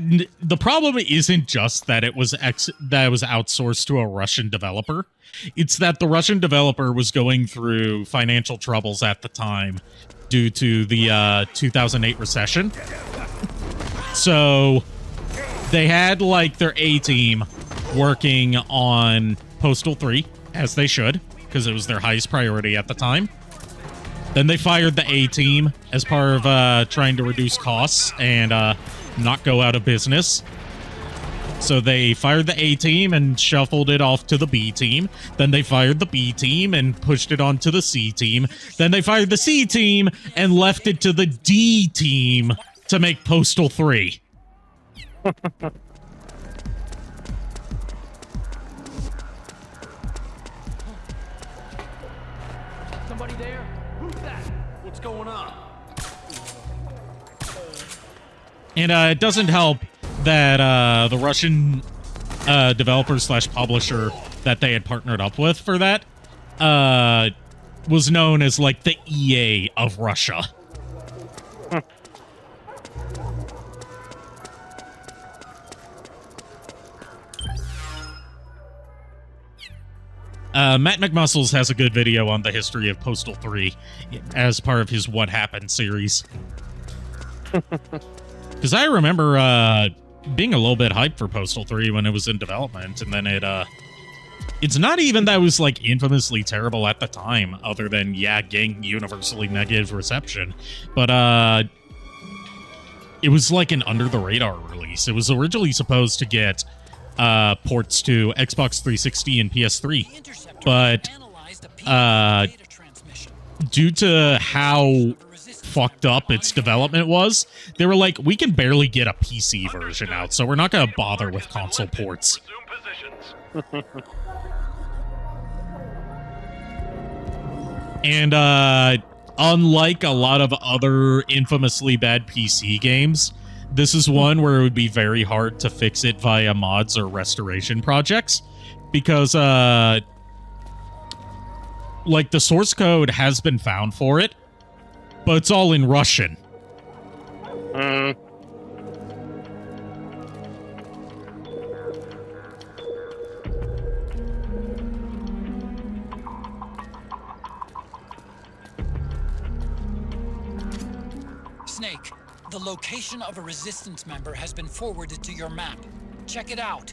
the problem isn't just that it was outsourced to a Russian developer. It's that the Russian developer was going through financial troubles at the time due to the 2008 recession. So they had like their A team working on Postal 3, as they should, because it was their highest priority at the time. Then they fired the A team as part of trying to reduce costs and not go out of business. So they fired the A team and shuffled it off to the B team. Then they fired the B team and pushed it onto the C team. Then they fired the C team and left it to the D team to make Postal 3. Somebody there? Who's that? What's going on? And it doesn't help that the Russian developer/publisher that they had partnered up with for that was known as like the EA of Russia. Matt McMuscles has a good video on the history of Postal 3 as part of his What Happened series. Because I remember being a little bit hyped for Postal 3 when it was in development, and then it's not even that it was like infamously terrible at the time, other than, yeah, getting universally negative reception. But it was like an under-the-radar release. It was originally supposed to get ports to Xbox 360 and PS3, but due to how fucked up its development was, they were like, we can barely get a PC version out, so we're not going to bother with console ports. And unlike a lot of other infamously bad PC games, this is one where it would be very hard to fix it via mods or restoration projects, because like the source code has been found for it, but it's all in Russian. Snake, the location of a resistance member has been forwarded to your map. Check it out.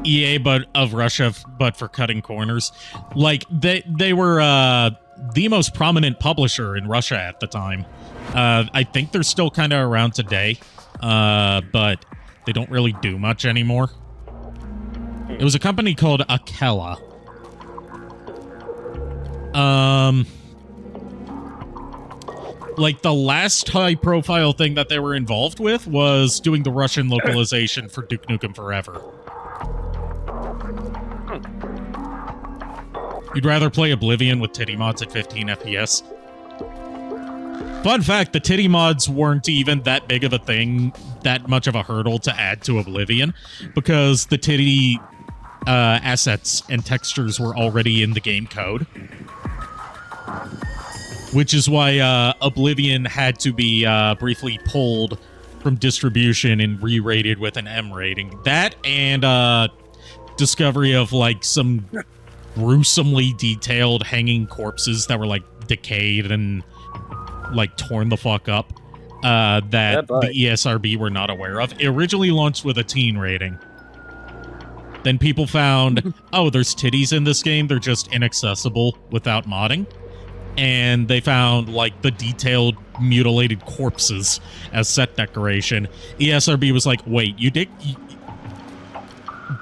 EA, but of Russia, but for cutting corners. Like, they were the most prominent publisher in Russia at the time. I think they're still kind of around today, but they don't really do much anymore. It was a company called Akela. Like, the last high-profile thing that they were involved with was doing the Russian localization for Duke Nukem Forever. You'd rather play Oblivion with titty mods at 15 FPS. Fun fact, the titty mods weren't even that big of a thing, that much of a hurdle to add to Oblivion, because the titty assets and textures were already in the game code. Which is why Oblivion had to be briefly pulled from distribution and re-rated with an M rating. That and discovery of like some gruesomely detailed hanging corpses that were like decayed and like torn the fuck up that the ESRB were not aware of. It originally launched with a teen rating. Then people found, oh, there's titties in this game, they're just inaccessible without modding. And they found like the detailed mutilated corpses as set decoration. ESRB was like, wait,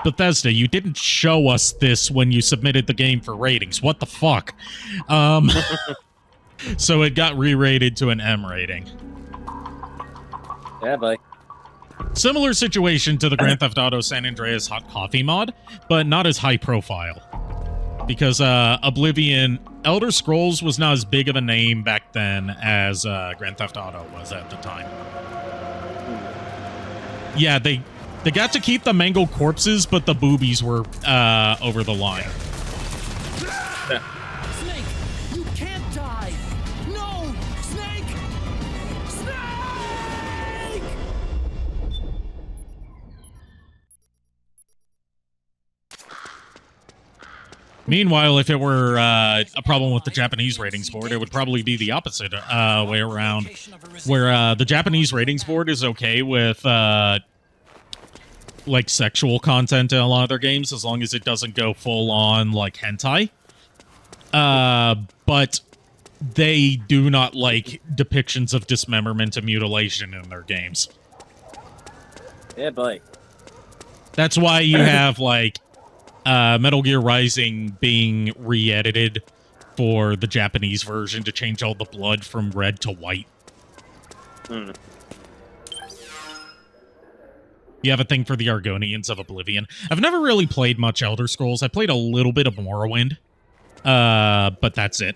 Bethesda, you didn't show us this when you submitted the game for ratings. What the fuck? So it got re-rated to an M rating. Yeah, boy. Similar situation to the Grand Theft Auto San Andreas Hot Coffee mod, but not as high profile. Because Oblivion, Elder Scrolls was not as big of a name back then as Grand Theft Auto was at the time. Yeah, they got to keep the mangled corpses, but the boobies were over the line. Snake, you can't die! No! Snake! Meanwhile, if it were a problem with the Japanese ratings board, it would probably be the opposite way around, where the Japanese ratings board is okay with like sexual content in a lot of their games as long as it doesn't go full on like hentai. But they do not like depictions of dismemberment and mutilation in their games. Yeah, boy. That's why you have like Metal Gear Rising being re-edited for the Japanese version to change all the blood from red to white. Hmm. You have a thing for the Argonians of Oblivion. I've never really played much Elder Scrolls. I played a little bit of Morrowind, but that's it.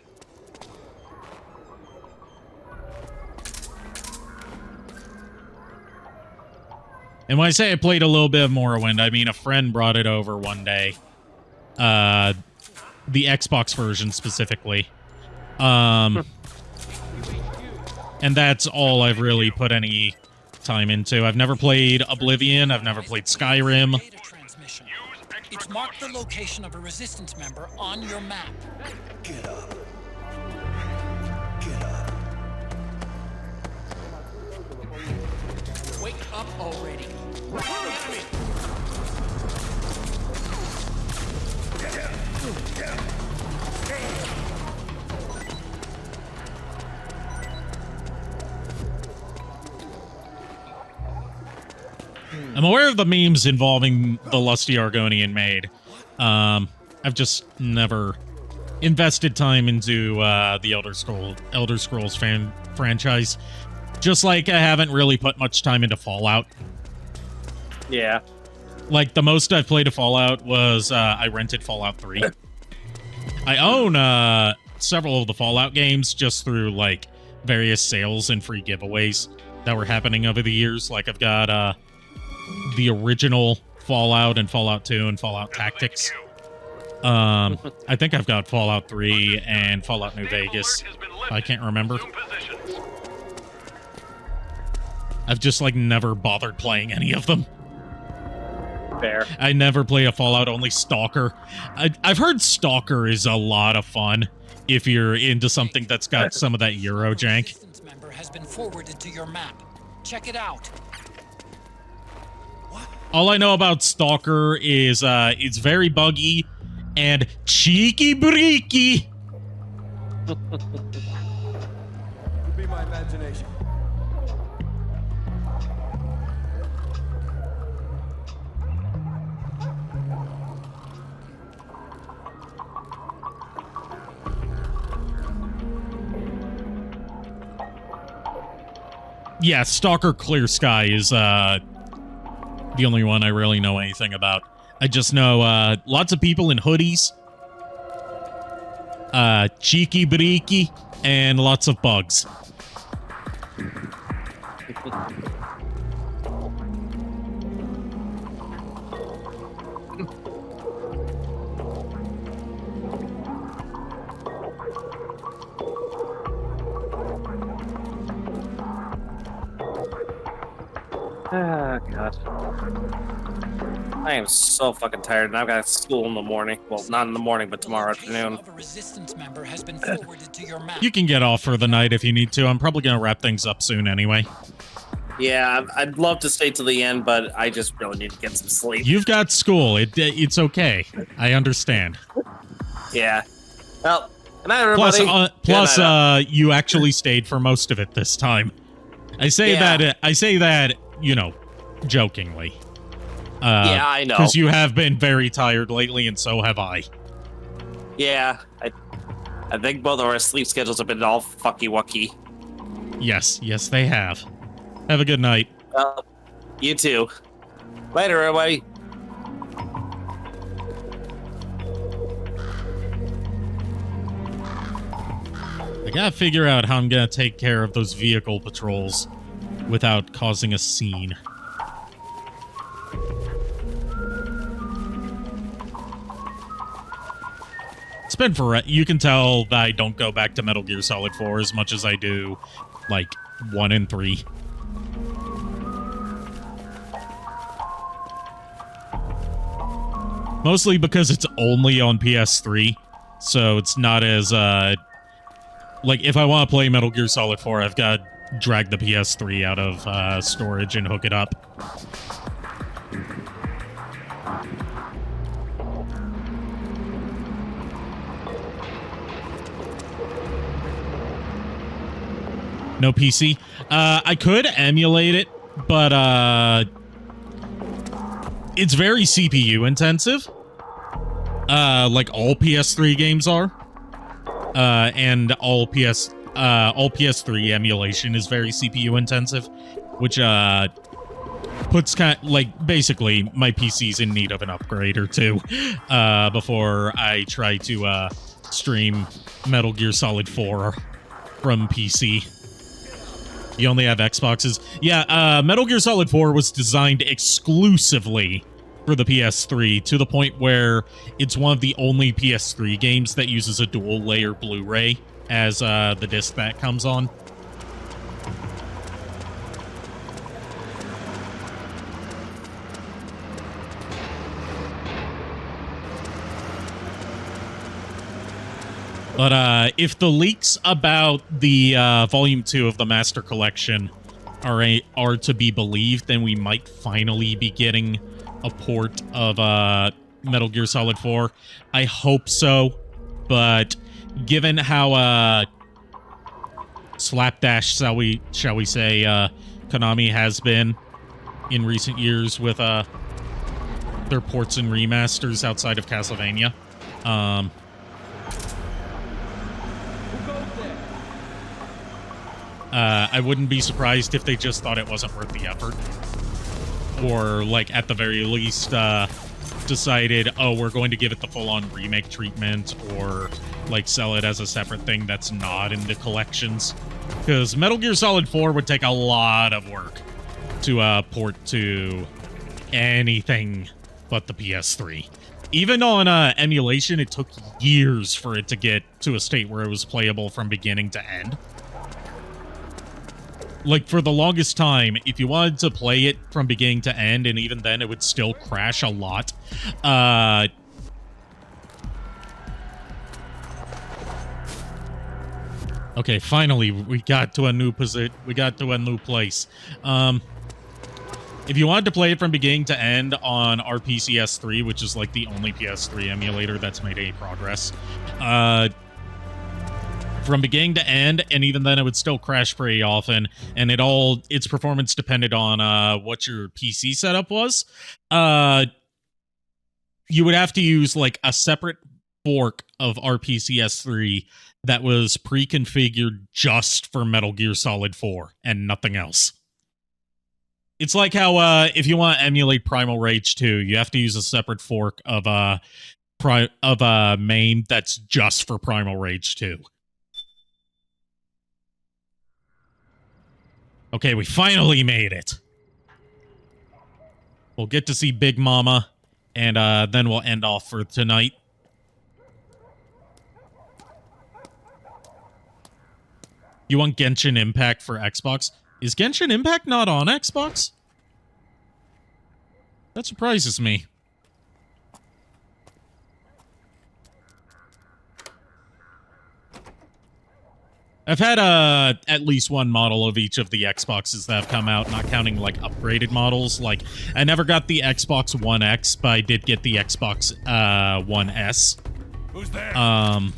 And when I say I played a little bit of Morrowind, I mean a friend brought it over one day. The Xbox version specifically. And that's all I've really put any time into. I've never played Oblivion. I've never played Skyrim. It's marked the location of a resistance member on your map. Get up. Wake up already. I'm aware of the memes involving the lusty Argonian maid. I've just never invested time into the Elder Scrolls franchise. Just like I haven't really put much time into Fallout. Yeah. Like, the most I've played of Fallout was I rented Fallout 3. I own several of the Fallout games just through, like, various sales and free giveaways that were happening over the years. Like, I've got the original Fallout and Fallout 2 and Fallout Tactics. I think I've got Fallout 3 and Fallout New Vegas. I can't remember. I've just, like, never bothered playing any of them. Fair. I never play a Fallout, only Stalker. I've heard Stalker is a lot of fun if you're into something that's got some of that Euro jank. Member has been forwarded to your map. Check it out. All I know about Stalker is it's very buggy and cheeky breaky. Could be my imagination. Yeah, Stalker Clear Sky is the only one I really know anything about. I just know lots of people in hoodies, cheeky breaky, and lots of bugs. Ah, God. I am so fucking tired, and I've got school in the morning. Well, not in the morning, but tomorrow afternoon. A resistance member has been forwarded to your map. You can get off for the night if you need to. I'm probably going to wrap things up soon anyway. Yeah, I'd love to stay to the end, but I just really need to get some sleep. You've got school. It's okay. I understand. Yeah. Well, good night, everybody. Plus, you actually stayed for most of it this time. I say that, you know, jokingly. Yeah, I know. Because you have been very tired lately, and so have I. Yeah, I think both of our sleep schedules have been all fucky-wucky. Yes, they have. Have a good night. Well, you too. Later, everybody. I gotta figure out how I'm gonna take care of those vehicle patrols without causing a scene. It's been you can tell that I don't go back to Metal Gear Solid 4 as much as I do, like, 1 and 3. Mostly because it's only on PS3, so it's not as, like, if I want to play Metal Gear Solid 4, I've got to drag the PS3 out of storage and hook it up. No PC? I could emulate it, but it's very CPU intensive. Like all PS3 games are. And all PS3 emulation is very CPU intensive, which puts basically my PC's in need of an upgrade or two before I try to stream Metal Gear Solid 4 from PC. You only have Xboxes? Yeah, Metal Gear Solid 4 was designed exclusively for the PS3, to the point where it's one of the only PS3 games that uses a dual-layer Blu-ray as the disc that comes on. But if the leaks about the Volume 2 of the Master Collection are to be believed, then we might finally be getting a port of Metal Gear Solid 4. I hope so, but given how slapdash, shall we say, Konami has been in recent years with their ports and remasters outside of Castlevania, I wouldn't be surprised if they just thought it wasn't worth the effort. Or, like, at the very least, decided, oh, we're going to give it the full-on remake treatment, or, like, sell it as a separate thing that's not in the collections. Because Metal Gear Solid 4 would take a lot of work to port to anything but the PS3. Even on emulation, it took years for it to get to a state where it was playable from beginning to end. Like, for the longest time, if you wanted to play it from beginning to end, and even then it would still crash a lot, okay, finally, we got to a new position. We got to a new place. If you wanted to play it from beginning to end on our PCS3, which is, like, the only PS3 emulator that's made any progress, from beginning to end, and even then it would still crash pretty often, and its performance depended on what your PC setup was. You would have to use like a separate fork of RPCS3 that was pre-configured just for Metal Gear Solid 4 and nothing else. It's like how if you want to emulate Primal Rage 2, you have to use a separate fork of MAME that's just for Primal Rage 2. Okay, we finally made it. We'll get to see Big Mama, and then we'll end off for tonight. You want Genshin Impact for Xbox? Is Genshin Impact not on Xbox? That surprises me. I've had at least one model of each of the Xboxes that have come out, not counting like upgraded models. Like, I never got the Xbox One X, but I did get the Xbox One S. Who's there? And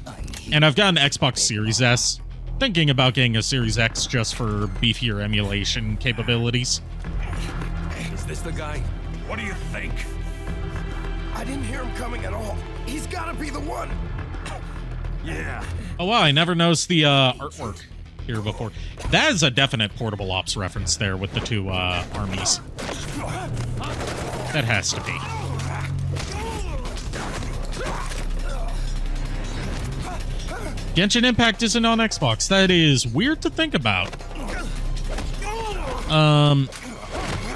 I've got an Xbox Series S. Thinking about getting a Series X just for beefier emulation capabilities. Is this the guy? What do you think? I didn't hear him coming at all. He's gotta be the one. Yeah. Oh wow, I never noticed the artwork here before. That is a definite Portable Ops reference there with the two armies. That has to be. Genshin Impact isn't on Xbox. That is weird to think about.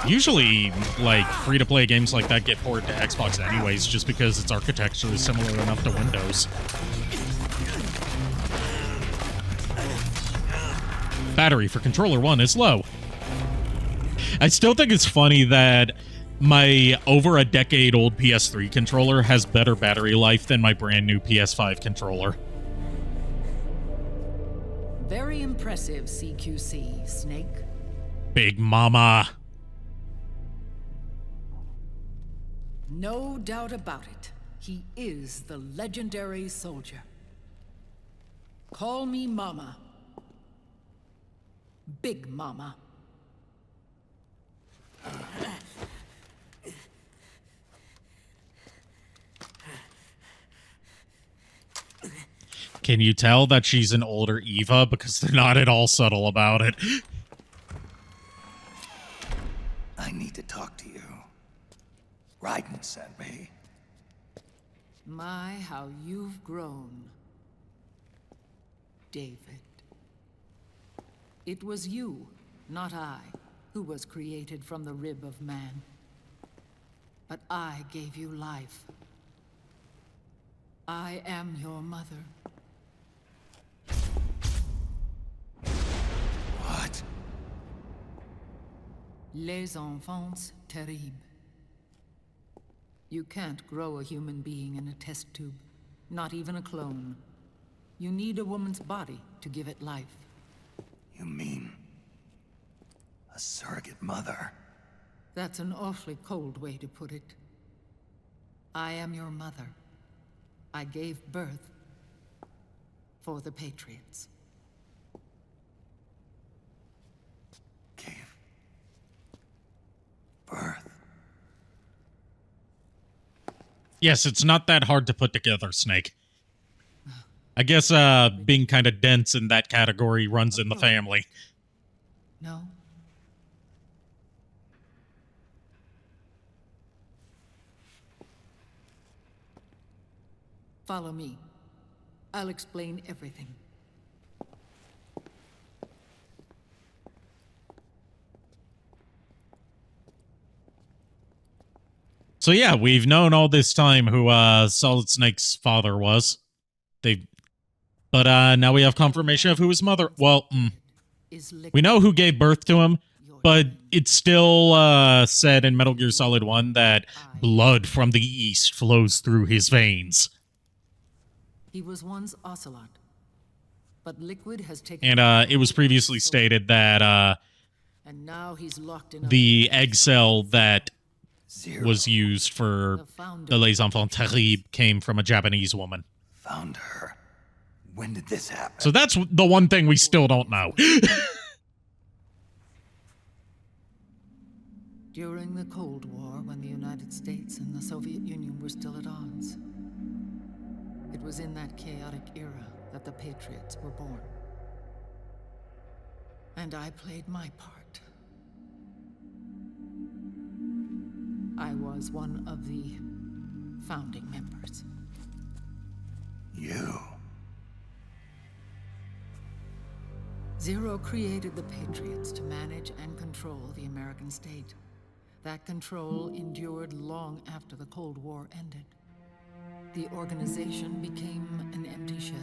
Usually, like, free-to-play games like that get ported to Xbox anyways, just because its architecture is similar enough to Windows. Battery for controller 1 is low. I still think it's funny that my over a decade old PS3 controller has better battery life than my brand new PS5 controller. Very impressive, CQC, Snake. Big Mama. No doubt about it. He is the legendary soldier. Call me Mama. Big Mama. Can you tell that she's an older Eva? Because they're not at all subtle about it. I need to talk to you. Raiden sent me. My, how you've grown, David. It was you, not I, who was created from the rib of man. But I gave you life. I am your mother. What? Les enfants terribles. You can't grow a human being in a test tube, not even a clone. You need a woman's body to give it life. You mean a surrogate mother? That's an awfully cold way to put it. I am your mother. I gave birth for the Patriots. Gave birth? Yes, it's not that hard to put together, Snake. I guess being kind of dense in that category runs in the family. No? Follow me. I'll explain everything. So yeah, we've known all this time who Solid Snake's father was. But now we have confirmation of who his mother. Well, we know who gave birth to him, but it's still said in Metal Gear Solid 1 that blood from the east flows through his veins. He was once Ocelot, but Liquid has taken. And it was previously stated that and now he's locked in the egg cell that was used for the Les Enfants Terribles came from a Japanese woman. Found her. When did this happen? So that's the one thing we still don't know. During the Cold War, when the United States and the Soviet Union were still at odds. It was in that chaotic era that the Patriots were born. And I played my part. I was one of the founding members. You? Zero created the Patriots to manage and control the American state. That control endured long after the Cold War ended. The organization became an empty shell,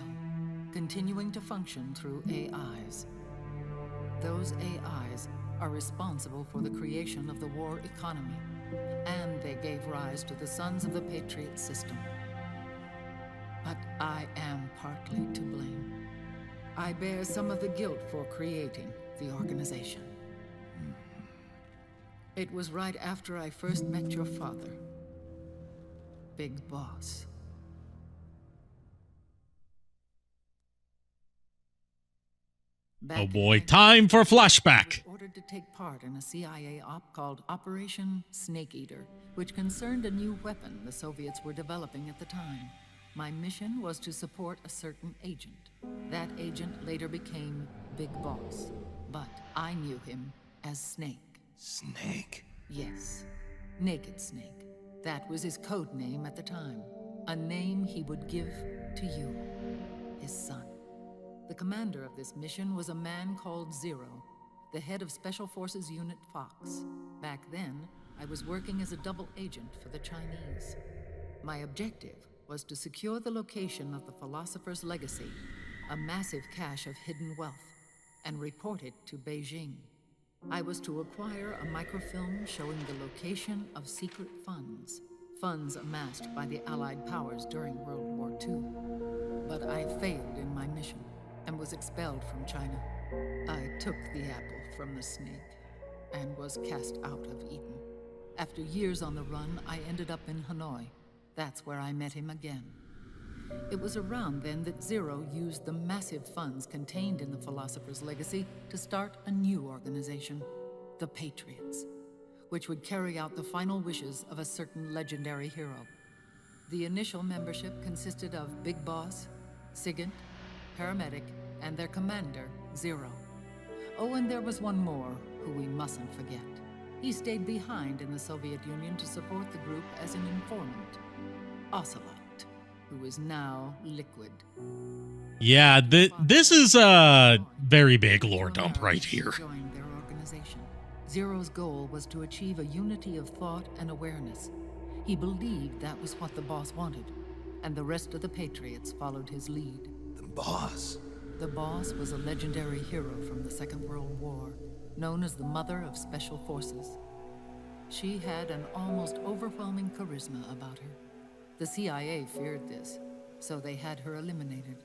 continuing to function through AIs. Those AIs are responsible for the creation of the war economy, and they gave rise to the Sons of the Patriot system. But I am partly to blame. I bear some of the guilt for creating the organization. It was right after I first met your father, Big Boss. Oh boy, time for flashback. Ordered to take part in a CIA op called Operation Snake Eater, which concerned a new weapon the Soviets were developing at the time. My mission was to support a certain agent. That agent later became Big Boss, but I knew him as Snake. Snake? Yes, Naked Snake. That was his code name at the time. A name he would give to you, his son. The commander of this mission was a man called Zero, the head of Special Forces Unit Fox. Back then, I was working as a double agent for the Chinese. My objective was to secure the location of the Philosopher's Legacy, a massive cache of hidden wealth, and report it to Beijing. I was to acquire a microfilm showing the location of secret funds. Funds amassed by the Allied powers during World War II. But I failed in my mission and was expelled from China. I took the apple from the snake and was cast out of Eden. After years on the run, I ended up in Hanoi. That's where I met him again. It was around then that Zero used the massive funds contained in the Philosopher's Legacy to start a new organization, the Patriots, which would carry out the final wishes of a certain legendary hero. The initial membership consisted of Big Boss, Sigint, Paramedic, and their commander, Zero. Oh, and there was one more who we mustn't forget. He stayed behind in the Soviet Union to support the group as an informant, Ocelot, who is now Liquid. Yeah, this is a very big lore dump right here. Joined their organization. Zero's goal was to achieve a unity of thought and awareness. He believed that was what the boss wanted, and the rest of the Patriots followed his lead. The boss? The boss was a legendary hero from the Second World War, known as the Mother of Special Forces. She had an almost overwhelming charisma about her. The CIA feared this, so they had her eliminated.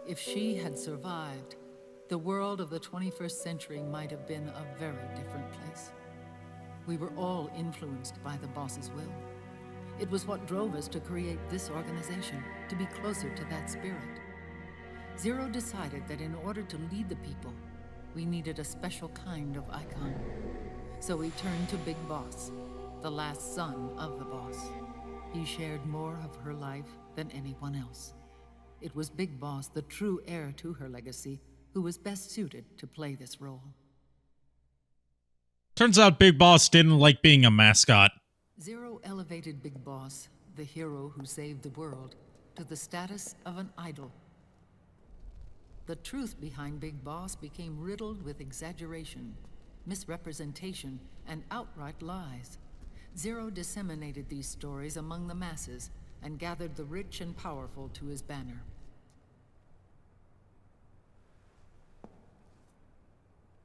If she had survived, the world of the 21st century might have been a very different place. We were all influenced by the boss's will. It was what drove us to create this organization, to be closer to that spirit. Zero decided that in order to lead the people, we needed a special kind of icon. So we turned to Big Boss, the last son of the boss. He shared more of her life than anyone else. It was Big Boss, the true heir to her legacy, who was best suited to play this role. Turns out Big Boss didn't like being a mascot. Zero elevated Big Boss, the hero who saved the world, to the status of an idol. The truth behind Big Boss became riddled with exaggeration, misrepresentation, and outright lies. Zero disseminated these stories among the masses and gathered the rich and powerful to his banner.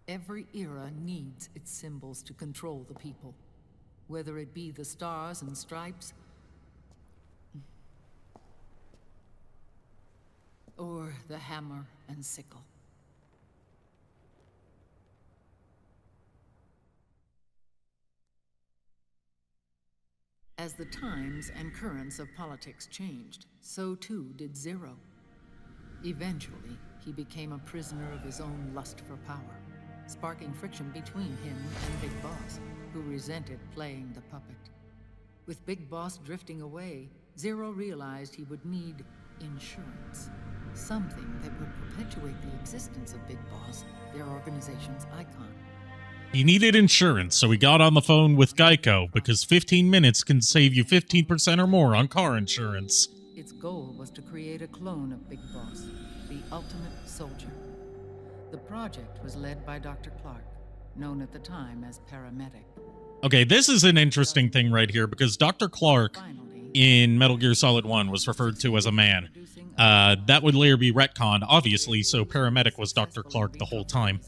Every era needs its symbols to control the people, whether it be the stars and stripes, or the hammer and sickle. As the times and currents of politics changed, so too did Zero. Eventually, he became a prisoner of his own lust for power, sparking friction between him and Big Boss, who resented playing the puppet. With Big Boss drifting away, Zero realized he would need insurance. Something that would perpetuate the existence of Big Boss, their organization's icon. He needed insurance, so he got on the phone with Geico, because 15 minutes can save you 15% or more on car insurance. Its goal was to create a clone of Big Boss, the ultimate soldier. The project was led by Dr. Clark, known at the time as Paramedic. Okay, this is an interesting thing right here, because Dr. Clark in Metal Gear Solid 1 was referred to as a man. That would later be retconned, obviously, so Paramedic was Dr. Clark the whole time.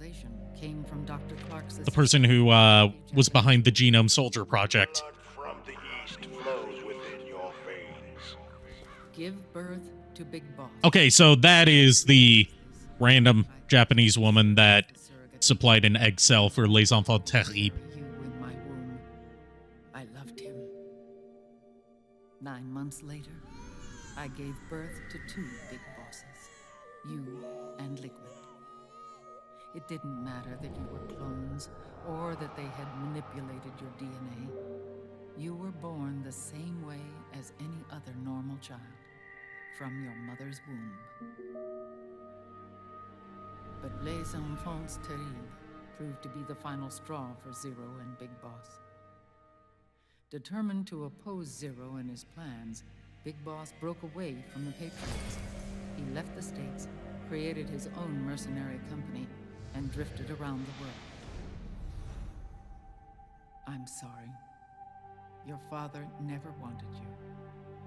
Came from Dr. Clark's The person who was behind the Genome Soldier project. From the east flows within your veins. Give birth to Big Boss. Okay, so that is the random Japanese woman that supplied an egg cell for Les Enfants Terribles. You in my womb. I loved him. 9 months later, I gave birth to 2 Big Bosses, you and Liquid. It didn't matter that you were clones or that they had manipulated your DNA. You were born the same way as any other normal child, from your mother's womb. But Les Enfants Terribles proved to be the final straw for Zero and Big Boss. Determined to oppose Zero and his plans, Big Boss broke away from the Patriots. He left the States, created his own mercenary company, and drifted around the world. I'm sorry. Your father never wanted you.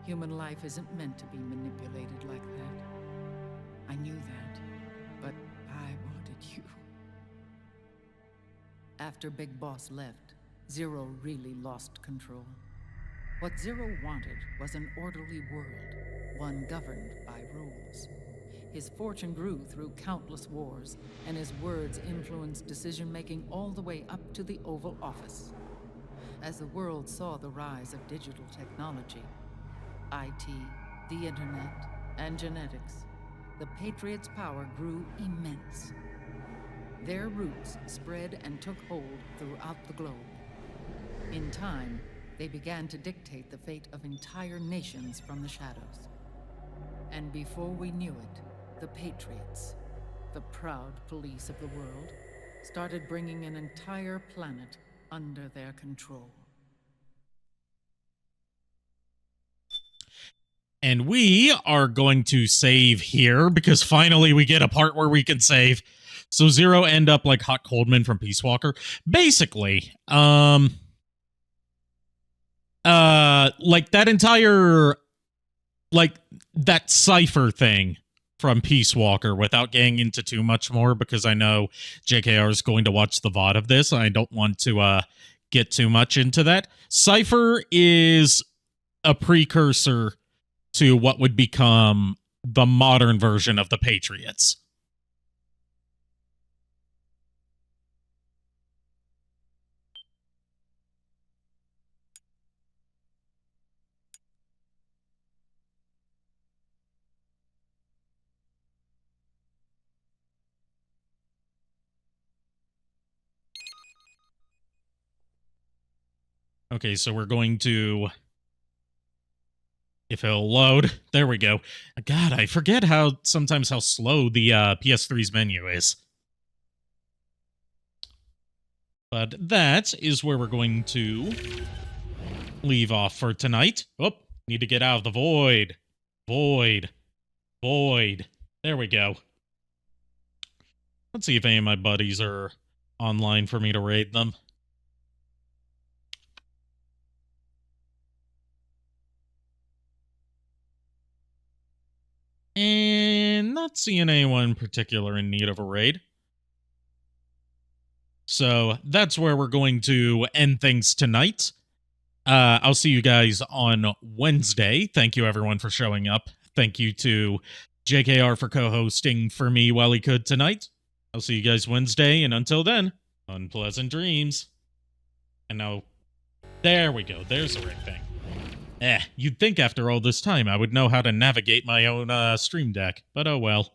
Human life isn't meant to be manipulated like that. I knew that, but I wanted you. After Big Boss left, Zero really lost control. What Zero wanted was an orderly world, one governed by rules. His fortune grew through countless wars, and his words influenced decision-making all the way up to the Oval Office. As the world saw the rise of digital technology, IT, the internet, and genetics, the Patriots' power grew immense. Their roots spread and took hold throughout the globe. In time, they began to dictate the fate of entire nations from the shadows. And before we knew it, the Patriots, the proud police of the world, started bringing an entire planet under their control. And we are going to save here because finally we get a part where we can save. So Zero end up like Hot Coldman from Peace Walker. Basically, like that entire, like that cipher thing from Peace Walker, without getting into too much more because I know JKR is going to watch the VOD of this. I don't want to get too much into that. Cipher is a precursor to what would become the modern version of the Patriots. Okay, so we're going to, if it'll load, there we go. God, I forget sometimes how slow the PS3's menu is. But that is where we're going to leave off for tonight. Oh, need to get out of the void. Void. There we go. Let's see if any of my buddies are online for me to raid them. And not seeing anyone in particular in need of a raid. So that's where we're going to end things tonight. I'll see you guys on Wednesday. Thank you, everyone, for showing up. Thank you to JKR for co-hosting for me while he could tonight. I'll see you guys Wednesday, and until then, unpleasant dreams. And now, there we go. There's the right thing. You'd think after all this time I would know how to navigate my own Stream Deck, but oh well.